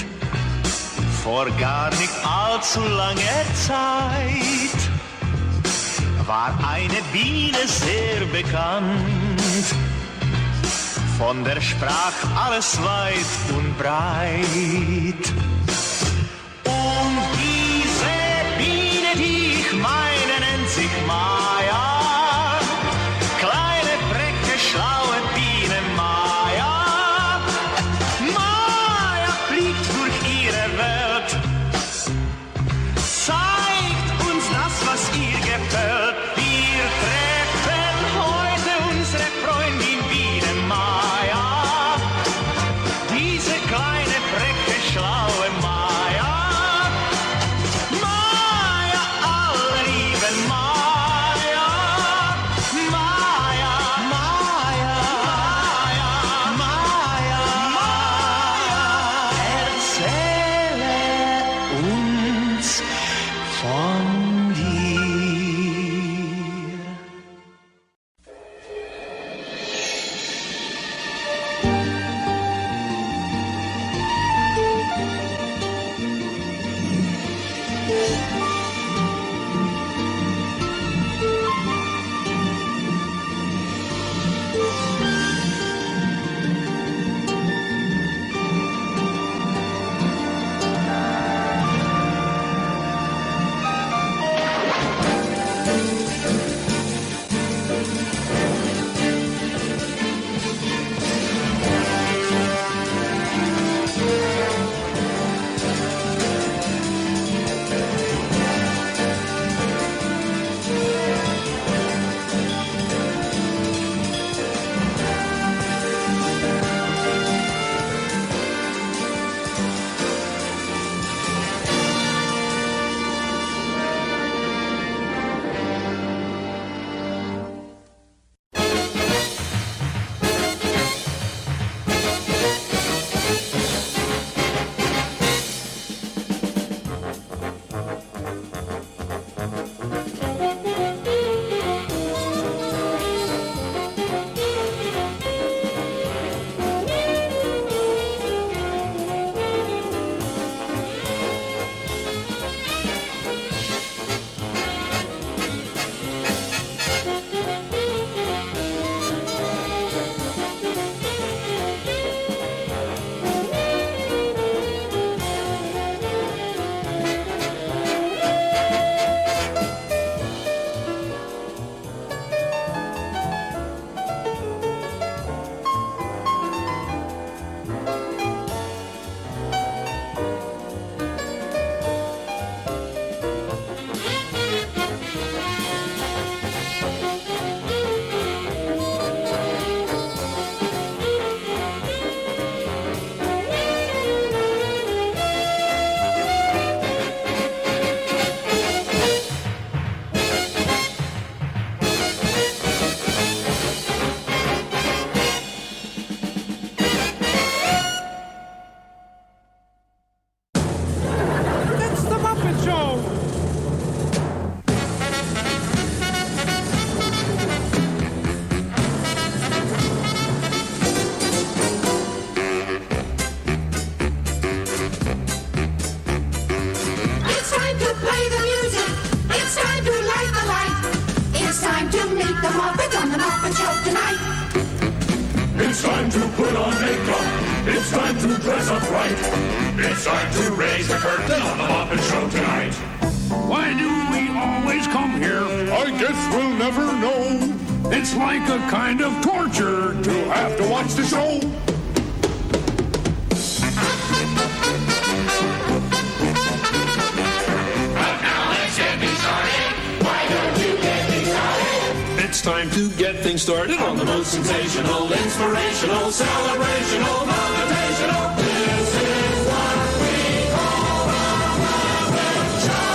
Vor gar nicht allzu langer Zeit war eine Biene sehr bekannt. Von der sprach alles weit und breit. Und diese Biene, die ich meine, nennt sich Maya. Kleine, freche, schlaue Biene Maya. Maya fliegt durch ihre Welt, zeigt uns das, was ihr gefällt. Wir treffen heute unsere Freundin Biene Maya. Diese kleine, freche, schlaue Maya. It's time to put on makeup. It's time to dress up right. It's time to raise the curtain on the Muppet Show tonight. Why do we always come here? I guess we'll never know. It's like a kind of torture to have to watch the show. But now let's get things started. Why don't you get things started? It's time to get things started On the most sensational, inspirational, celebrational, motivational. This is what we call the Muppet Show.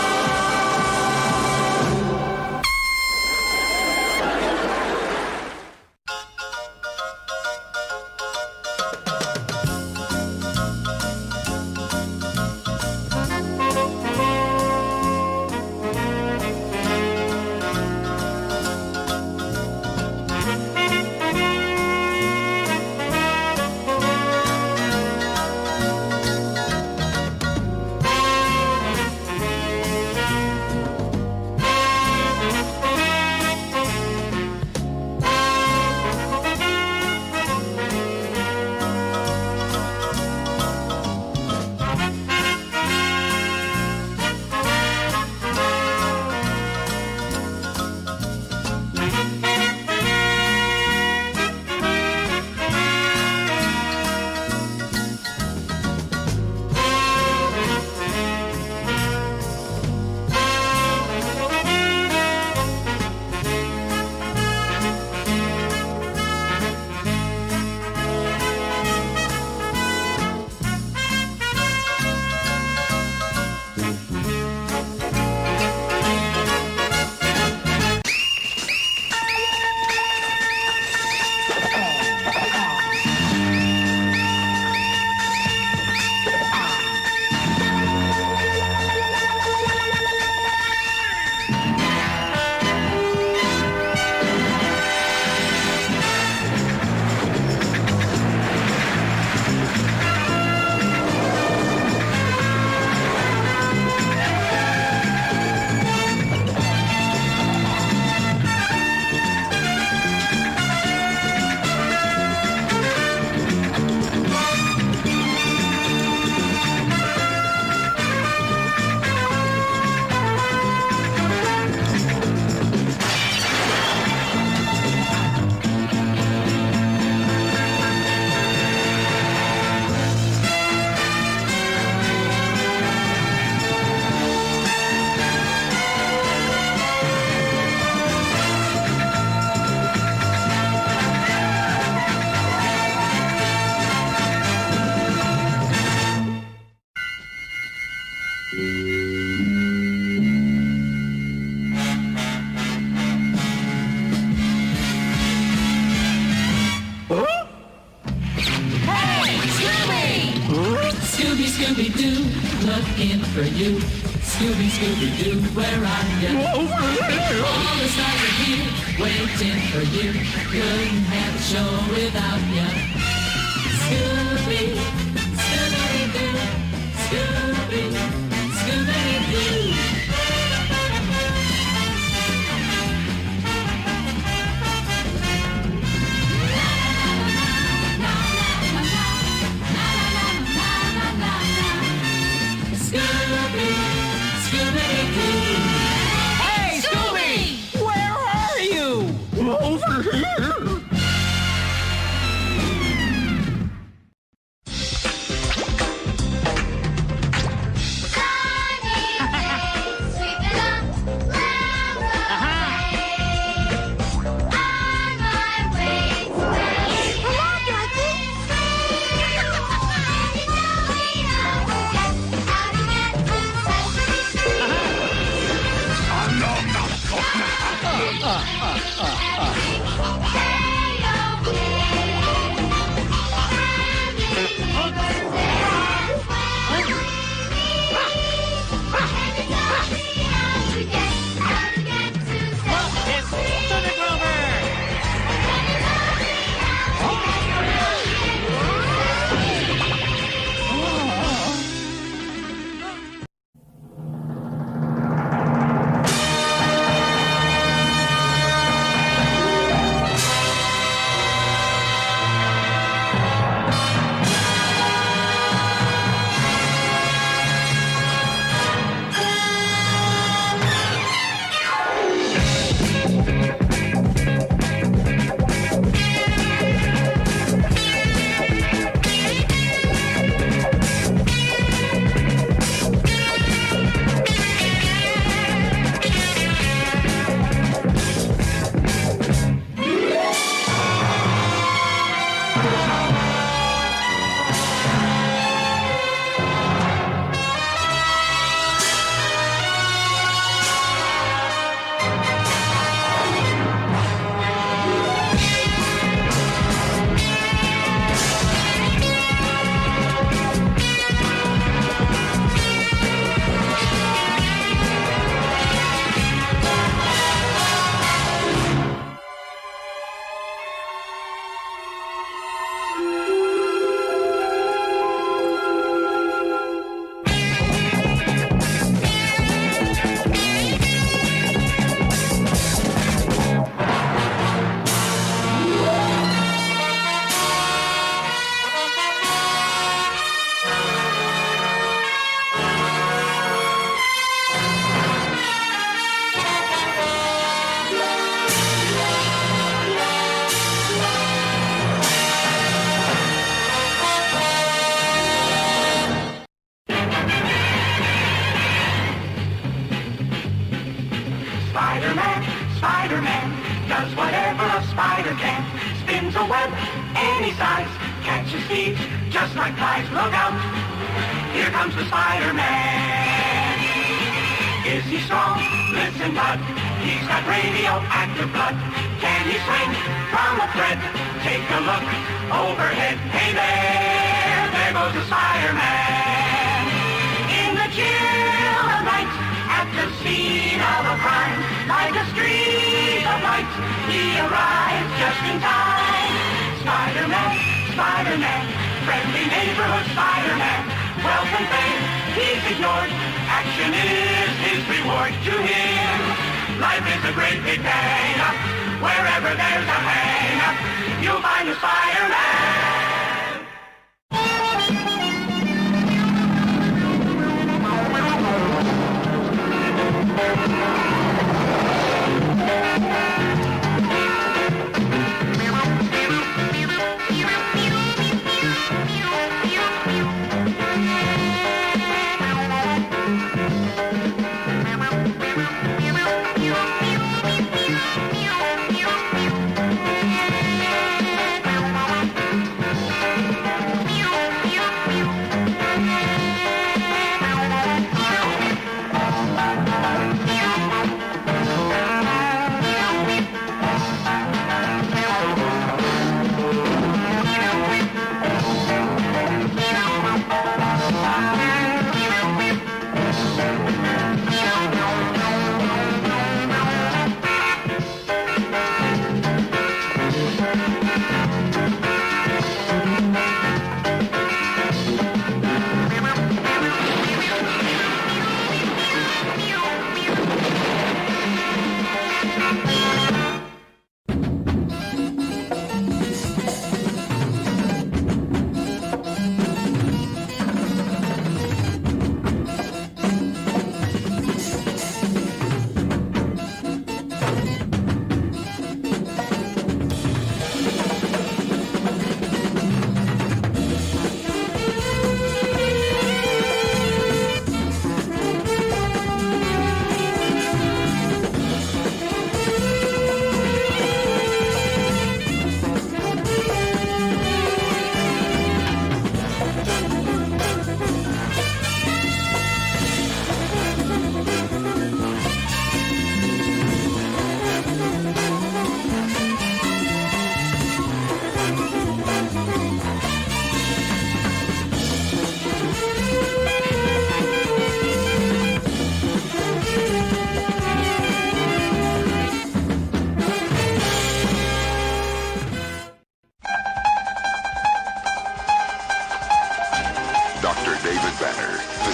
Scooby-Doo, looking for you. Scooby-Scooby-Doo, where are you? Over here! All the stars are here, waiting for you. Couldn't have a show without you. Scooby, Scooby-Doo, Scooby, Scooby-Doo. Scooby, Scooby-Doo. Hey, Scooby! Where are you? Over here! does whatever a spider can. Spins a web any size, catches thieves just like flies. Look out, here comes the Spider-Man. Is he strong? Listen, bud, he's got radioactive blood. Can he swing from a thread? Take a look overhead. Hey there goes the Spider-Man. In the chill of night, at the scene of a crime, like a streak of light, he arrives just in time. Spider-Man, Spider-Man, friendly neighborhood Spider-Man. Wealth and fame, he's ignored. Action is his reward to him. Life is a great big hang-up. Wherever there's a hang-up, you'll find a Spider-Man.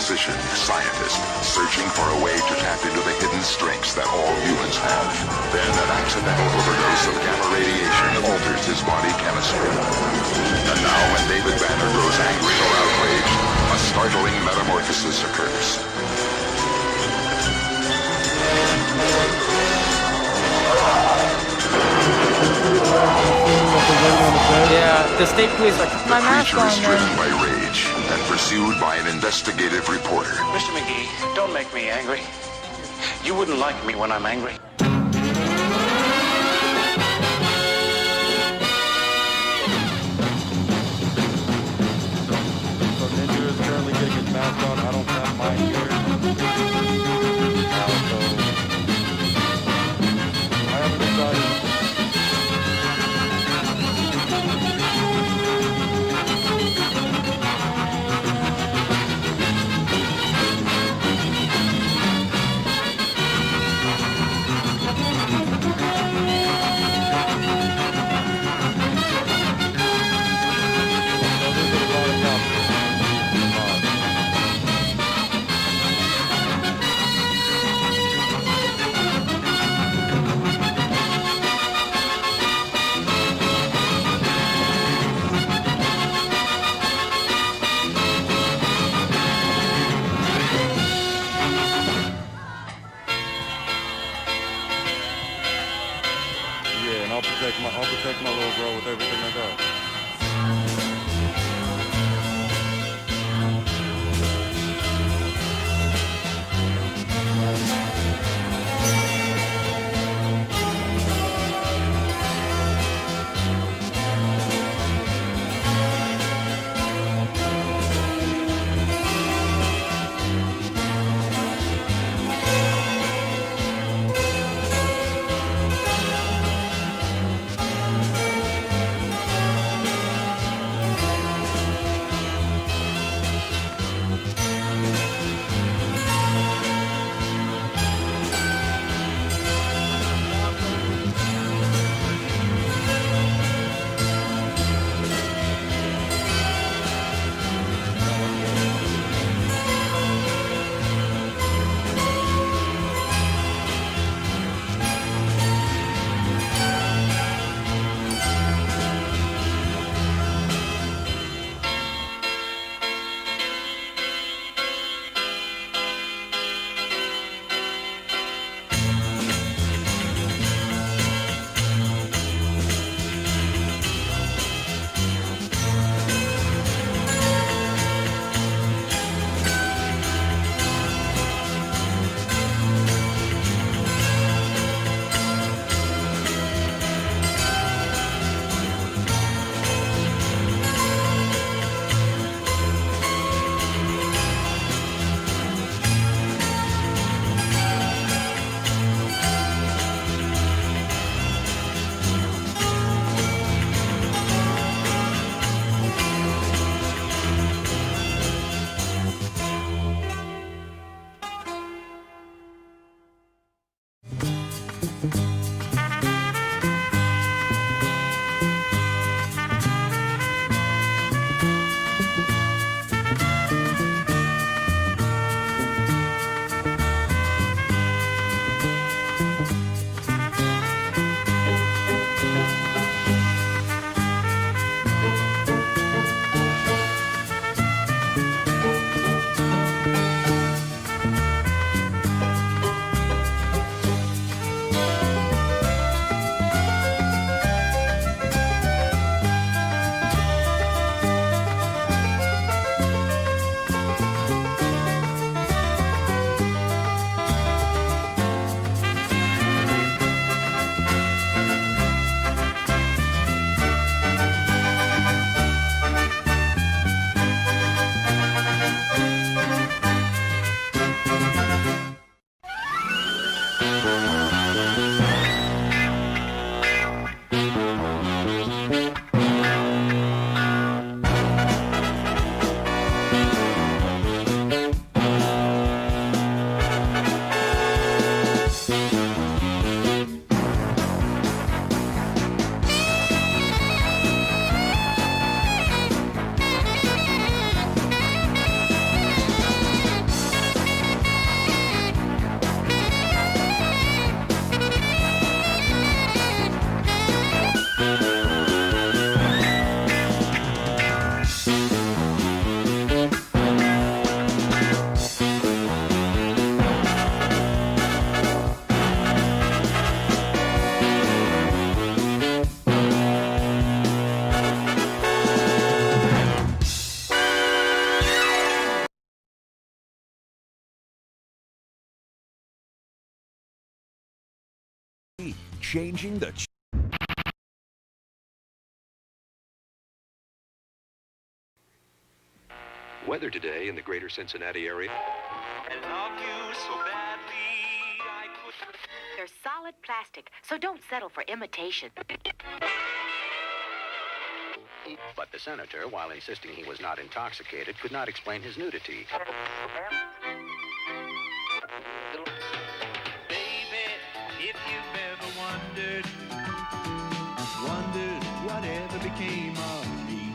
physician, scientist, searching for a way to tap into the hidden strengths that all humans have. Then an accidental overdose of gamma radiation alters his body chemistry. And now when David Banner grows angry or outraged, a startling metamorphosis occurs. Yeah, the state police are my mask The creature on, is driven by rage and pursued by an investigative reporter. Mr. McGee, don't make me angry. You wouldn't like me when I'm angry. So Ninja is currently getting his mask on. I don't have mine here. So I haven't decided. I'll protect my little girl with everything I got. changing the Weather today in the greater Cincinnati area. They're solid plastic, so don't settle for imitation. But the senator, while insisting he was not intoxicated, could not explain his nudity. Baby, if you've ever wondered whatever became of me.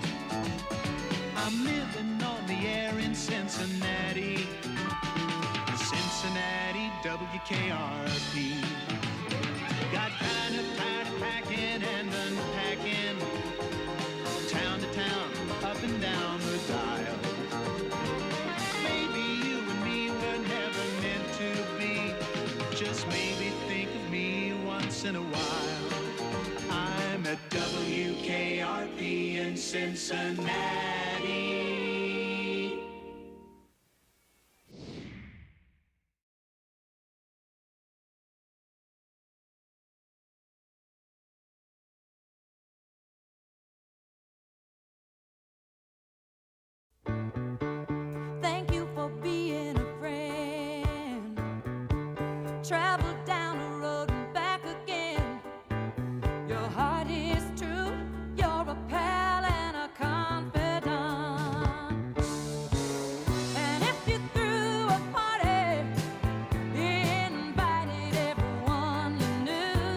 I'm living on the air in Cincinnati, WKRP. Got kind of tired of packing and unpacking, town to town, up and down the dial. Maybe you and me were never meant to be. Just maybe think of me once in a while. I'm at WKRP in Cincinnati. Thank you for being a friend. Travel down the road and back again. Your heart is true. You're a pal and a confidant. And if you threw a party, invited everyone you knew,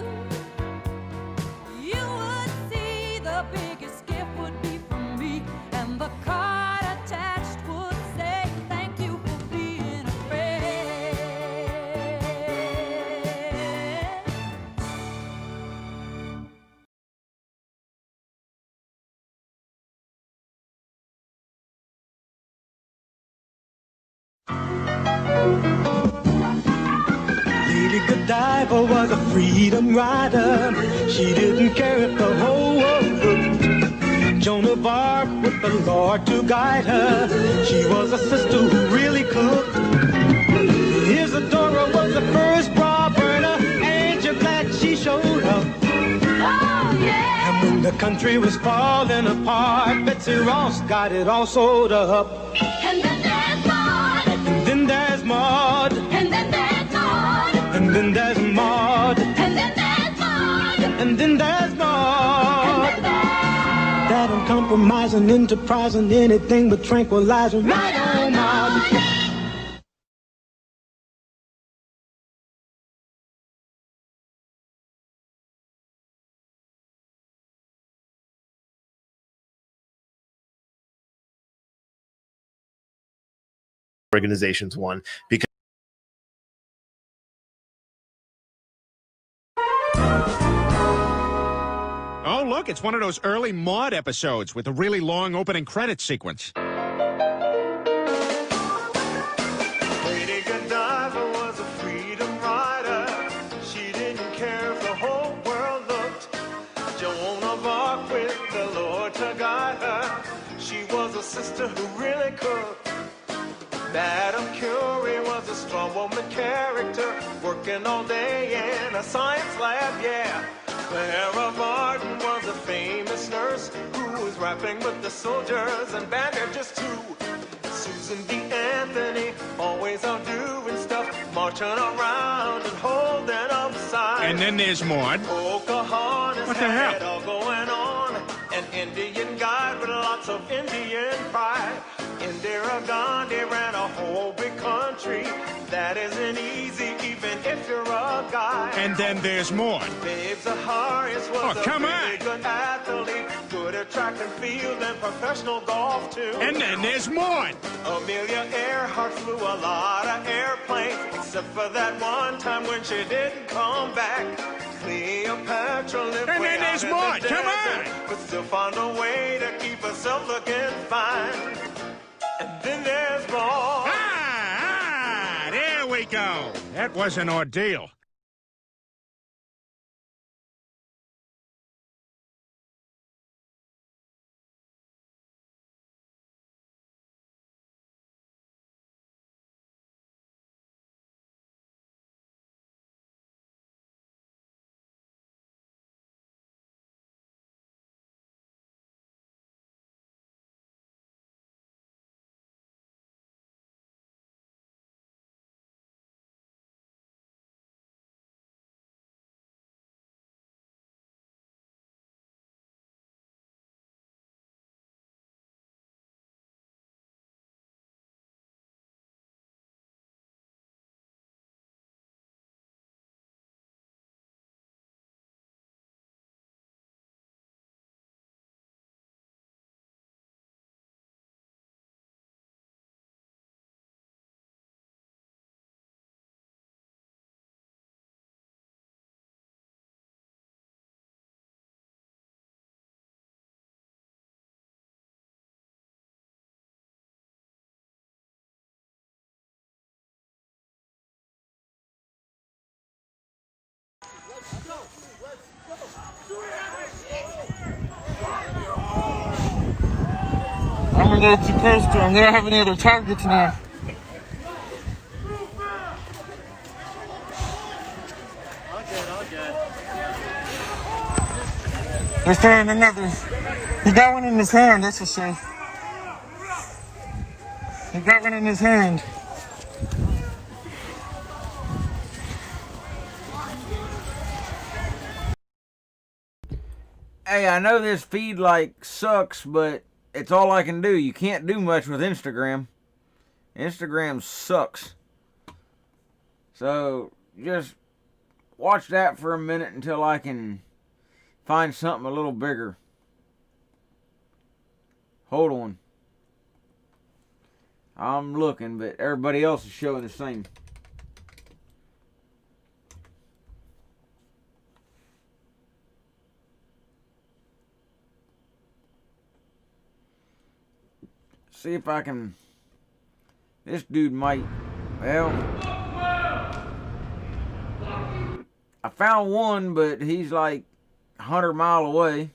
you would see the biggest gift would be from me, and the card attached would say, thank you for being a friend. Lady Godiva was a freedom rider. She didn't care if the whole world looked. Joan of Arc with the Lord to guide her. She was a sister who really cooked. Isadora was the first bra burner. Ain't you glad she showed up? Oh, yeah! And when the country was falling apart, Betsy Ross got it all sold up. And then there's Maud. And then there's Maud. And then there's Maud. And then there's Maud. And then there's Maud. And then there's Maud. That uncompromising, enterprising, anything but tranquilizing. Right on, Maud. Organizations won because Oh, look, it's one of those early Maude episodes with a really long opening credit sequence. Lady Godiva was a freedom rider. She didn't care if the whole world looked. Joan of Arc with the Lord to guide her. She was a sister who really cooked. Madame Curie was a strong woman character, working all day in a science lab, yeah. Clara Martin was a famous nurse who was rapping with the soldiers and bandages too. Susan B. Anthony, always out doing stuff, marching around and holding up signs. And then there's Maude. Pocahontas What the hell? had it all going on. An Indian guide with lots of Indian pride. Indira Gandhi ran a whole big country. That isn't easy even if you're a guy. And then there's Maude. Babe Zaharias was Oh, come a on. really good athlete, good at track and field and professional golf too. And then there's Maude. Amelia Earhart flew a lot of airplanes, except for that one time when she didn't come back. Cleopatra lived And way then there's out in Maude. the Come desert, on. but still found a way to keep herself looking fine. And then there's Maude. There we go. That was an ordeal. I'm a little too close to them. They don't have any other targets now. They're throwing another. He got one in his hand, that's for sure. He got one in his hand. Hey, I know this feed like sucks, but it's all I can do. You can't do much with Instagram. Instagram sucks. So just watch that for a minute until I can find something a little bigger. Hold on. I'm looking, but everybody else is showing the same. See if I can. This dude might. Well, I found one, but he's like 100 miles away.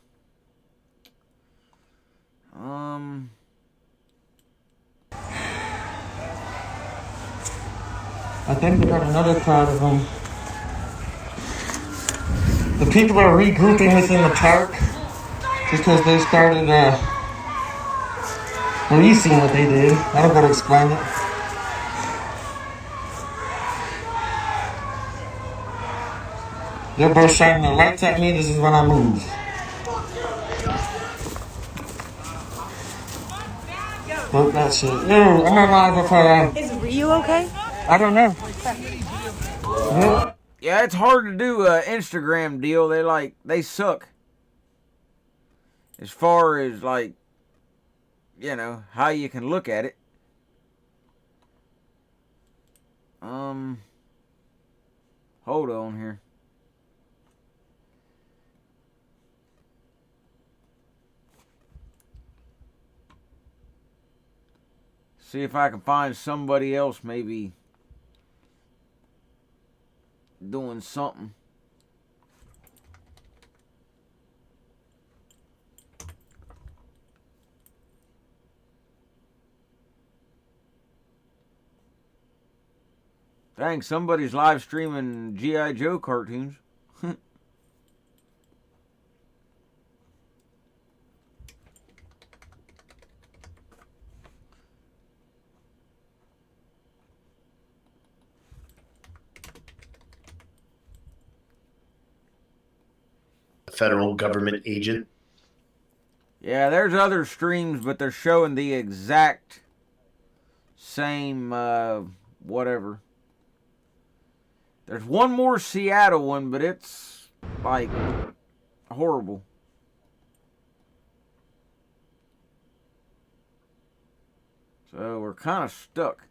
I think they got another crowd of them. The people are regrouping within the park because they started, well, you seen what they did. I don't gotta explain it. They're both shining their lights at me. This is when I move. Look that shit. Ew, I'm not live if I am. Is you okay? I don't know. Yep. Yeah, it's hard to do an Instagram deal. They suck. As far as like, you know, how you can look at it. Hold on here. See if I can find somebody else maybe doing something. Dang, somebody's live streaming G.I. Joe cartoons. Federal government agent. Yeah, there's other streams, but they're showing the exact same whatever. There's one more Seattle one, but it's like horrible. So we're kind of stuck.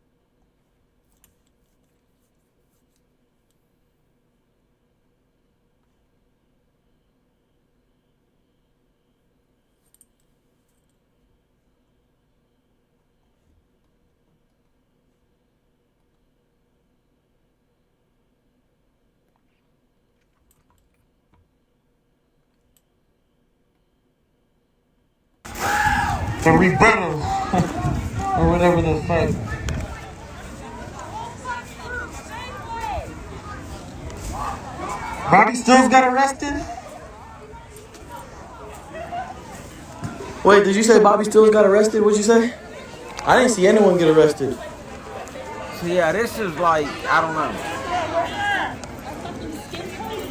The rebuttal. Or whatever the fuck. Bobby Stills got arrested? Wait, did you say Bobby Stills got arrested? What'd you say? I didn't see anyone get arrested. So yeah, this is like, I don't know.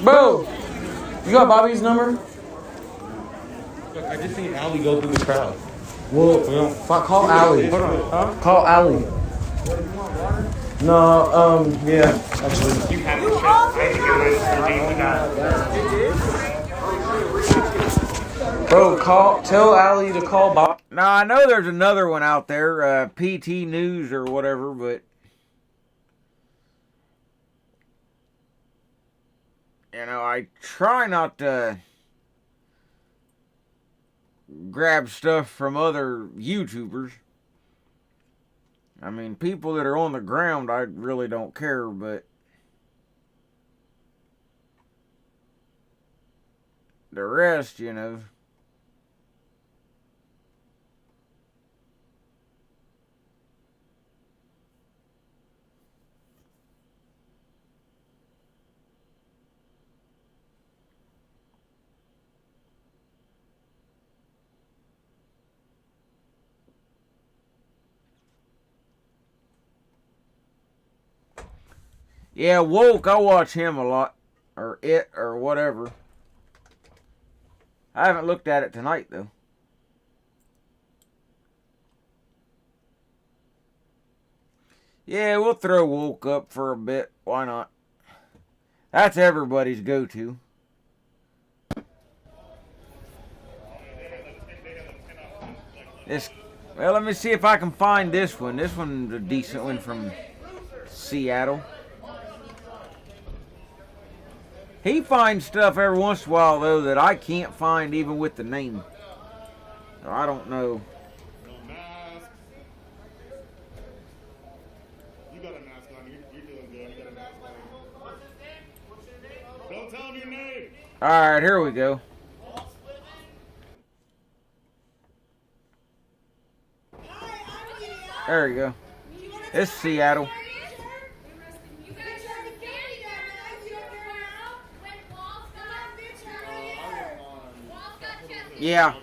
Bro, you got Bobby's number? Look, I just seen Allie go through the crowd. Well, call Allie. Hold on. Huh? Call Allie. No, yeah, actually. You have to Bro, tell Allie to call Bob. Now, I know there's another one out there, PT News or whatever, but you know, I try not to grab stuff from other YouTubers. I mean, people that are on the ground, I really don't care, but the rest, you know. Yeah, Woke, I watch him a lot. Or it, or whatever. I haven't looked at it tonight, though. Yeah, we'll throw Woke up for a bit. Why not? That's everybody's go-to. Well, let me see if I can find this one. This one's a decent one from Seattle. He finds stuff every once in a while, though, that I can't find even with the name. So I don't know. You got a mask on. You're doing good. You got a mask on. Don't tell him your name. Alright, here we go. There we go. It's Seattle. Yeah.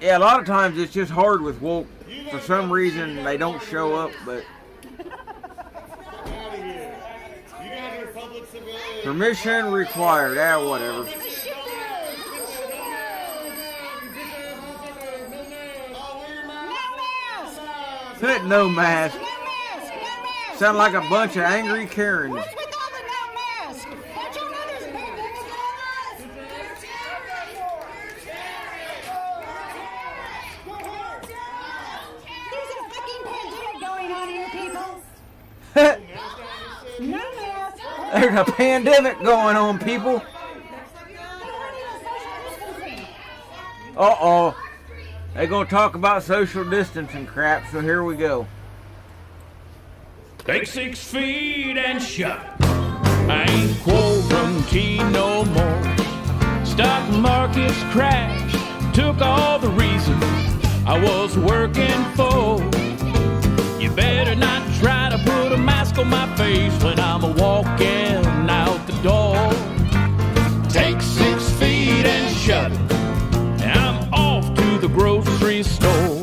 Yeah, a lot of times it's just hard with Woke. For some reason, they don't show up, but... Permission required. Ah, whatever. No mask. Sound like a bunch of angry Karens. There's a pandemic going on, people. Uh-oh. They're going to talk about social distancing crap, so here we go. Take 6 feet and shut. I ain't quarantined no more. Stock markets crashed, took all the reasons I was working for. You better not try to put a mask on my face when I'm walking out the door. Take 6 feet and shut it. I'm off to the grocery store.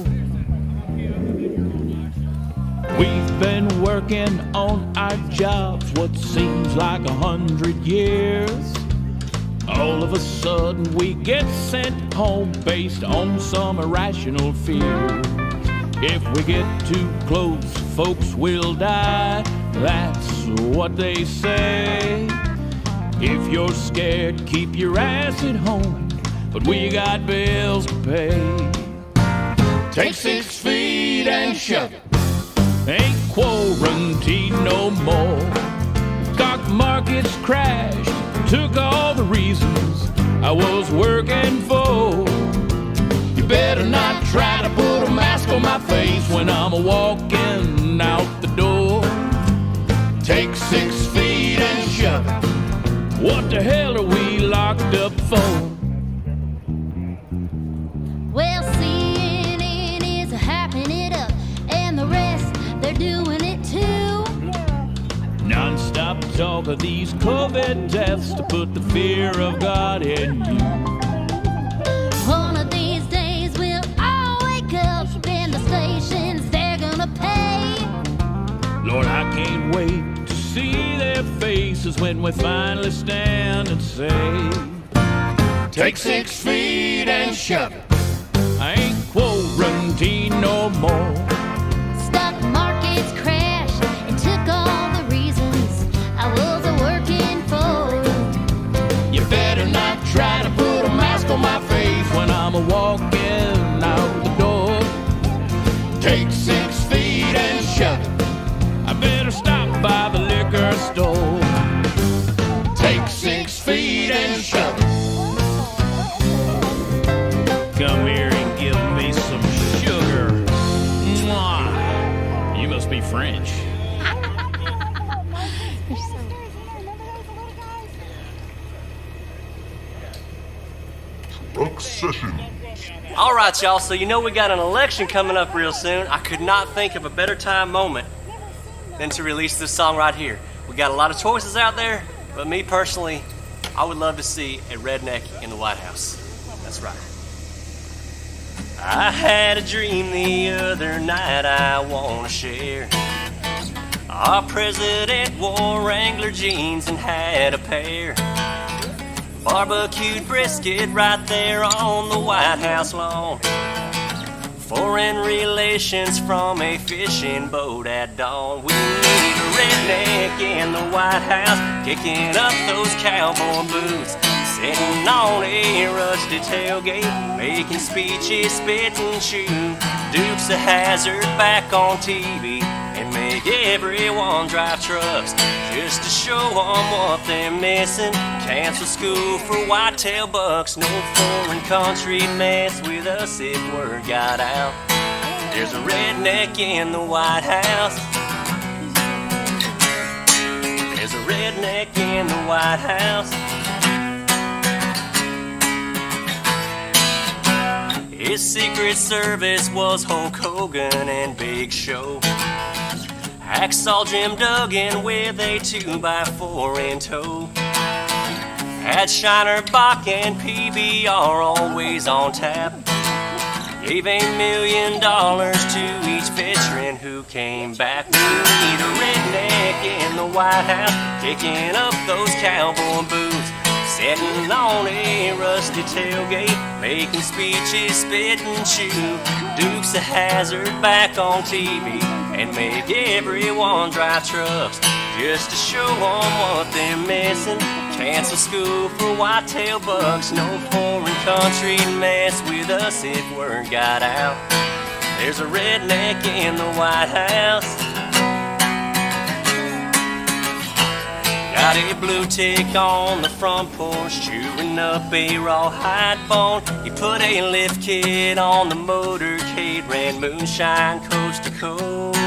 We've been working on our jobs what seems like 100 years. All of a sudden we get sent home based on some irrational fear. If we get too close, folks will die. That's what they say. If you're scared, keep your ass at home. But we got bills to pay. Take 6 feet and shut it. Ain't quarantined no more. Stock markets crashed, took all the reasons I was working for. You better not try to put a mask on my face when I'm walking out the door. Take 6 feet and shut it. What the hell are we locked up for? Well, CNN is hyping it up, and the rest, they're doing it too. Non-stop talk of these COVID deaths to put the fear of God in you. One of these days we'll all wake up, and the stations, they're gonna pay. Lord, I can't wait to see their faces when we finally stand and say, take 6 feet and shut it. I ain't quarantined no more. Stock markets crashed and took all the reasons I was working for. You better not try to put a mask on my face when I'm walking out the door. Take 6 feet and shut it. I better stop by the liquor store. Take 6 feet and shut it. Come here and give me some sugar. session. All right, y'all, so you know we got an election coming up real soon. I could not think of a better time moment than to release this song right here. We got a lot of choices out there, but me personally, I would love to see a redneck in the White House. That's right. I had a dream the other night I want to share. Our president wore Wrangler jeans and had a pair. Barbecued brisket right there on the White House lawn. Foreign relations from a fishing boat at dawn. We need a redneck in the White House, kicking up those cowboy boots, sitting on a rusty tailgate, making speeches, spit and chew. Dukes of Hazzard back on TV, and make everyone drive trucks just to show them what they're missing. Cancel school for whitetail bucks. No foreign country mess with us if word got out. There's a redneck in the White House. There's a redneck in the White House. His Secret Service was Hulk Hogan and Big Show. Hacksaw Jim Duggan with a 2x4 in tow. Had Shiner Bach and PBR always on tap. Gave $1 million to each veteran who came back. We need a redneck in the White House, kicking up those cowboy boots, sitting on a rusty tailgate, making speeches, spit and chew. Dukes of Hazzard back on TV, and make everyone drive trucks just to show them what they're missing. Cancel school for whitetail bucks. No foreign country mess with us if word got out. There's a redneck in the White House. Got a blue tick on the front porch, chewing up a rawhide bone. He put a lift kit on the motorcade, ran moonshine coast to coast.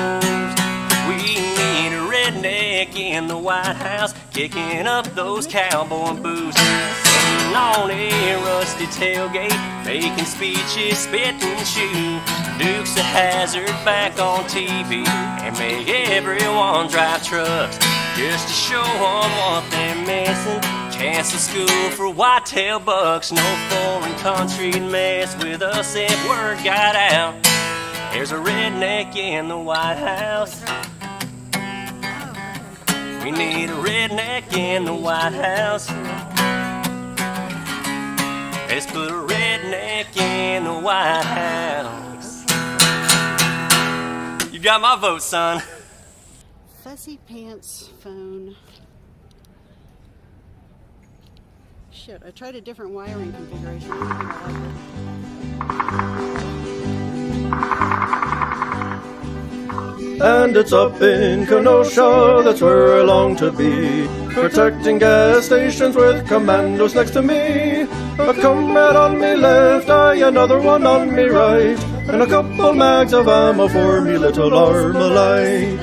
We need a redneck in the White House, kicking up those cowboy boots, sitting on a rusty tailgate, making speeches, spit and chew. Dukes of Hazzard back on TV, and make everyone drive trucks just to show them what they're missing. Cancel school for whitetail bucks. No foreign country mess with us if word got out. There's a redneck in the White House. We need a redneck in the White House. Let's put a redneck in the White House. You got my vote, son. Fuzzy pants phone. Shit, I tried a different wiring configuration. And it's up in Kenosha, that's where I long to be, protecting gas stations with commandos next to me. A comrade on me left, another one on me right, and a couple mags of ammo for me little Armalite.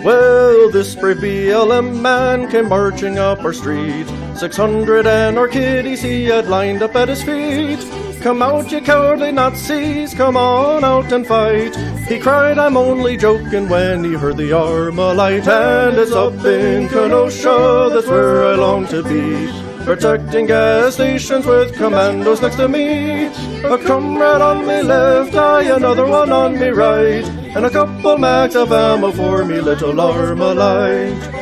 Well, this brave BLM man came marching up our street, 600 and our kiddies he had lined up at his feet. Come out, you cowardly Nazis, come on out and fight. He cried, I'm only joking, when he heard the Armalite. And it's up in Kenosha, that's where I long to be, protecting gas stations with commandos next to me. A comrade on me left, another one on me right, and a couple mags of ammo for me little Armalite.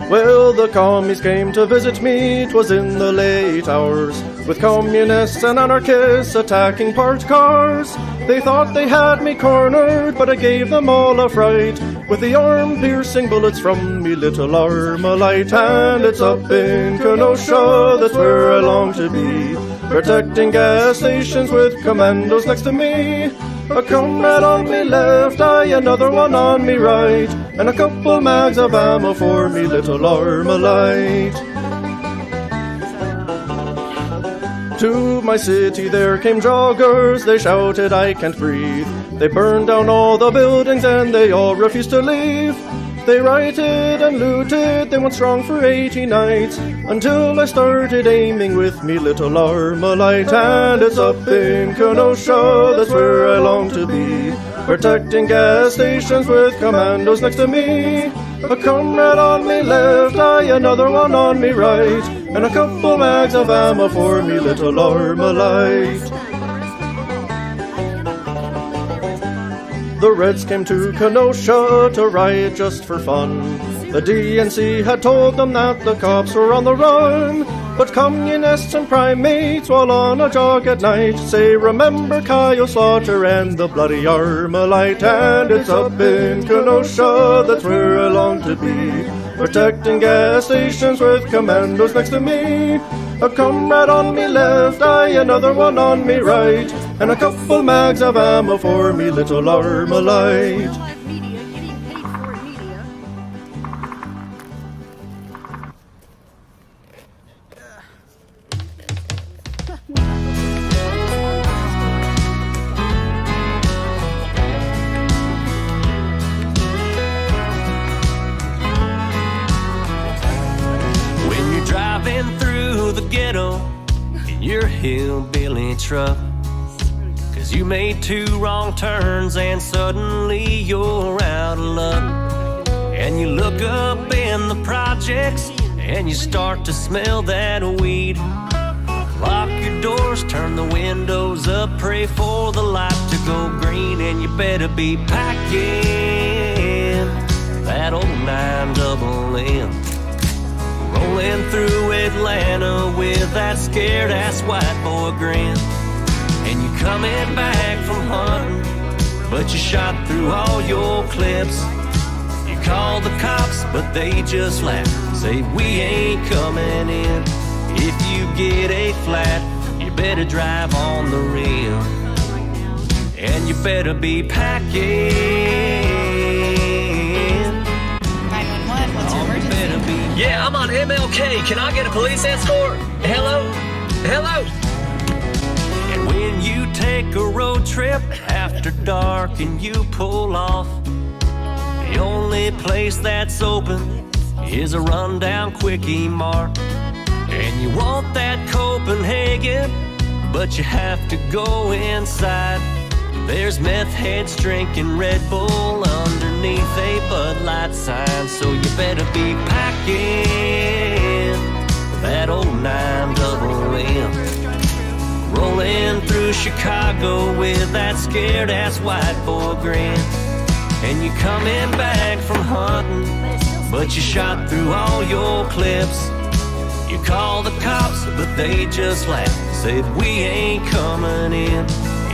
Well, the commies came to visit me, 'twas in the late hours, with communists and anarchists attacking parked cars. They thought they had me cornered, but I gave them all a fright, with the arm-piercing bullets from me little Armalite. And it's up in Kenosha, that's where I long to be, protecting gas stations with commandos next to me. A comrade on me left, another one on me right, and a couple mags of ammo for me little Armalite. To my city there came joggers, they shouted I can't breathe. They burned down all the buildings and they all refused to leave. They rioted and looted, they went strong for 80 nights, until I started aiming with me little Armalite. And it's up in Kenosha, that's where I long to be, protecting gas stations with commandos next to me. A comrade on me left, another one on me right, and a couple bags of ammo for me little Armalite. The Reds came to Kenosha to riot just for fun. The DNC had told them that the cops were on the run, but communists and primates, while on a jog at night, say remember Kyle Slaughter and the bloody Armalite. And it's up in Kenosha, that's where I long to be, protecting gas stations with commandos next to me. A comrade on me left, another one on me right, and a couple mags of ammo for me little Armalite. When you're driving through the ghetto in your hillbilly truck, 'cause you made 2 wrong turns and suddenly you're out of luck, and you look up in the projects and you start to smell that weed. Lock your doors, turn the windows up, pray for the light to go green, and you better be packing that old 9AA. Rolling through Atlanta with that scared-ass white boy grin, and you coming back from hunting, but you shot through all your clips. You call the cops, but they just laugh, say we ain't coming in. If you get a flat, you better drive on the rim, and you better be packing. 911, what's your emergency? Yeah, I'm on MLK. Can I get a police escort? Hello? Hello? And when you take a road trip after dark and you pull off, the only place that's open is a rundown quickie mart. And you want that Copenhagen, but you have to go inside. There's meth heads drinking Red Bull underneath a Bud Light sign, so you better be packing that old 9AA. Rolling through Chicago with that scared-ass white boy grin, and you coming back from hunting, but you shot through all your clips. You call the cops, but they just laugh, said we ain't coming in.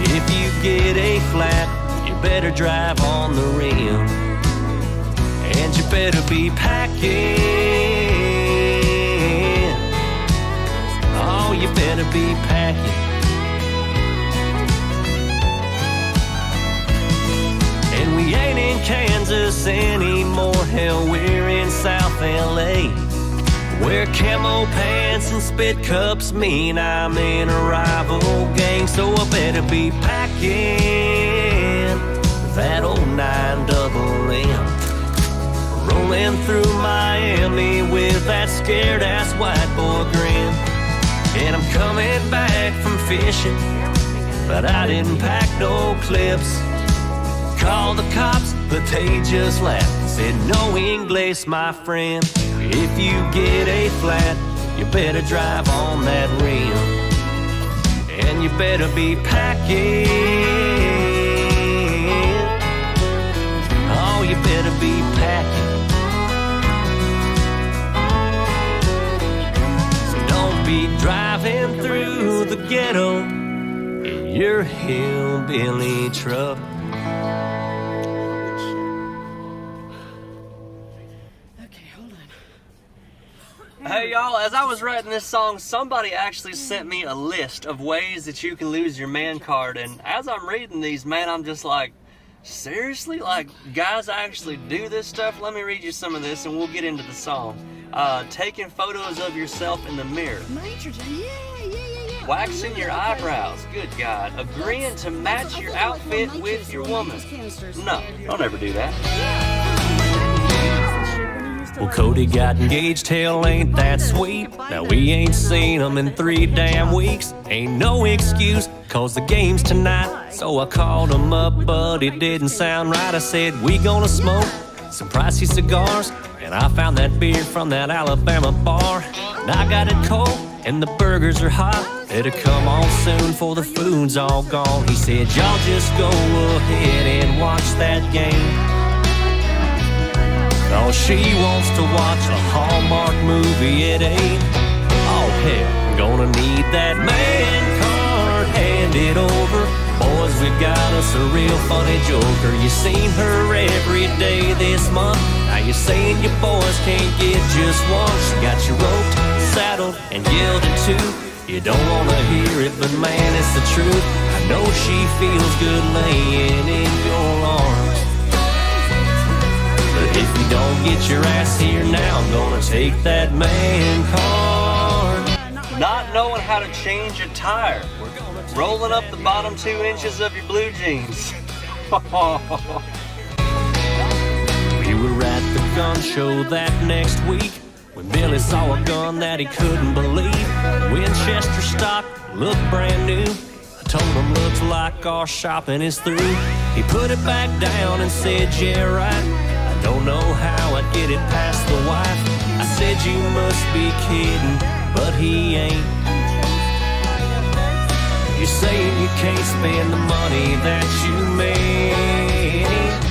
If you get a flat, you better drive on the rim, and you better be packing. Oh, you better be packing. And we ain't in Kansas anymore, hell, we're in South LA, where camo pants and spit cups mean I'm in a rival gang. So I better be packing that old 9AA. Rolling through Miami with that scared-ass white boy grin, and I'm coming back from fishing, but I didn't pack no clips. Called the cops, but they just laughed, said no English, my friend. If you get a flat, you better drive on that rim, and you better be packing. Oh, you better be packing. So don't be driving through the ghetto in your hillbilly truck. Hey y'all, as I was writing this song, somebody actually sent me a list of ways that you can lose your man card, and as I'm reading these, man, I'm just like, seriously? Like, guys actually do this stuff? Let me read you some of this and we'll get into the song. Taking photos of yourself in the mirror. Nitrogen, yeah. Waxing your eyebrows, good God. Agreeing to match your outfit with your woman. No, don't ever do that. Well, Cody got engaged, hell ain't that sweet. Now we ain't seen him in 3 damn weeks. Ain't no excuse, cause the game's tonight. So I called him up, but it didn't sound right. I said, we gonna smoke some pricey cigars, and I found that beer from that Alabama bar. And I got it cold, and the burgers are hot. Better come on soon, for the food's all gone. He said, y'all just go ahead and watch that game. Oh, she wants to watch a Hallmark movie, it ain't. Oh, hell, I'm gonna need that man card handed over. Boys, we got us a real funny joker. You seen her every day this month. Now you're saying your boys can't get just one. She got you roped, saddled, and yielded to. You don't wanna hear it, but man, it's the truth. I know she feels good laying in your arms. But if you don't get your ass here now, I'm gonna take that man card. Not knowing how to change a tire. Rolling up the bottom 2 inches of your blue jeans. We were at the gun show that next week when Billy saw a gun that he couldn't believe. Winchester stock looked brand new. I told him, looks like our shopping is through. He put it back down and said, yeah, right. I don't know how I'd get it past the wife. I said, you must be kidding, but he ain't. You're saying you can't spend the money that you made.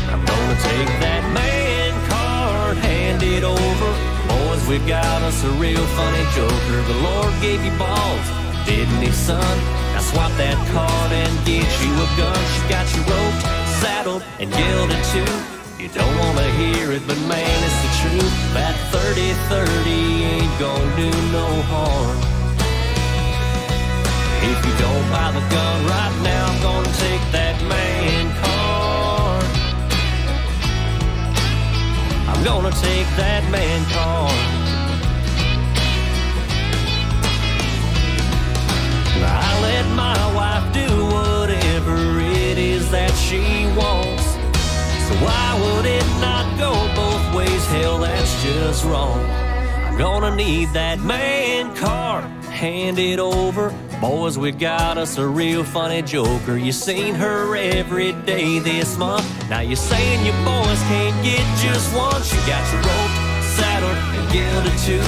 I'm gonna take that man card, hand it over. Boys, we got us a real funny joker. The Lord gave you balls, didn't he, son? Now swap that card and get you a gun. She got you roped, saddled, and yielded to. You don't wanna hear it, but man, it's the truth. That 30-30 ain't gonna do no harm. If you don't buy the gun right now, I'm gonna take that man card. I'm gonna take that man card. I let my wife do whatever it is that she wants. So why would it not go both ways? Hell, that's just wrong. I'm gonna need that man card, hand it over. Boys, we got us a real funny joker. You seen her every day this month. Now you're saying your boys can't get just one. She got you roped, saddled, and gilded too.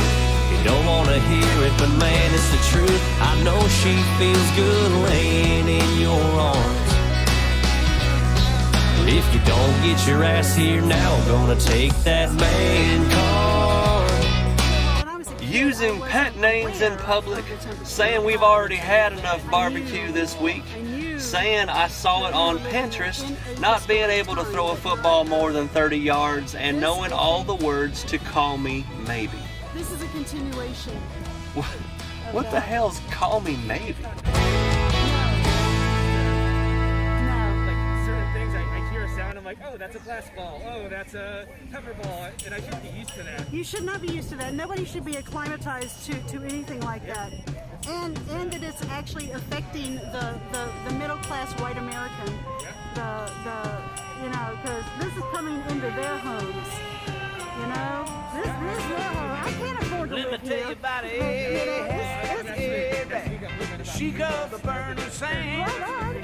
You don't wanna hear it, but man, it's the truth. I know she feels good laying in your arms. If you don't get your ass here now, I'm gonna take that man card. Using pet names in public, saying we've already had enough barbecue this week, saying I saw it on Pinterest, not being able to throw a football more than 30 yards, and knowing all the words to call me maybe. This is a continuation. What the hell's call me maybe? I'm like, oh, that's a glass ball. Oh, that's a pepper ball. And I should be used to that. You should not be used to that. Nobody should be acclimatized to anything like that. And that it's actually affecting the middle class white American. Because this is coming into their homes. This is their home. I can't afford to live here. Let me tell you about it. She got the burning sand.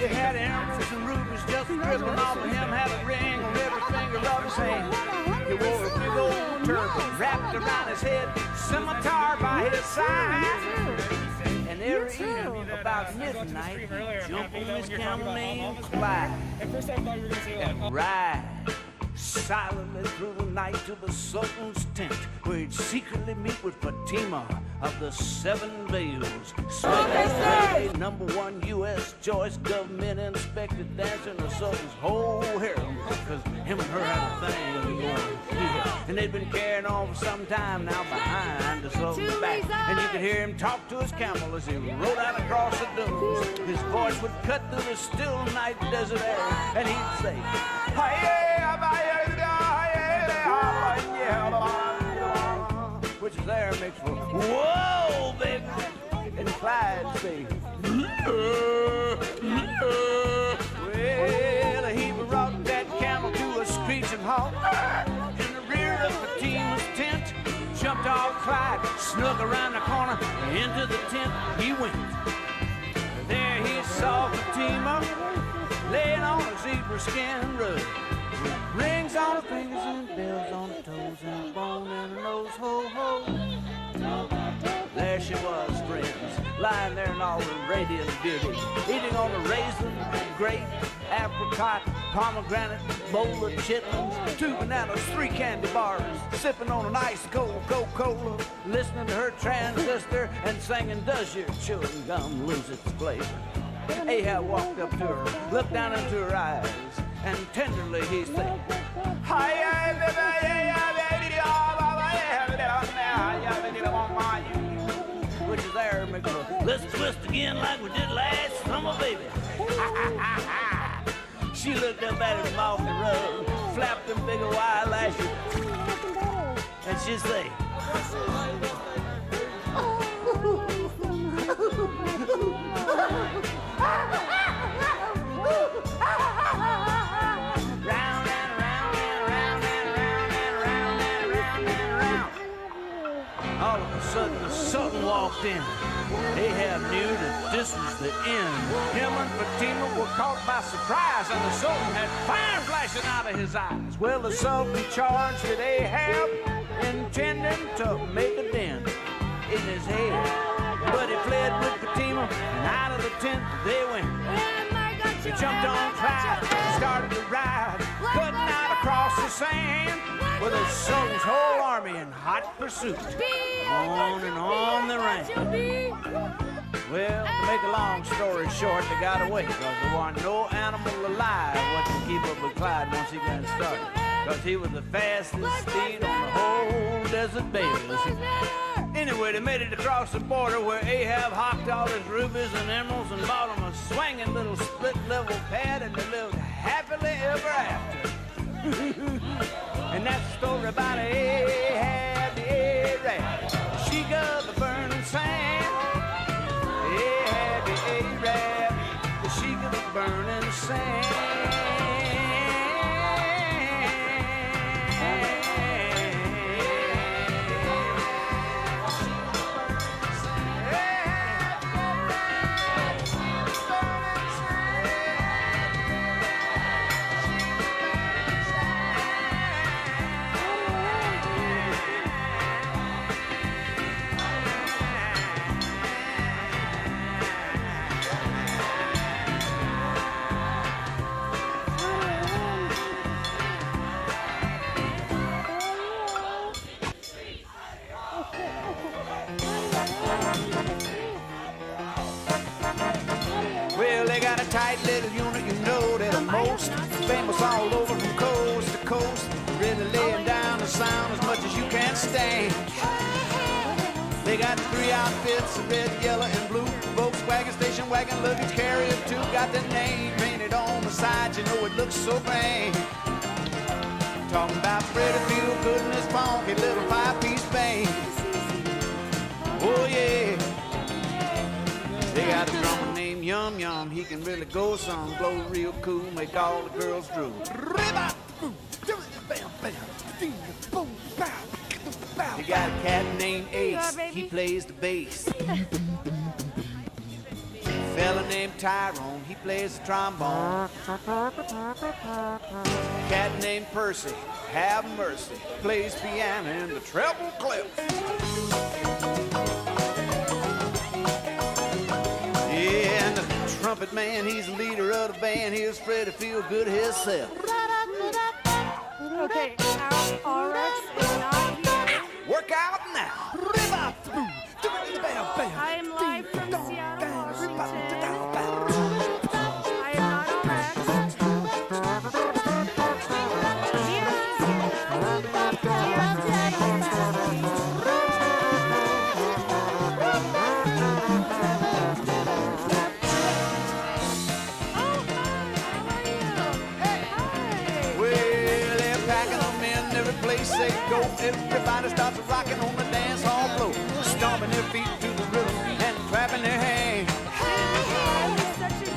It had emeralds and rubies just dribbling off of him. Had a ring on every finger of his hand. He wore a big old turban wrapped around his head, scimitar by his side. And every evening about midnight, he'd jump on his camel named Clyde and ride silently through the night to the Sultan's tent, where he'd secretly meet with Fatima of the Seven Veils. Sultan's #1 U.S. choice, government inspected dancer in the Sultan's whole harem, because him and her had a thing going. Yeah. And they'd been carrying on for some time now behind the Sultan's back, and you could hear him talk to his camel as he rode out across the dunes. His voice would cut through the still night desert air, and he'd say, which is there mixed for whoa, baby. And Clyde say, well, he brought that camel to a screeching halt in the rear of Fatima's tent. Clyde snuck around the corner, into the tent he went. There he saw Fatima laying on a zebra skin rug, with rings on her fingers and bells on her toes and a bone in her nose, ho ho. There she was, friends, lying there in all her radiant beauty, eating on a raisin, grape, apricot, pomegranate, bowl of chitlins, 2 bananas, 3 candy bars, sipping on an ice cold Coca-Cola, listening to her transistor and singing, "Does your chewing gum lose its flavor?" Ahab walked up to her, looked down into her eyes, and tenderly he said, which is there, let's twist again like we did last summer, baby. She looked up at him off the road, flapped them big old eyelashes, and she say, all of a sudden, the Sultan walked in. Ahab knew that this was the end. Him and Fatima were caught by surprise, and the Sultan had fire flashing out of his eyes. Well, the Sultan charged at Ahab, intending to make a dent in his head. But he fled with Fatima, and out of the tent they went. He jumped on Clyde, started to ride, cutting out across the sand, with the Sultan's whole army in hot pursuit. On and on they ran. Well, to make a long story short, they got away, because there wasn't no animal alive what could keep up with Clyde once he got started, because he was the fastest steed on the whole desert, baby. Anyway, they made it across the border where Ahab hocked all his rubies and emeralds and bought him a swinging little split-level pad, and they lived happily ever after. And that's the story about Ahab the Arab. She got the burning sand. Ahab the Arab. She got the burning sand. Well, they got a tight little unit, you know they're the most famous all over from coast to coast, really laying down the sound as much as you can stand. They got 3 outfits, red, yellow, and blue, Volkswagen, station wagon, luggage carrier too. Got the name painted on the side, you know it looks so grand. Talking about Freddie Feel Good and his funky little 5-piece band. Oh yeah. They got a drummer named Yum Yum. He can really go some, blow real cool, make all the girls drool. They got a cat named Ace. He plays the bass. Fella named Tyrone. He plays the trombone. Cat named Percy. Have mercy. Plays piano in the treble clef. Yeah, and the trumpet man, he's the leader of the band. Here's Freddie Feel Good himself. Okay, now RX is not here. Work out now. I am live from Seattle, Washington. I am not RX. Place they go, everybody starts rocking on the dance hall floor, stomping their feet to the rhythm and clapping their hands.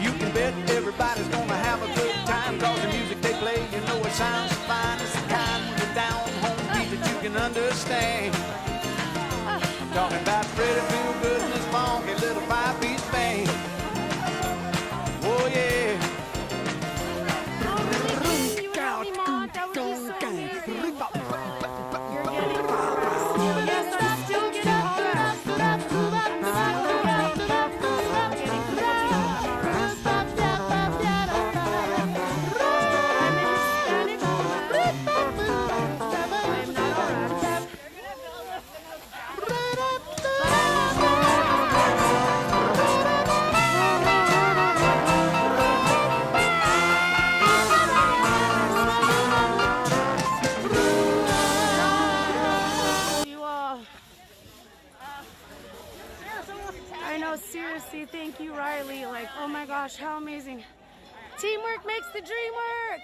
You can bet everybody's gonna have a good time, cause the music they play, you know it sounds fine. It's the kind of down home beat that you can understand. Freddie feel good in this funky little five-piece band. Oh yeah. I know, seriously, thank you, Riley. Like, oh my gosh, how amazing. Teamwork makes the dream work.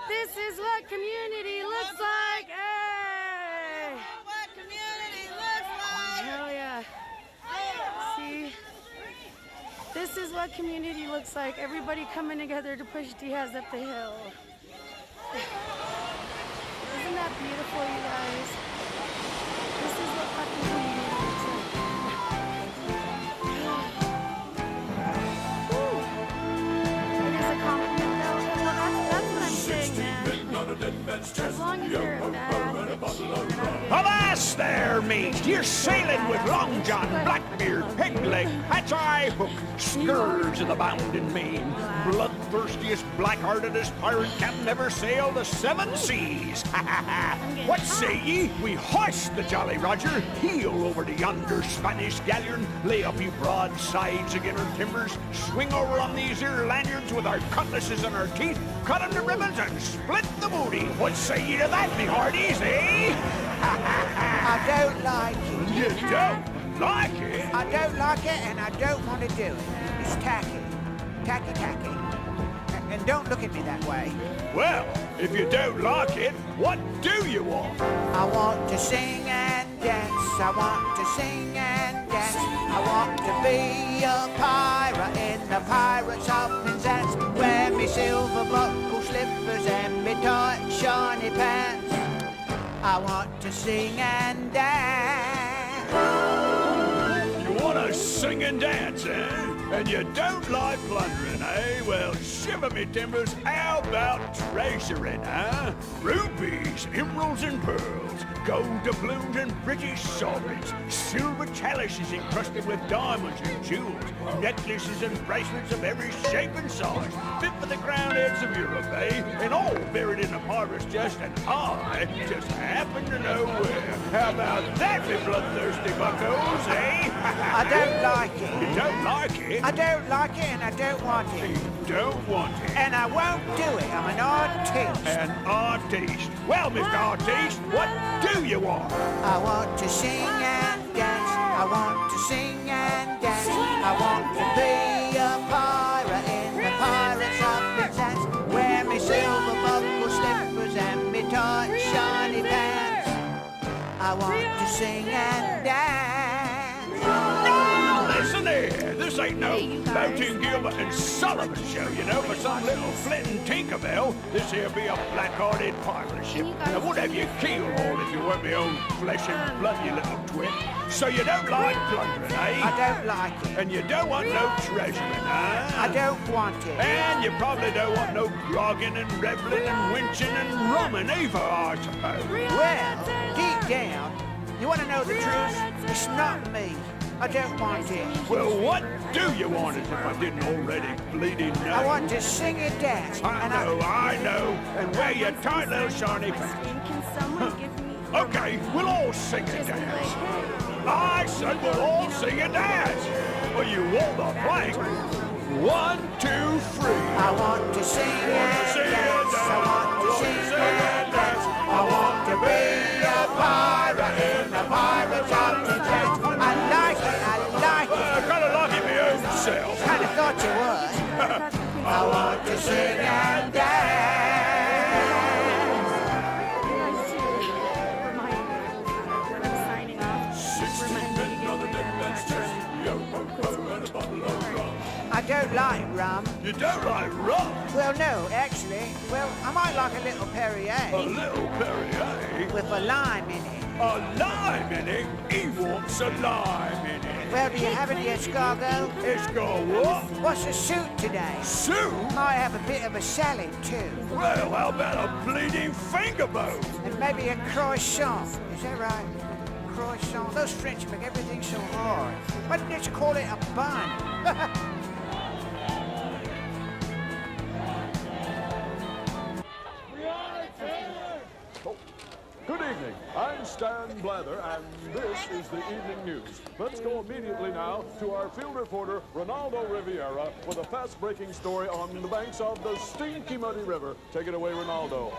This is what community looks like. Hey! What community looks like. Hell yeah. See? This is what community looks like. Everybody coming together to push Diaz up the hill. Isn't that beautiful, you guys? This is what fucking community looks like. It is a compliment, though. Well, that's what I'm saying, man. As long as you're a bad bitch. Avast there, mate! You're sailing with Long John, Blackbeard, Pegleg, Hatch-Eye Hook, scourge of the bounding main, bloodthirstiest, black-heartedest pirate captain ever sailed the seven seas. What say ye? We hoist the Jolly Roger, heel over to yonder Spanish galleon, lay a few broadsides again her timbers, swing over on these here lanyards with our cutlasses in our teeth, cut 'em to ribbons and split the booty. What say ye to that, me hearties, eh? I don't like it. You don't like it? I don't like it, and I don't want to do it. It's tacky. Tacky. And don't look at me that way. Well, if you don't like it, what do you want? I want to sing and dance. I want to sing and dance. I want to be a pirate in the Pirates of Penzance. Wear me silver buckle slippers and me tight shiny pants. I want to sing and dance. You want to sing and dance, eh? And you don't like plundering, eh? Well, shiver me timbers, how about treasuring, huh? Rubies, emeralds and pearls, gold doubloons and British sovereigns, silver chalices encrusted with diamonds and jewels, necklaces and bracelets of every shape and size, fit for the crowned heads of Europe, eh? And all buried in a pirate's chest, and I just happen to know where. How about that, me bloodthirsty buckos, eh? I don't like it. You don't like it? I don't like it, and I don't want it. You don't want it? And I won't do it. I'm an artiste. An artiste. Well, Mr. Artiste, what do you want? I want to sing and dance. I want to sing and dance. I want to be a pirate in the Pirates of Penzance. Wear me silver buckle slippers and me tight shiny pants. I want to sing and dance. Now, listen here. This ain't no Boating Gilbert and Sullivan show, you know, for some little flitting Tinkerbell. This here be a black-hearted pirate ship. I would have you keelhauled if you weren't my own flesh and blood, you little twit. So you don't like plundering, eh? I don't like it. And you don't want no treasuring, huh? I don't want it. And you probably don't want no grogging and reveling and winching and rumming either, I suppose. Well, deep down, you want to know the truth? It's not me. I don't want it. Well, what do you want as if I didn't already bleeding know? I want to sing and dance. I know. And wear your tight little shiny pants. Okay, we'll all sing and dance. I said we'll all sing and dance. Well, you hold the plank. 1, 2, 3. I want to sing and dance. I want to sing and dance. I want to be a pirate in the Pirates of Penzance. I like it. Kind of like it my own self. Kind of thought you would. I want to sing and dance. I don't like rum. rum? You don't like rum? Well, no, actually. Well, I might like a little Perrier. A little Perrier? With a lime in it. A lime in it? He wants a lime in it. Well, do you have any escargot? Escargot what? What's the soup today? Soup? Might have a bit of a salad, too. Well, how about a bleeding finger bone? And maybe a croissant. Is that right? Croissant. Those French make everything so hard. Why didn't you just call it a bun? Good evening. I'm Stan Blather, and this is the evening news. Let's go immediately now to our field reporter, Ronaldo Riviera, with a fast-breaking story on the banks of the Stinky Muddy River. Take it away, Ronaldo.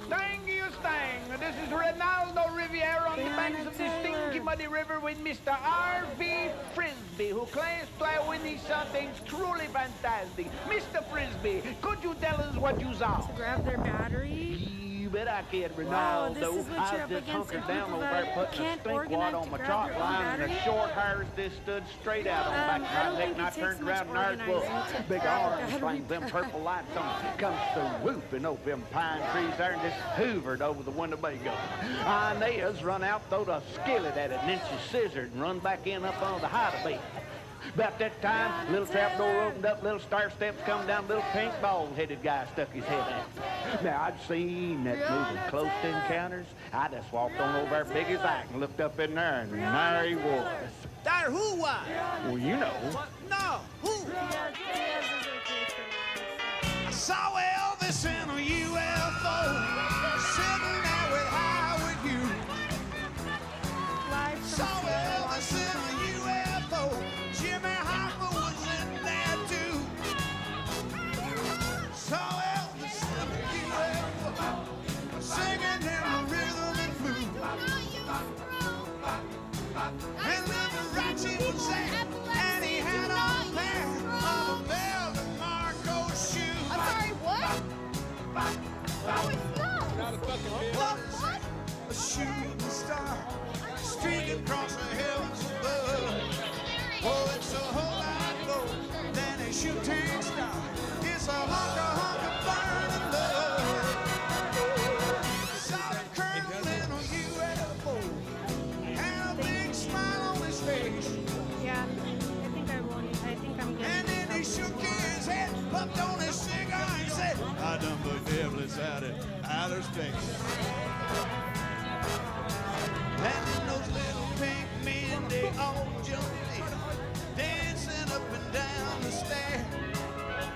Thank you, Stang. This is Ronaldo Riviera on the banks of the Stinky Muddy River with Mr. R.V. Frisbee, who claims to have witnessed something truly fantastic. Mr. Frisbee, could you tell us what you saw? To grab their battery? You bet I can, Ronaldo. Wow, this is what you're I up was just against. hunkered down over People there that putting a can't stink organize wad on to my grab chalk their own line, and the battery. short hairs just stood straight out on the back of I my don't neck, think and I it takes turned much around and there's organizing to big grab a orange battery flame, them pack. purple lights on, comes swooping over them pine trees there and just hoovered over the Winnebago. Inez run out, throwed a skillet at it, and then she scissored and run back in up on the hideaway. About that time, little trap door opened up, little stair steps come down, little pink bald-headed guy stuck his head out. Now, I'd seen that moving close to encounters. I just walked on over there big as I and looked up in there, and there he was. There, who was? Well, you know. No, who? I saw Elvis in a UFO, sitting there with Howard Hughes. Saw Elvis in a UFO, Jimmy Hoffa was in there too. Saw Elvis in a UFO, singing in the rhythm and blues. And Liberace was there, and he had on a pair of velvet Marco shoes. I'm sorry, what? No, it's not. Not a fucking what? A shooting star streaking across the heavens above. Oh, it's a whole lot more than a shooting star. It's a hunk of burning love. Saw the colonel in a UFO, and a big smile on his face. Yeah, I think I will. I think I'm good. And then he shook his head, puffed on his cigar, and said, I done the devil is out in outer space. And then those little pink men, they all jumped in, dancing up and down the stair.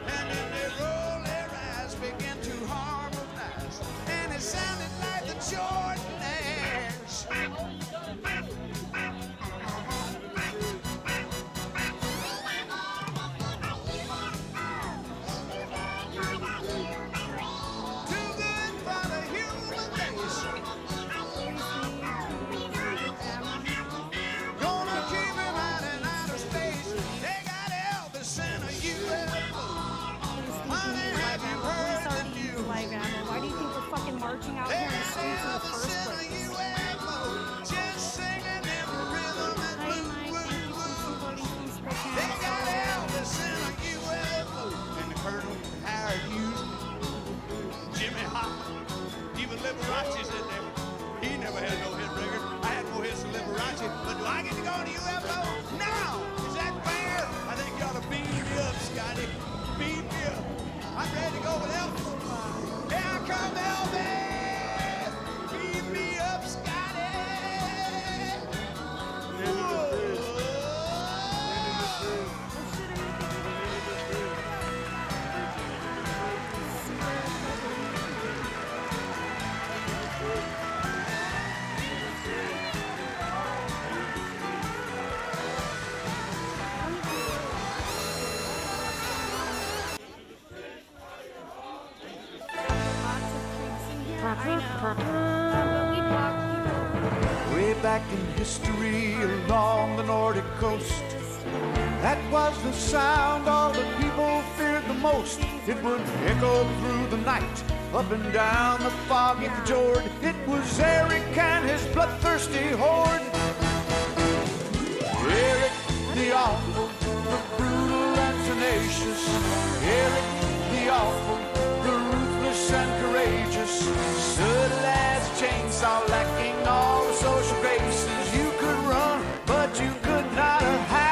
And then they roll their eyes, begin to harmonize, and it sounded like the Jordanaires. Too good for the human race. Gonna keep him out in outer space. They got Elvis in a UFO. Honey, have you heard the news? Why do you think we're fucking marching out here in the streets in the first place? Just singing in the rhythm and blues. They got Elvis in a UFO. And the Colonel Howard Hughes, Jimmy Hoffa, even Liberace's in there. He never had no hit record. I had more hits than Liberace. But do I get to go on the UFO? No! Is that fair? I think you ought to beam me up, Scotty. Beam me up. I'm ready to go with Elvis. Here come Elvis! Beam me up, Scotty! Way back in history along the Nordic coast, that was the sound all the people feared the most. It would echo through the night, up and down the foggy fjord. It was Eric and his bloodthirsty horde. Eric the awful, the brutal Anson tenacious. Eric, the awful, the ruthless and courageous. Stood as a chainsaw, lacking all the social graces. You could run, but you could not hide.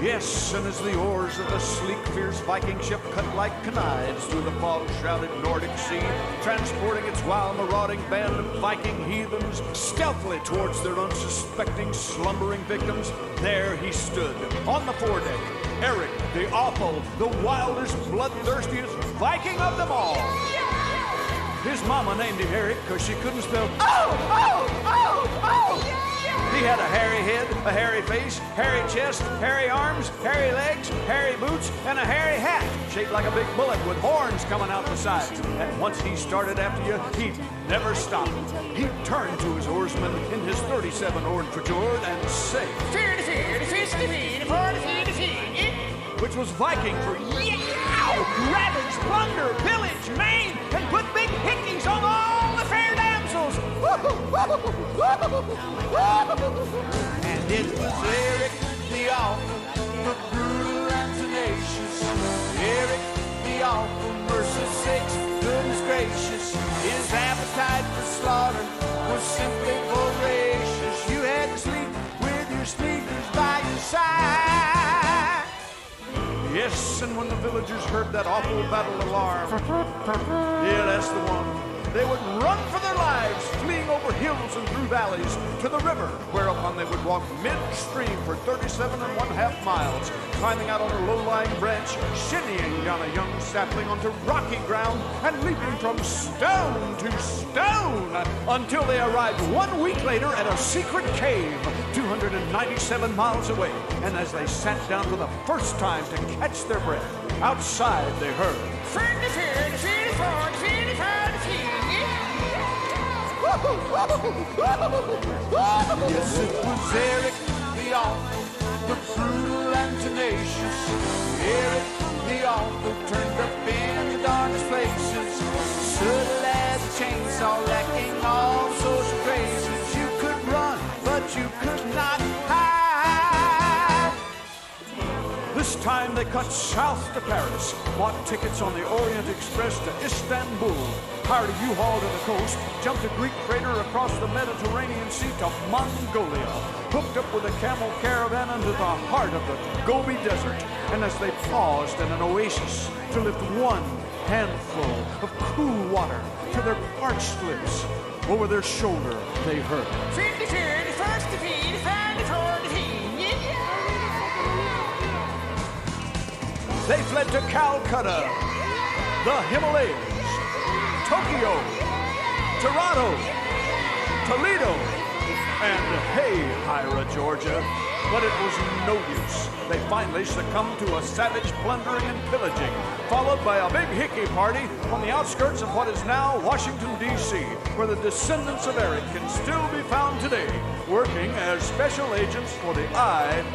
Yes, and as the oars of the sleek, fierce Viking ship cut like knives through the fog-shrouded Nordic Sea, transporting its wild, marauding band of Viking heathens stealthily towards their unsuspecting, slumbering victims, there he stood on the foredeck, Eric, the awful, the wildest, bloodthirstiest Viking of them all. His mama named him Eric because she couldn't spell He had a hairy head, a hairy face, hairy chest, hairy arms, hairy legs, hairy boots, and a hairy hat shaped like a big bullet with horns coming out the sides. And once he started after you, he'd never stop. He'd turn to his oarsmen in his 37 oared fjord and say, which was Viking for yow, ravage, plunder, pillage, maim, and put big hickeys on all the fair damsels. And it was Eric the awful, the brutal and tenacious. Eric the awful, mercy sakes, goodness gracious. His appetite for slaughter was simply voracious. You had to sleep with your sneakers by your side. Yes, and when the villagers heard that awful battle alarm, yeah, that's the one, they would run for their lives, fleeing over hills and through valleys to the river, whereupon they would walk midstream for 37½ miles, climbing out on a low-lying branch, shinnying down a young sapling onto rocky ground, and leaping from stone to stone until they arrived 1 week later at a secret cave 297 miles away. And as they sat down for the first time to catch their breath, outside they heard, yes, it was Eric the awful, the brutal and tenacious. Eric the awful turned up in the darkest places. Subtle as a chainsaw, lacking all social graces. You could run, but you could not hide. This time they cut south to Paris, bought tickets on the Orient Express to Istanbul, hired a U-Haul to the coast, jumped a Greek freighter across the Mediterranean Sea to Mongolia, hooked up with a camel caravan into the heart of the Gobi Desert, and as they paused in an oasis to lift one handful of cool water to their parched lips, over their shoulder they heard, they fled to Calcutta, the Himalayas, Tokyo, Toronto, Toledo, and Hira, Georgia. But it was no use. They finally succumbed to a savage plundering and pillaging, followed by a big hickey party on the outskirts of what is now Washington, D.C., where the descendants of Eric can still be found today, working as special agents for the IRS.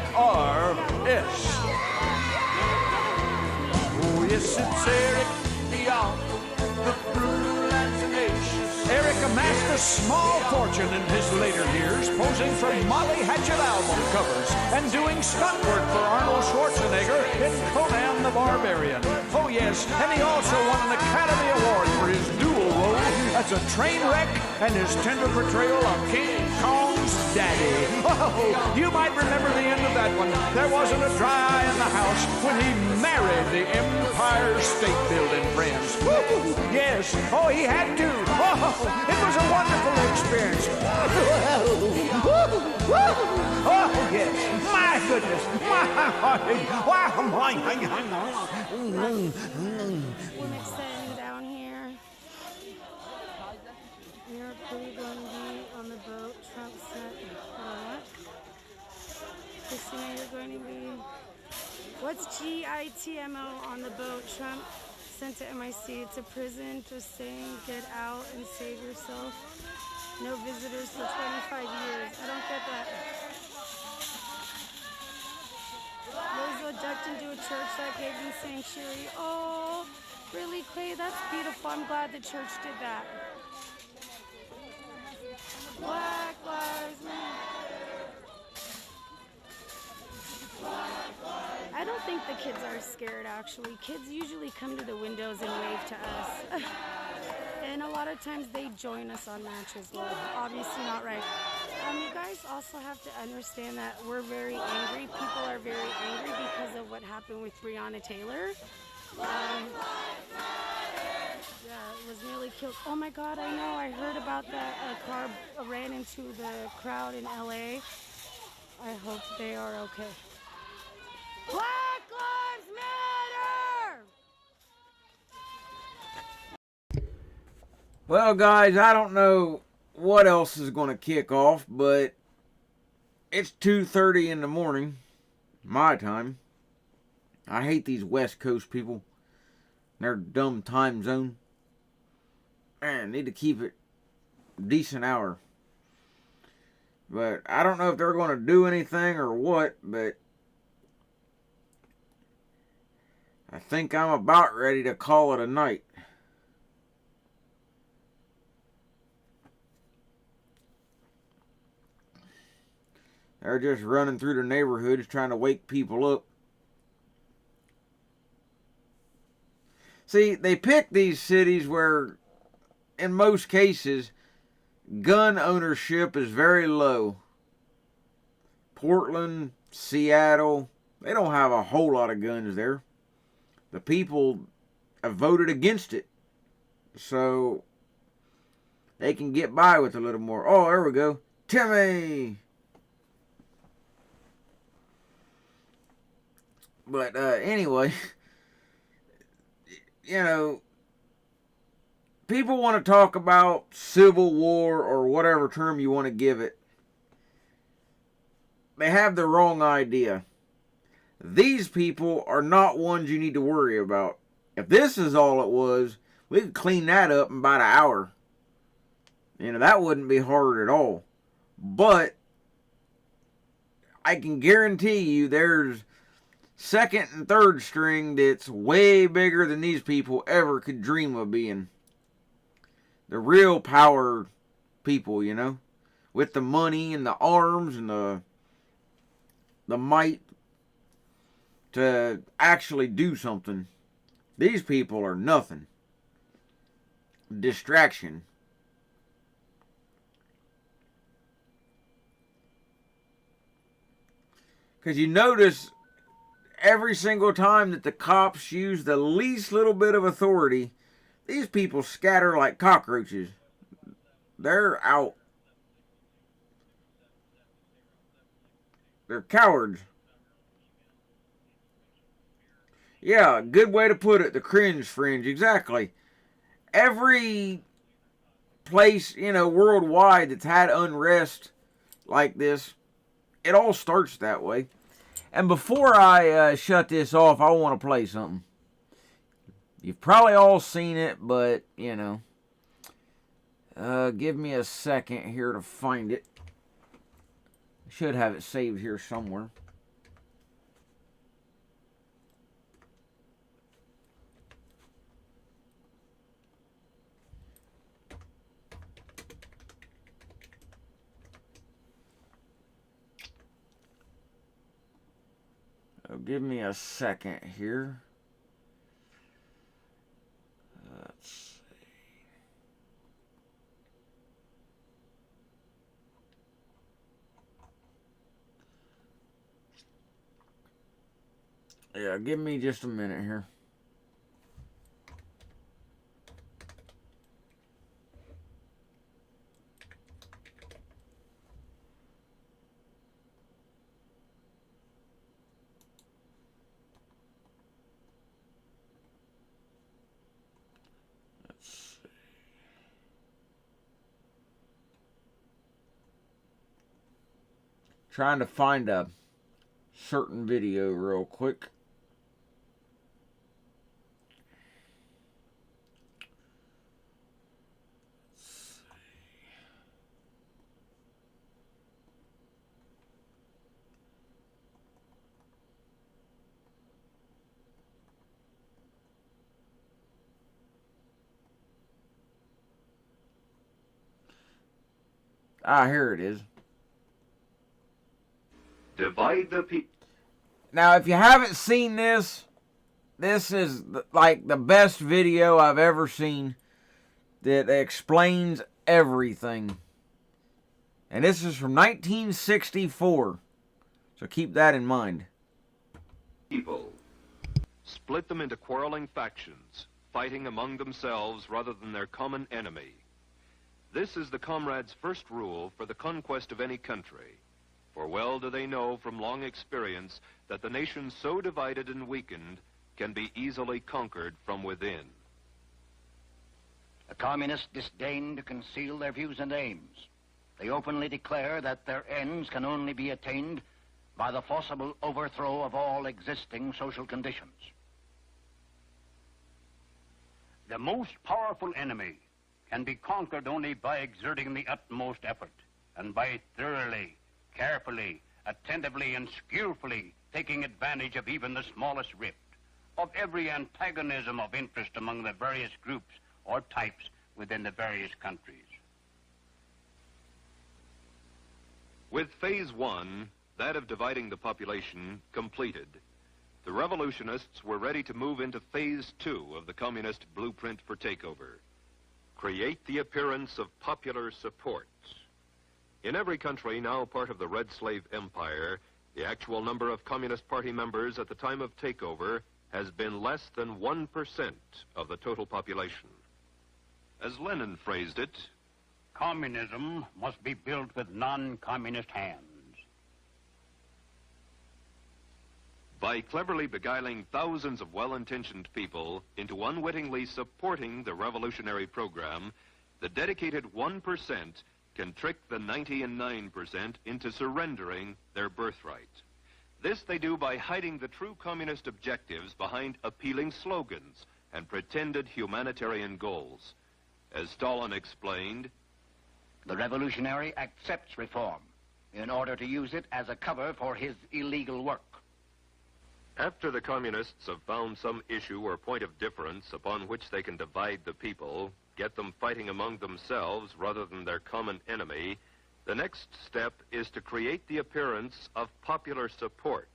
Oh, yes, it's Eric, the awful, the brutal and tenacious. Eric amassed a small fortune in his later years, posing for Molly Hatchet album covers and doing stunt work for Arnold Schwarzenegger in Conan the Barbarian. Oh, yes, and he also won an Academy Award for his dual role as a train wreck and his tender portrayal of King Kong's daddy. Oh, you might remember the end of that one. There wasn't a dry eye in the house when he married the Empire State Building friends. Woo, yes, oh, he had to. Oh, it was a wonderful experience. Oh, yes, my goodness. We're sitting down here. You're pretty going to be on the boat. Trump said, what? Christina, you're going to be. What's GITMO on the boat? Trump sent to MIC. It's a prison. Just saying, get out and save yourself. No visitors for 25 years. I don't get that. Louisville ducked into a church that gave them sanctuary. Oh, really, Clay? That's beautiful. I'm glad the church did that. Black Lives Matter. don't think the kids are scared, actually. Kids usually come to the windows and wave to us. And a lot of times they join us on matches. Well, obviously not right. You guys also have to understand that we're very angry. People are very angry because of what happened with Breonna Taylor. Yeah, it was nearly killed. Oh my God, I know. I heard about that. A car ran into the crowd in LA. I hope they are okay. Black Lives Matter! Well, guys, I don't know what else is going to kick off, but it's 2:30 in the morning, my time. I hate these West Coast people. Their dumb time zone. Man, need to keep it a decent hour. But I don't know if they're going to do anything or what, but I think I'm about ready to call it a night. They're just running through the neighborhoods trying to wake people up. See, they pick these cities where, in most cases, gun ownership is very low. Portland, Seattle, they don't have a whole lot of guns there. The people have voted against it. So, they can get by with a little more. Oh, there we go. Timmy! But anyway, you know, people want to talk about civil war or whatever term you want to give it. They have the wrong idea. These people are not ones you need to worry about. If this is all it was, we could clean that up in about an hour. You know, that wouldn't be hard at all. But I can guarantee you there's second and third string that's way bigger than these people ever could dream of being. The real power people, you know, with the money and the arms and the might to actually do something. These people are nothing. Distraction. Because you notice every single time that the cops use the least little bit of authority, these people scatter like cockroaches. They're out. They're cowards. Yeah, good way to put it. The cringe fringe. Exactly. Every place, you know, worldwide that's had unrest like this, it all starts that way. And before I shut this off, I want to play something. You've probably all seen it, but, you know. Give me a second here to find it. I should have it saved here somewhere. Give me a second here. Let's see. Yeah, give me just a minute here. Trying to find a certain video real quick. Ah, here it is. Divide the people. Now, if you haven't seen this, this is like the best video I've ever seen that explains everything. And this is from 1964. So keep that in mind. People. Split them into quarreling factions, fighting among themselves rather than their common enemy. This is the comrades' first rule for the conquest of any country. For well do they know from long experience that the nation so divided and weakened can be easily conquered from within. The communists disdain to conceal their views and aims. They openly declare that their ends can only be attained by the forcible overthrow of all existing social conditions. The most powerful enemy can be conquered only by exerting the utmost effort and by thoroughly, carefully, attentively, and skillfully taking advantage of even the smallest rift, of every antagonism of interest among the various groups or types within the various countries. With phase one, that of dividing the population, completed, the revolutionists were ready to move into phase two of the communist blueprint for takeover. Create the appearance of popular support. In every country now part of the Red Slave Empire, the actual number of Communist Party members at the time of takeover has been less than 1% of the total population. As Lenin phrased it, communism must be built with non-communist hands. By cleverly beguiling thousands of well-intentioned people into unwittingly supporting the revolutionary program, the dedicated 1% can trick the 99% into surrendering their birthright. This they do by hiding the true communist objectives behind appealing slogans and pretended humanitarian goals. As Stalin explained, the revolutionary accepts reform in order to use it as a cover for his illegal work. after the communists have found some issue or point of difference upon which they can divide the people, get them fighting among themselves rather than their common enemy, the next step is to create the appearance of popular support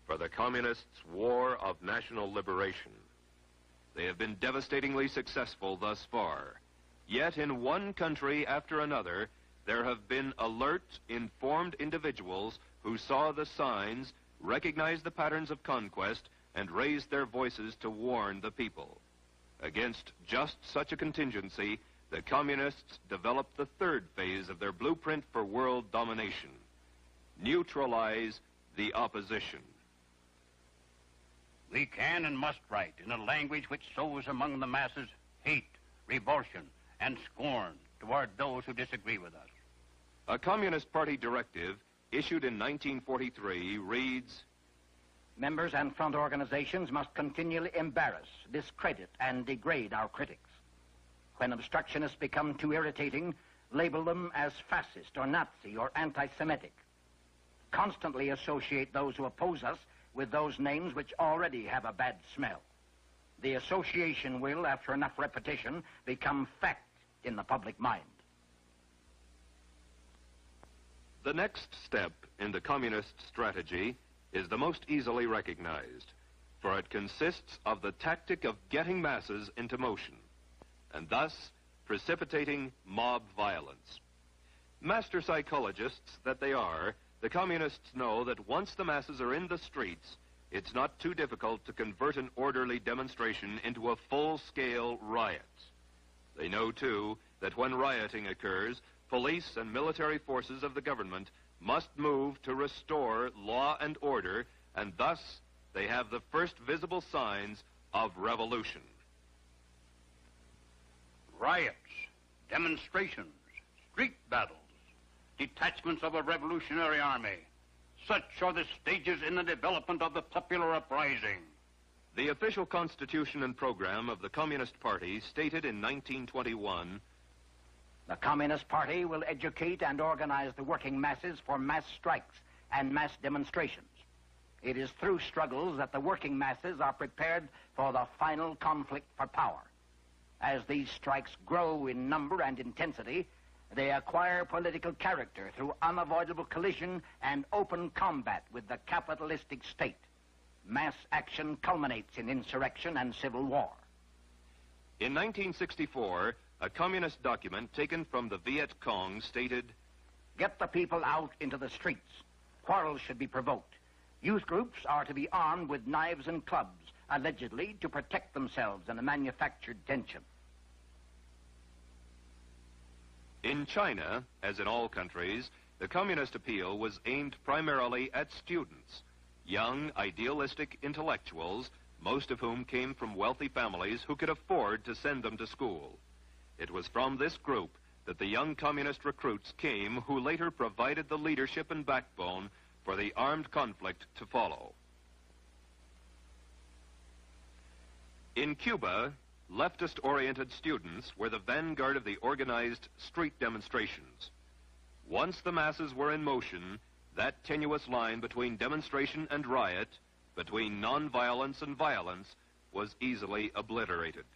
for the communists' war of national liberation. They have been devastatingly successful thus far. Yet in one country after another, there have been alert, informed individuals who saw the signs, recognized the patterns of conquest, and raised their voices to warn the people. Against just such a contingency, the communists developed the third phase of their blueprint for world domination: neutralize the opposition. We can and must write in a language which sows among the masses hate, revulsion, and scorn toward those who disagree with us. A Communist Party directive issued in 1943 reads, Members and front organizations must continually embarrass, discredit, and degrade our critics. When obstructionists become too irritating, label them as fascist or Nazi or anti-Semitic. Constantly associate those who oppose us with those names which already have a bad smell. The association will, after enough repetition, become fact in the public mind. The next step in the communist strategy is the most easily recognized, for it consists of the tactic of getting masses into motion, and thus precipitating mob violence. Master psychologists that they are, the communists know that once the masses are in the streets, it's not too difficult to convert an orderly demonstration into a full-scale riot. They know, too, that when rioting occurs, police and military forces of the government must move to restore law and order, and thus they have the first visible signs of revolution. Riots, demonstrations, street battles, detachments of a revolutionary army. Such are the stages in the development of the popular uprising. The official constitution and program of the Communist Party stated in 1921, The Communist Party will educate and organize the working masses for mass strikes and mass demonstrations. It is through struggles that the working masses are prepared for the final conflict for power. As these strikes grow in number and intensity, they acquire political character through unavoidable collision and open combat with the capitalistic state. mass action culminates in insurrection and civil war. In 1964, a communist document taken from the Viet Cong stated, "Get the people out into the streets. Quarrels should be provoked. Youth groups are to be armed with knives and clubs, allegedly to protect themselves in a manufactured tension." In China, as in all countries, the communist appeal was aimed primarily at students, young, idealistic intellectuals, most of whom came from wealthy families who could afford to send them to school. It was from this group that the young communist recruits came who later provided the leadership and backbone for the armed conflict to follow. In Cuba, leftist-oriented students were the vanguard of the organized street demonstrations. Once the masses were in motion, that tenuous line between demonstration and riot, between nonviolence and violence, was easily obliterated.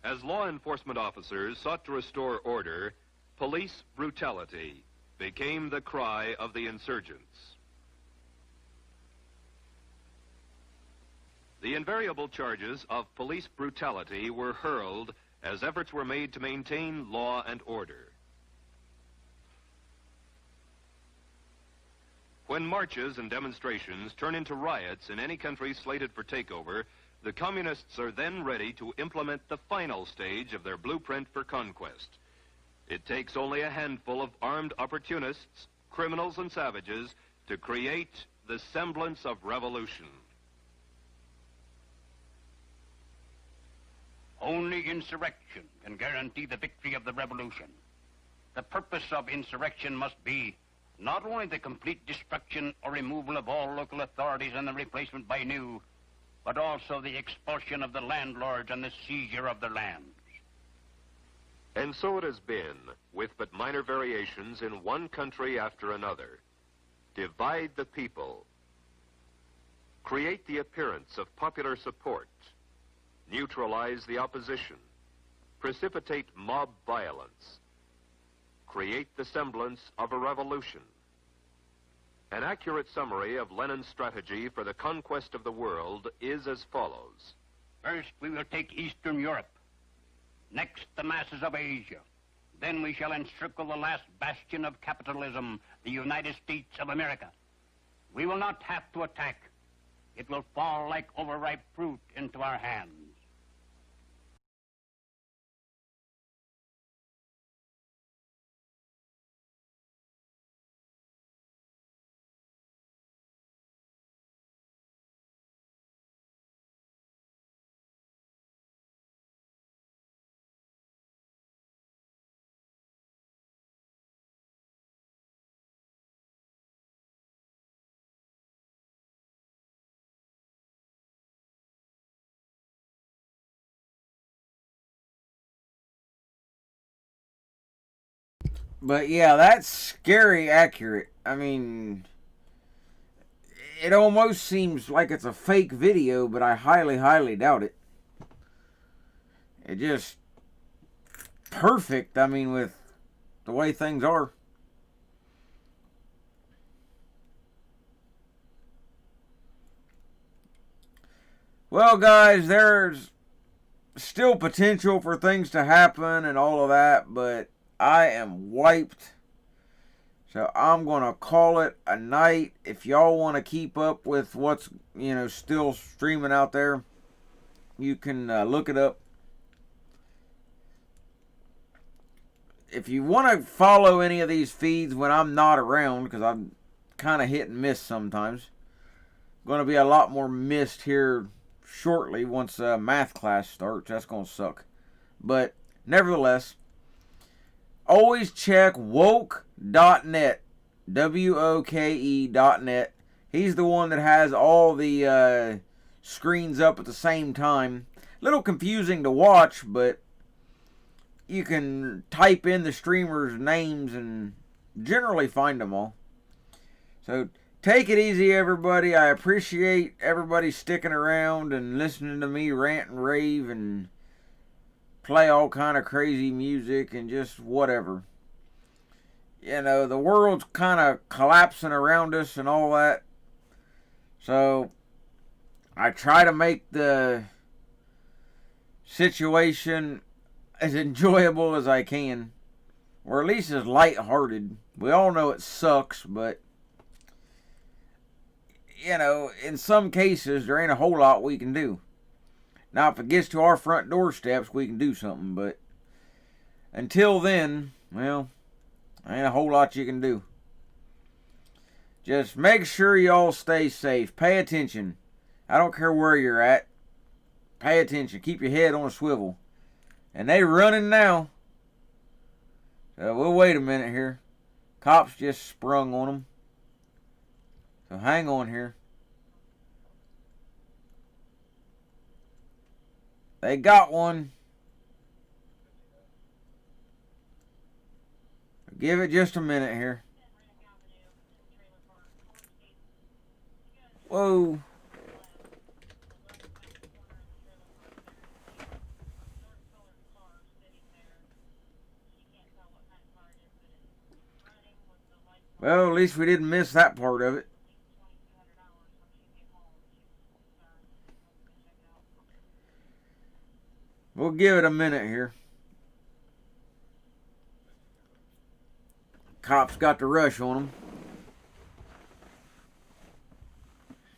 As law enforcement officers sought to restore order, police brutality became the cry of the insurgents. The invariable charges of police brutality were hurled as efforts were made to maintain law and order. When marches and demonstrations turn into riots in any country slated for takeover, the communists are then ready to implement the final stage of their blueprint for conquest. It takes only a handful of armed opportunists, criminals and savages to create the semblance of revolution. Only insurrection can guarantee the victory of the revolution. The purpose of insurrection must be not only the complete destruction or removal of all local authorities and the replacement by new, but also the expulsion of the landlords and the seizure of their lands. And so it has been, with but minor variations in one country after another. Divide the people. Create the appearance of popular support. Neutralize the opposition. Precipitate mob violence. Create the semblance of a revolution. An accurate summary of Lenin's strategy for the conquest of the world is as follows. First, we will take Eastern Europe. Next, the masses of Asia. Then we shall encircle the last bastion of capitalism, the United States of America. We will not have to attack. It will fall like overripe fruit into our hands. But yeah, that's scary accurate. I mean, it almost seems like it's a fake video, but I highly, highly doubt it. It just perfect, I mean, with the way things are. Well, guys, there's still potential for things to happen and all of that, but I am wiped. So I'm going to call it a night. If y'all want to keep up with what's, still streaming out there, you can look it up. If you want to follow any of these feeds when I'm not around, because I'm kind of hit and miss sometimes, going to be a lot more missed here shortly once math class starts. That's going to suck. But nevertheless, always check woke.net, WOKE.net. He's the one that has all the screens up at the same time. Little confusing to watch, but you can type in the streamers' names and generally find them all. So take it easy, everybody. I appreciate everybody sticking around and listening to me rant and rave and play all kind of crazy music and just whatever. The world's kind of collapsing around us and all that. So I try to make the situation as enjoyable as I can, or at least as lighthearted. We all know it sucks, but you know, in some cases there ain't a whole lot we can do. Now, if it gets to our front doorsteps, we can do something, but until then, well, ain't a whole lot you can do. Just make sure y'all stay safe. Pay attention. I don't care where you're at. Pay attention. Keep your head on a swivel. And they running now. So we'll wait a minute here. Cops just sprung on them. So hang on here. They got one. Give it just a minute here. Whoa. Well, at least we didn't miss that part of it. We'll give it a minute here. Cops got the rush on them.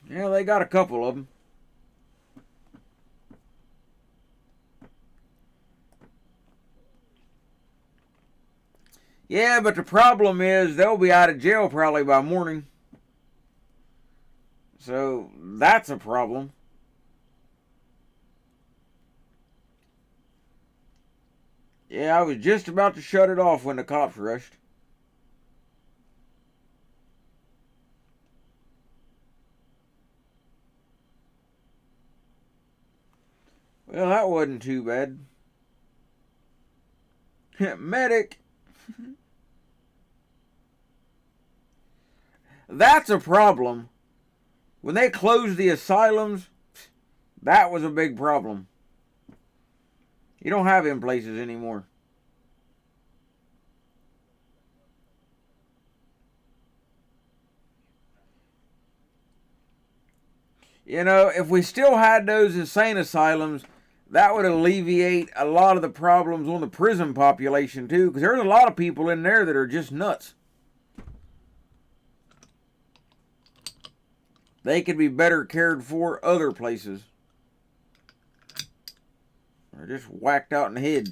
Yeah, they got a couple of them. Yeah, but the problem is they'll be out of jail probably by morning. So that's a problem. Yeah, I was just about to shut it off when the cops rushed. Well, that wasn't too bad. Medic. That's a problem. When they closed the asylums, that was a big problem. You don't have in places anymore. You know, if we still had those insane asylums, that would alleviate a lot of the problems on the prison population too, because there's a lot of people in there that are just nuts. They could be better cared for other places. Or just whacked out in the head.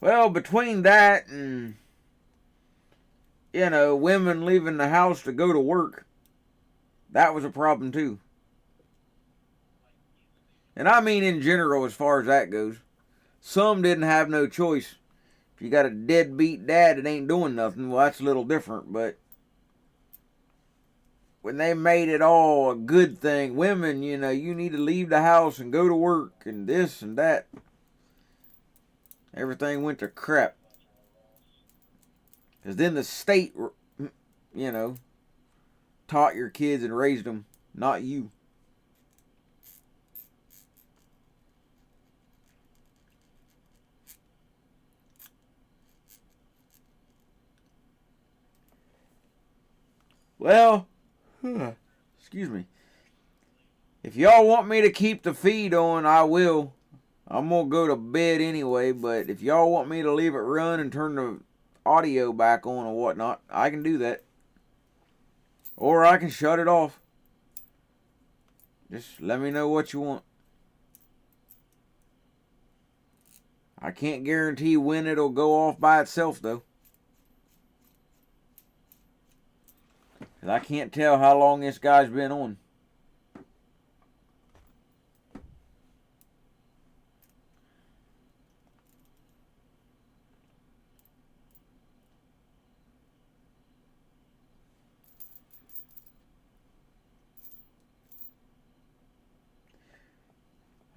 Well, between that and, you know, women leaving the house to go to work, that was a problem too. And I mean in general as far as that goes. Some didn't have no choice. If you got a deadbeat dad that ain't doing nothing, well, that's a little different. But when they made it all a good thing, women, you know, you need to leave the house and go to work and this and that. Everything went to crap. Because then the state, you know, taught your kids and raised them, not you. Well, excuse me. If y'all want me to keep the feed on, I will. I'm going to go to bed anyway, but if y'all want me to leave it run and turn the audio back on or whatnot, I can do that. Or I can shut it off. Just let me know what you want. I can't guarantee when it'll go off by itself, though. 'Cause I can't tell how long this guy's been on.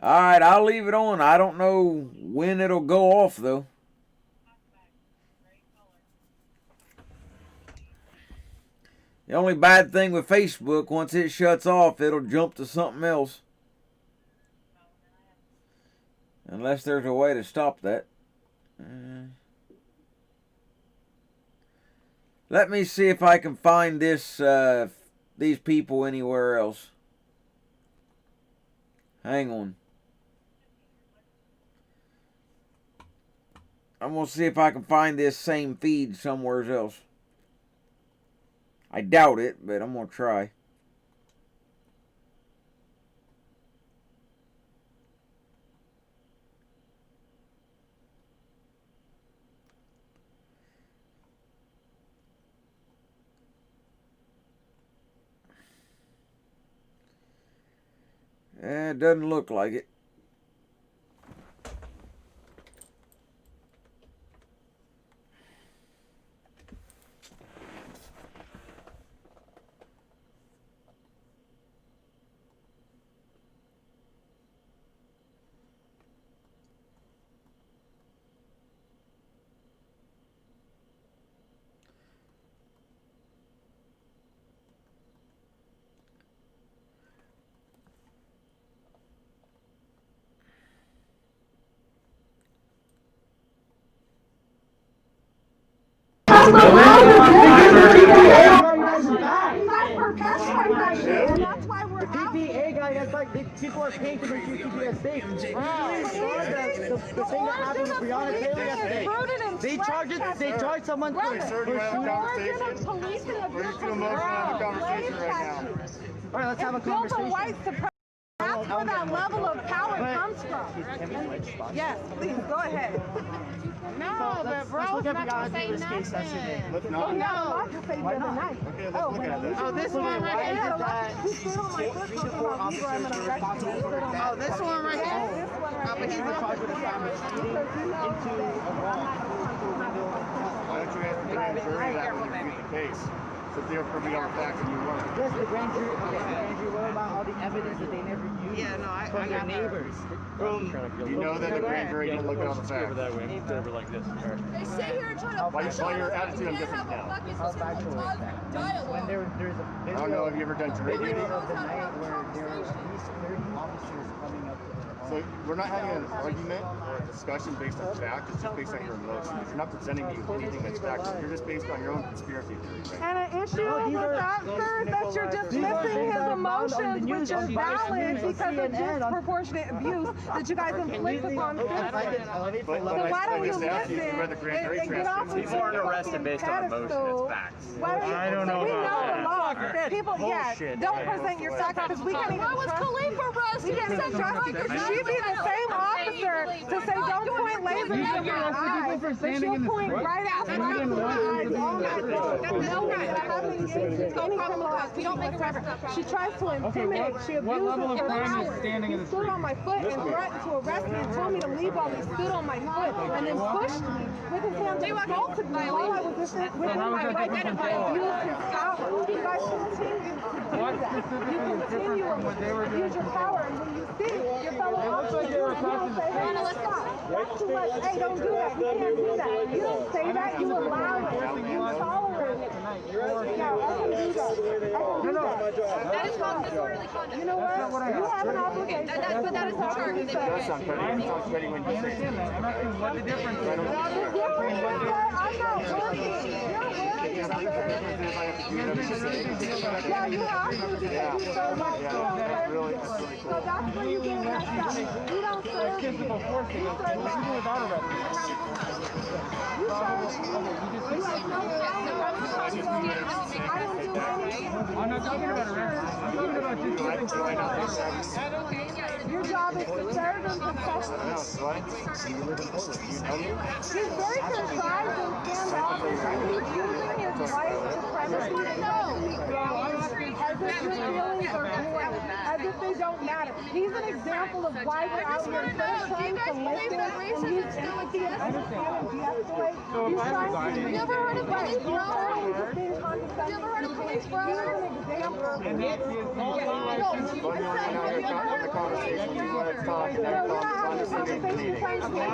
Alright, I'll leave it on. I don't know when it'll go off, though. The only bad thing with Facebook, once it shuts off, it'll jump to something else. Unless there's a way to stop that. Let me see if I can find this these people anywhere else. Hang on. I'm going to see if I can find this same feed somewhere else. I doubt it, but I'm going to try. It doesn't look like it. That's why we're PPA guy, that's like people are paying to make you PTSD. The thing that happened with Brianna Taylor yesterday. They charged someone for shooting. We're just gonna move on the conversation right now. All right, let's have a conversation. That's where that level of power comes from. Yes, please, go ahead. No, but bro's not gonna say nothing. Let's not. Okay, let's look at this. Oh, this one right here? Oh, this one right here? Oh, but he's on the Why don't you ask the grand jury that when you read the case? Since they were proving all the facts and you weren't. Yes, the grand jury, what about all the evidence that they never used from their neighbors? You know that the grand jury didn't look at all the facts. They sit here and try to Why your attitude I'm different now? How factual is that? When there's a I don't know, have you ever done jury duty? video of the night where there were at least 30 officers coming up to her home. So we're not having an argument or a discussion based on fact, it's just based on your emotions. You're not presenting me with anything that's factual. You're just based on your own conspiracy theory, right? And an issue with that, sir, that you're dismissing his emotions, which is valid because of disproportionate abuse that you guys inflict upon citizens. So why don't you listen and get off of People aren't arrested based on emotion, it's facts. I don't know. We know the law. People, don't present your facts because we can't even trust you. We can't even trust you because she'd be the same officer to say don't point lasers in my eyes, but she'll point right out my eyes all night long. We don't make a She tries to intimidate. She abuses her power. He stood on my foot and threatened to arrest me and told me to leave while he stood on my foot and then pushed me with his hands and assaulted me while I was within my right to abuse his power. You guys continue to do that. You continue to use your power, and when you see your fellow officers, you don't say, hey, let's stop. That's too much. Hey, don't do that. You can't do that. You don't say that. You allow it. You tolerate it. Yeah, I can do that. I can do that. That is not disorderly conduct. You know what? You have an obligation. But that is the charge. That sounds pretty. It sounds pretty when you say it. I'm asking what the difference is. I'm not working. You're working. Yeah, you have to because you serve us. So that's when you get messed up. We don't serve you. You serve us. You serve no I don't do anything. I'm not talking about arrest. I'm talking about just your job is to serve and protect them. He's very concise and stand up. He's using his white supremacy. No. as if your feelings are void, as if they don't matter. He's an example of why we're out here instead of trying to listen and use empathy and understand and de-escalate. He's trying to. You ever heard of police browser? You ever heard of police browser? He's an example. And he is all the conversation. You want to talk, and then We're not having a conversation trying to make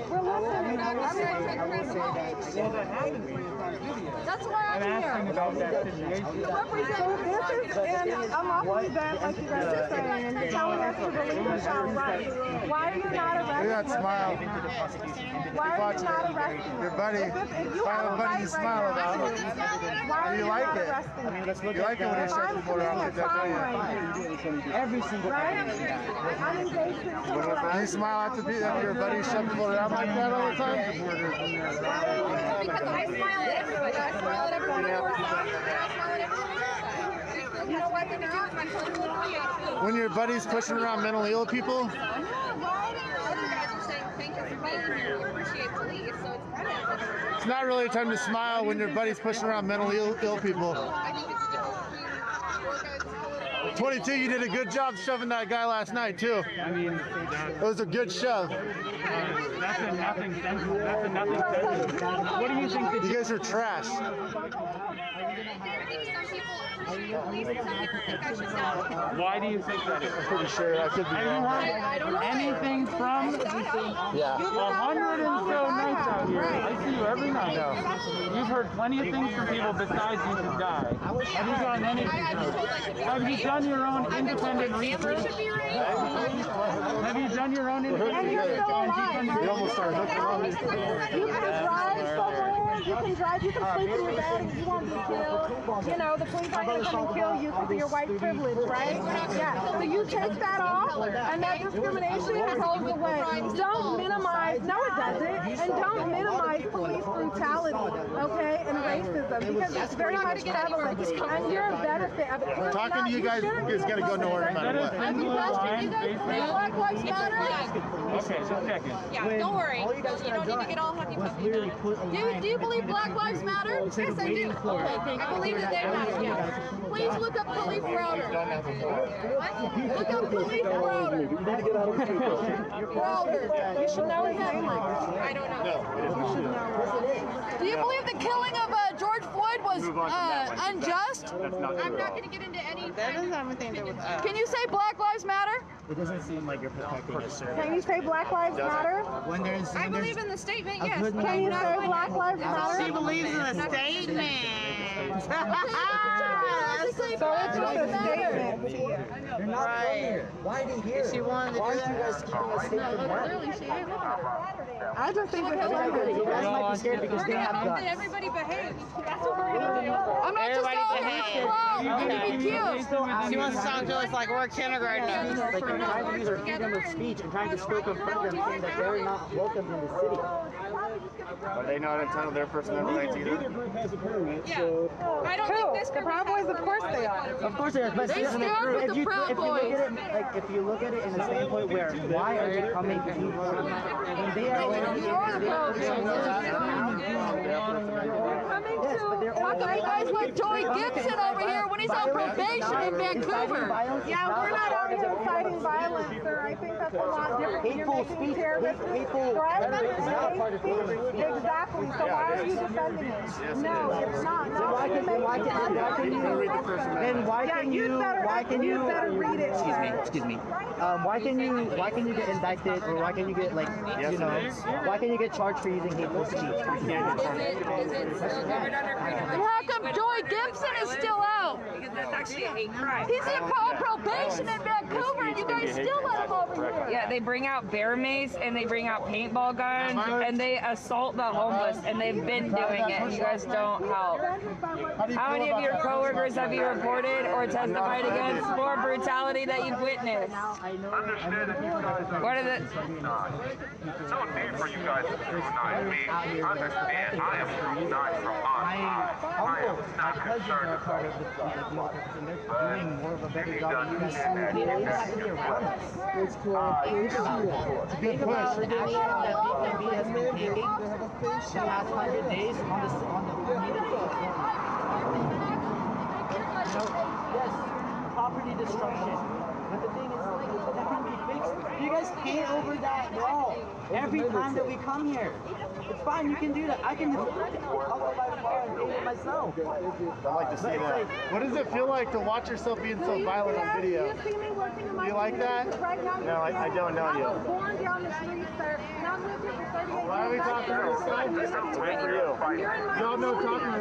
We're listening. That's why I'm here. about that situation. So this is an unlawful event, like you guys are saying, and you're telling us to believe it's outright. Why are you not arresting? Look at that smile. Why are you not arresting? Your buddy. If you have a buddy right you right smile now, about. why are You you like not it. arresting me? You like it when they If shut I'm people down committing a like crime that. right now, Every single right? I'm engaged in criminal You smile at your buddy shut people around like that all the time? Because I smile at everybody. I smile at everyone on your side, and I smile at everyone on your side. You know what? Then do my literally out. When your buddy's pushing around mentally ill people? Other guys are saying thank you for being here. We appreciate police, so it's kind of. It's not really a time to smile when your buddy's pushing around mentally ill people. I think it's different. 22, you did a good job shoving that guy last night, too. I mean, It was a good shove. that's a nothing sensible. That's a nothing sensible. What do you think that You guys are trash. Why do you think that is? I'm pretty sure. I could be wrong. Have you heard anything from 100 and so nights out here? I see you every night. You've heard plenty of things from people besides you should die. Have you done anything? Have you done your own independent research? Have you done your own independent research? We almost started hooking on these people. You can drive somewhere, you can drive, you can sleep in your bed and you won't be killed. You know, the police aren't going to come and kill you because of your white privilege, right? Yeah. So you take that off, and that discrimination goes away. Don't minimize, no it doesn't, and don't minimize police brutality, okay, and racism, because it's very much prevalent, and you're a benefit of it. Talking to you guys is going to go nowhere no matter what. I have a question. You guys believe Black Lives Matter? Okay, just checking. Yeah, don't worry. You don't need to get all huffy puffy. Do you believe Black Lives Matter? Yes, I do. Okay, I believe that they matter. Yeah. Please look up Police Browder. What? Look up Police Browder. Browder. You should know his name. I don't know. You should know. Do you believe the killing of George Floyd was unjust? I'm not going to get into any. That doesn't have anything to do with us. Can you say Black Lives Matter? It doesn't seem like you're protecting a certain. Can you say Black Lives Matter? I believe in the statement, yes. Can you say Black Lives Matter? She believes in the statement. So it's just a statement. You're not right. Why do you hear? She wanted to do you guys keeping us safe from what? I just think it's You guys might be scared because they have guns. everybody behave. That's what we're going to do. I'm not just out here She wants to talk to us like we're kindergartners. Like you're trying to use our freedom of speech and trying to still confront them, saying that they're not welcome in the city. Are they not entitled to their First Amendment rights either? Yeah. I don't think this the Proud Boys, of course they are. Of course they are, but They isn't it stand true? with If the you Proud look Boys. at it, like if you look at it in the standpoint where why are they coming to you? When they are How come you guys let Joey Gibson over here when he's on probation in Vancouver? Yeah, we're not out here inciting violence, sir. I think that's a lot different. You're making terrorist threats. Exactly. So why are you defending it? No, it's not. No, why can you better read it. Excuse me. Why can you get indicted, or why can you get why can you get charged for using hateful speech? And how come Joey Gibson is still out? Because that's actually a hate crime. He's on probation in Vancouver, and you guys still let him over here. Yeah, they bring out bear mace and they bring out paintball guns and they assault the homeless, and they've been doing it. You guys don't help. How many of your coworkers have you reported or testified against for brutality that you've witnessed? What are the? No need for you guys to scrutinize me. Understand, I am scrutinized from on high. I am not concerned about it. But you need to understand that you have to be around us. It's a big push. The Airbnb has been taking the past 100 days on the Yes, property destruction. But the thing is, that can be fixed. You guys paint over that wall every time that we come here. It's fine, you can do that. I'll go by far and paint it myself. I'd like to see that. What does it feel like to watch yourself being so violent on video? You like that? No, I don't know you. I was born down the street, sir, and I've lived here for 38 years. Why are we talking about y'all know talking to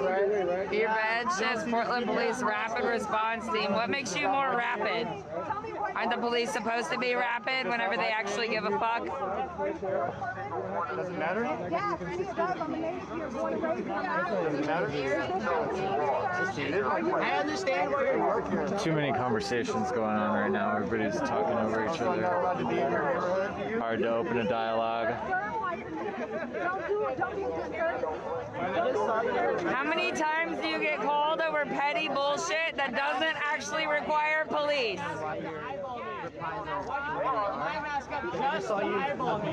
right? Your badge says Portland Police Rapid Response Team. What makes you more rapid? Aren't the police supposed to be rapid whenever they actually give a fuck? Does it matter? Yeah, it does. I'm a native here, born and raised here. Does it matter? I understand where you're working. Too many conversations going on right now. Everybody's talking over each other. Hard to open a dialogue. How many times do you get called over petty bullshit that doesn't actually require police? My mask up just eyeball me.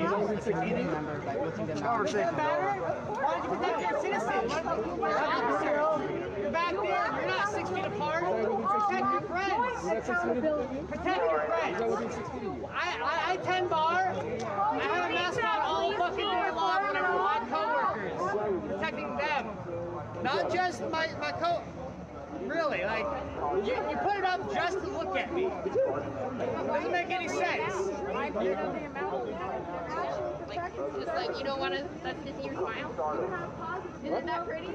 Conversation. Why did you protect your citizens? You're back there. You're not 6 feet apart. Protect your friends. Protect your friends. I 10 bar. I have a mask on all fucking day long when I'm with my coworkers, protecting them, not just my co. Really, like you put it up just to look at me. Doesn't make any sense. It's like you don't want to let this your smile. Isn't that pretty? No,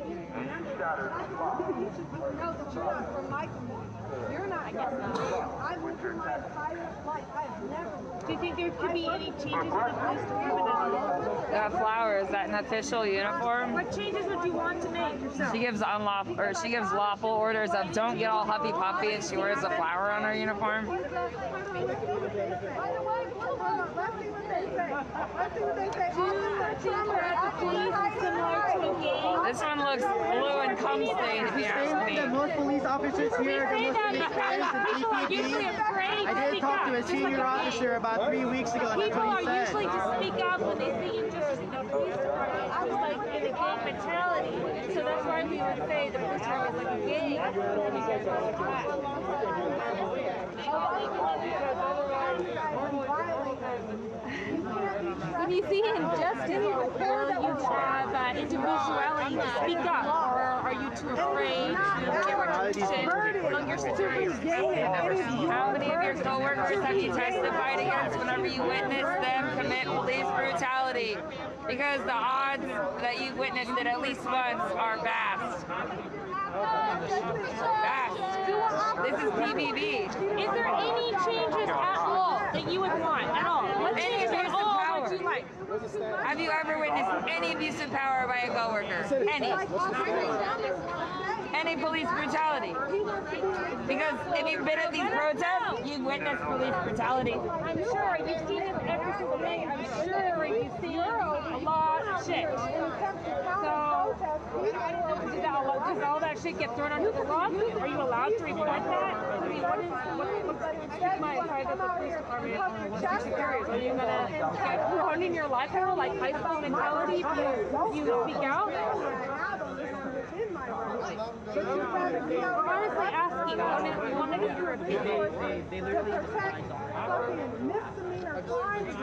but you're not from my community. You're not. I guess not. I've lived here my entire life. I have never. Do you think there could be any changes in the police department at all? Flower, is that an official uniform? What changes would you want to make yourself? She gives lawful orders of don't get all huffy puffy, and she wears a flower on her uniform. By the way, let's see what they say. Let's see what they say. This one looks blue and cum stained, if you ask me. That most police officers here are mostly friends and EPD. I did talk to a senior officer about 3 weeks ago, and that's People what he are said. usually to speak up when they see injustice in the police department. I was like in a gang mentality, so that's why we would say the police department is like a gang. And you guys are like that. When you see injustice, will you have individuality to speak up, or are you too afraid to give attention? Well, you're super gay. How many of your coworkers have you testified against whenever you witness them commit police brutality? Because the odds that you witnessed it at least once are vast. Vast. This is PBB. Is there any changes at all that you would want at all? What Any changes abuse at of all power. would you like? Have you ever witnessed any abuse of power by a coworker? Any? Any police brutality? Because if you've been at these protests, you've witnessed police brutality. I'm sure you've seen it every single day. I'm sure you've seen a lot of shit. So, does all that shit get thrown under the rug? Are you allowed to report that? I mean, what's my advice as a police department? Are you gonna get thrown in your life like high school mentality if you speak out? We're honestly asking. I want to get your opinion. They literally fucking misdemeanor crimes.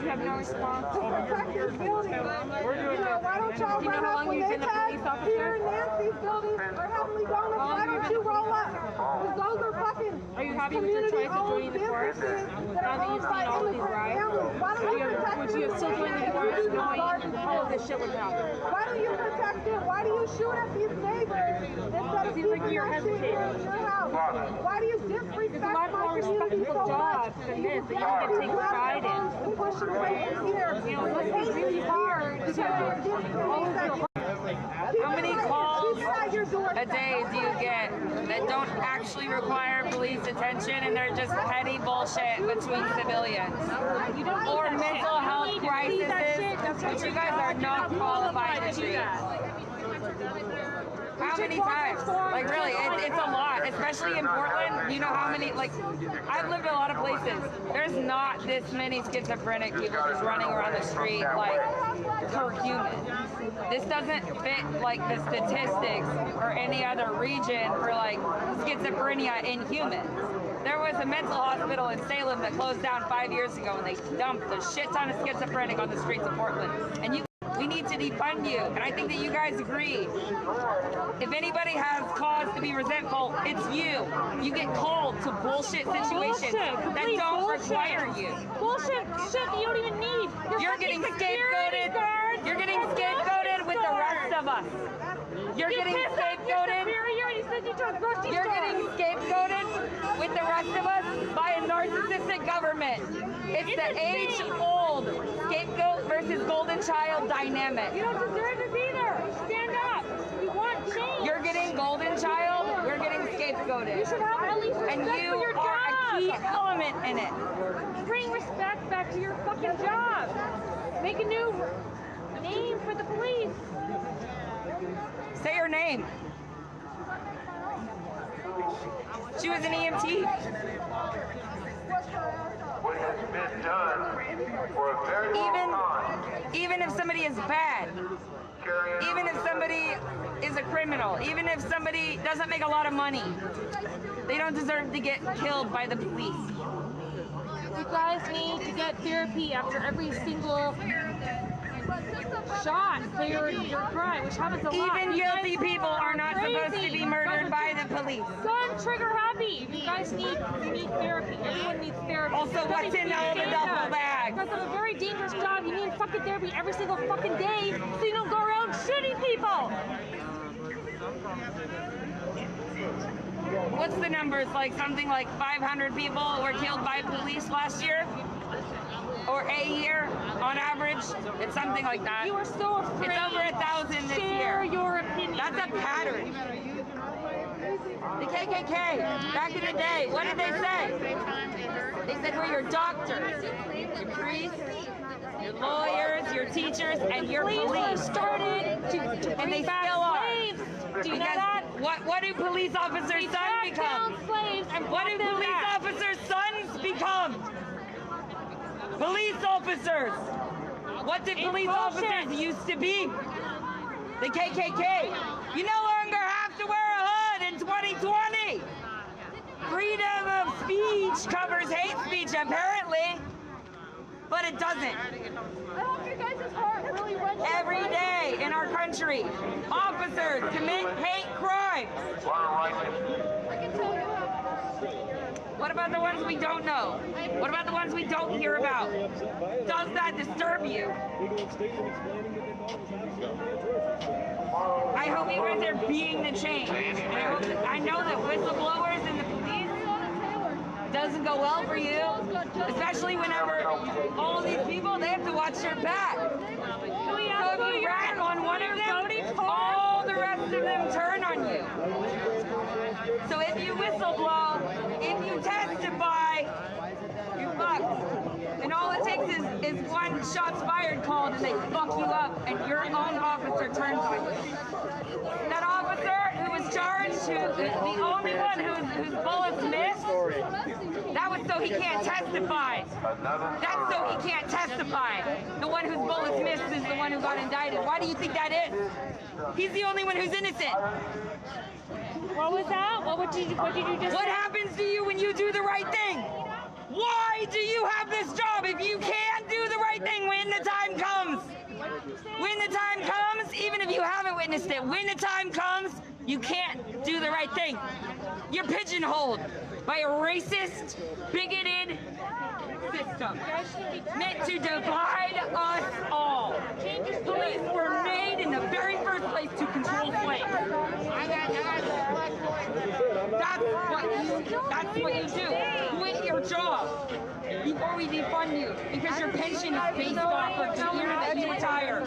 You have no response. To protect your building. Why don't y'all Do you know run how up long when you've they been a tag police officer? Peter and Nancy's building or Heavenly Donuts? Why don't you roll up? Because those are fucking Are you happy with your choice of joining the force? businesses that Now are that you've owned by seen all of these immigrant riots, families. Why don't you protect would you have still joined the force knowing all of this shit would happen? Why do you protect them? Why do you shoot at these neighbors instead of Seems like keeping you're that shit here in your house? Why do you disrespect There's a lot my more community respectful so much? jobs than this that you can take pride in. To push it away from here. You know, it must be really hard to all of your How many calls a day do you get that don't actually require police attention and they're just petty bullshit between civilians? Or mental health crises, which you guys are not qualified to treat. How many times? Like really, it's a lot, especially in Portland. You know how many, like, I've lived in a lot of places. There's not this many schizophrenic people just running around the street like per human. This doesn't fit like the statistics or any other region for like schizophrenia in humans. There was a mental hospital in Salem that closed down 5 years ago, and they dumped a shit ton of schizophrenic on the streets of Portland. And we need to defund you, and I think that you guys agree. If anybody has cause to be resentful, it's you. You get called to bullshit situations that don't require you. Bullshit shit that you don't even need. You're getting scapegoated. You're getting scapegoated with the rest of us. You're getting scapegoated. You're getting scapegoated with the rest of us by a narcissistic government. It's the age-old scapegoat versus golden child dynamic. You don't deserve to be there. Stand up. You want change. You're getting golden child. We're getting scapegoated. You should have at least respect and you for your are job. a key element in it. Bring respect back to your fucking job. Make a new name for the police. Say her name. She was an EMT. What has been done for a very long time. Even if somebody is bad, even if somebody is a criminal, even if somebody doesn't make a lot of money, they don't deserve to get killed by the police. You guys need to get therapy after every single shot for your crime, which happens a lot. Even guilty people are not supposed to be murdered by the police. Gun trigger happy. You guys need therapy. Everyone needs therapy. Also, what's in all the duffel bags? Because of a very dangerous job, you need fucking therapy every single fucking day so you don't go around shooting people. What's the numbers? Like something like 500 people were killed by police last year? Or a year on average? It's something like that. You are so afraid. It's over 1,000 this Share year. your opinion. That's a pattern. The KKK, back in the day, what did they say? They said we're your doctors, your priests, your lawyers, your teachers, and your police. Started to and they still are. Do you know that? What do police officers' sons become? What do police officers' sons become? Police officers! What did police officers used to be? The KKK. You no longer have to wear a hood in 2020. Freedom of speech covers hate speech, apparently. But it doesn't. I hope you guys' heart really runs every day in our country. Officers commit hate crimes. I can tell you. What about the ones we don't know? What about the ones we don't hear about? Does that disturb you? I hope you guys are being the change. I know that whistleblowers and the police doesn't go well for you, especially whenever all of these people, they have to watch your back. So if you rat on one of them, all the rest of them turn on you. So if you whistleblow, if you testify, you're fucked. And all it takes is one shots fired called and they fuck you up and your own officer turns on you. That officer who was charged, the only one whose bullets missed, that was so he can't testify. That's so he can't testify. The one whose bullets missed is the one who got indicted. Why do you think that is? He's the only one who's innocent. What was that? What did you just What say? happens to you when you do the right thing? Why do you have this job if you can't do the right thing when the time comes? When the time comes, even if you haven't witnessed it, when the time comes, you can't do the right thing. You're pigeonholed by a racist, bigoted system meant to divide us all. Police were made in the very first place to control slaves. That's what you do. Quit your job before we defund you, because your pension is based off of the year that you retire.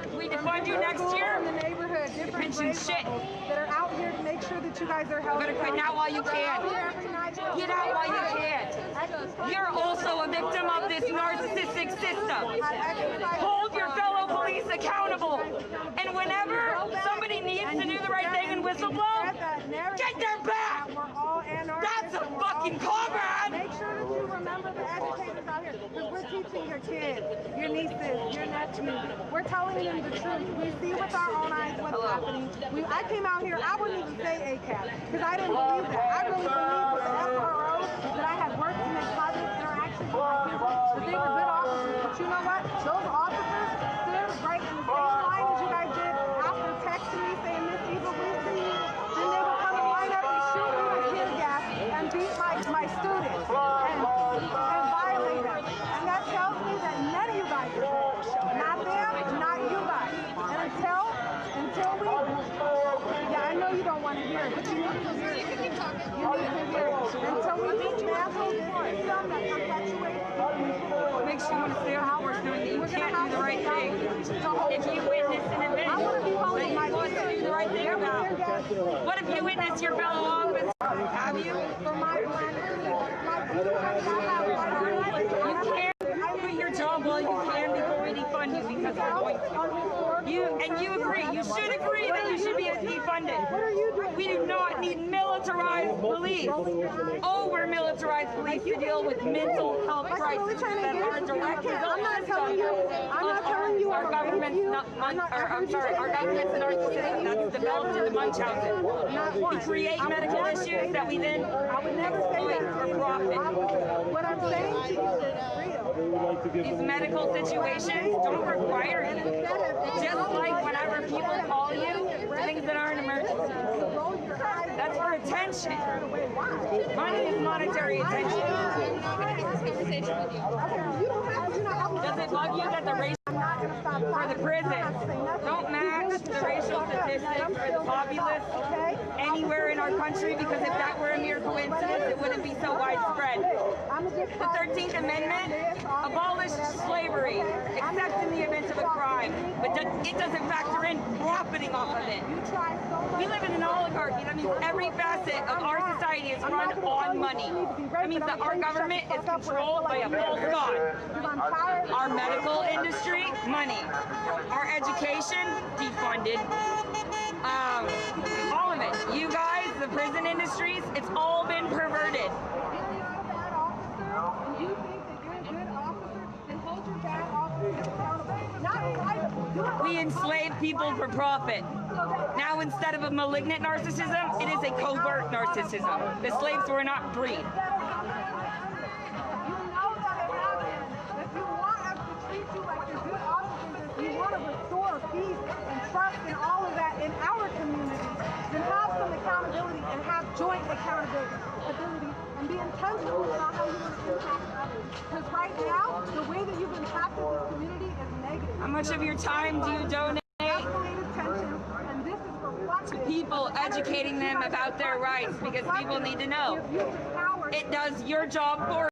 If we defund you next year, your pension's shit. That are out here to make sure that you guys are You healthy. better quit now while you can. Get out while you can. You're also a victim of this narcissistic system. Hold your fellow police accountable. And whenever somebody needs to do the right everything and whistle blow? Get their back! That's a fucking comrade! Make sure that you remember the educators out here, because we're teaching your kids, your nieces, your nephews. We're telling them the truth. We see with our own eyes what's happening. I came out here, I wouldn't even say ACAB, because I didn't believe that. I really believed with the FROs that I had worked to make positive interactions with my people, that they were good officers. But you know what? Those officers stood right in the same line as you guys did after texting me saying, Miss Eva, we see you. Then they would come and line up and shoot me with tear gas and beat my students and violate them. And that tells me that none of you guys are good. Not them, not you guys. And until we, yeah, I know you don't want to hear it, but you need to hear it. You need to hear it. Until we dismantle this system that perpetuates What makes you want to stay on the force knowing that you can't do the right thing? If you witness an event that you want to do the right thing about, what if you witness your fellow officer? Have you? You can't do your job well, you can before we defund you because we're going to. You agree, you should agree that you should be defunded. We do not need militarized police, over-militarized police to deal with mental health crises that are a direct result of our government's narcissism that's developed in the Munchausen. We create medical issues that we then exploit for profit. What I'm saying to you is real. These medical situations don't require you. Just like whenever people call you for things that aren't emergencies. That's for attention. Money is monetary attention. Does it bug you that the racial for the prisons don't match the racial statistics for the populace anywhere in our country? Because if that were a mere coincidence, it wouldn't be so widespread. The 13th Amendment abolished slavery, except in the event of a crime, but it doesn't factor in profiting off of it. We live in an oligarchy. That means every facet of our society is run on money. That means that our government is controlled by a false god. Our medical industry, money. Our education, defunded. All of it. You guys, the prison industries, it's all been perverted. We enslave people for profit. Now, instead of a malignant narcissism, it is a covert narcissism. The slaves were not freed. Peace and trust and all of that in our community, then have some accountability and have joint accountability and be intentional about how you want to impact others. Because right now, the way that you've impacted this community is negative. How much of your time do you donate to people, educating them about their rights? Because people need to know. It does your job for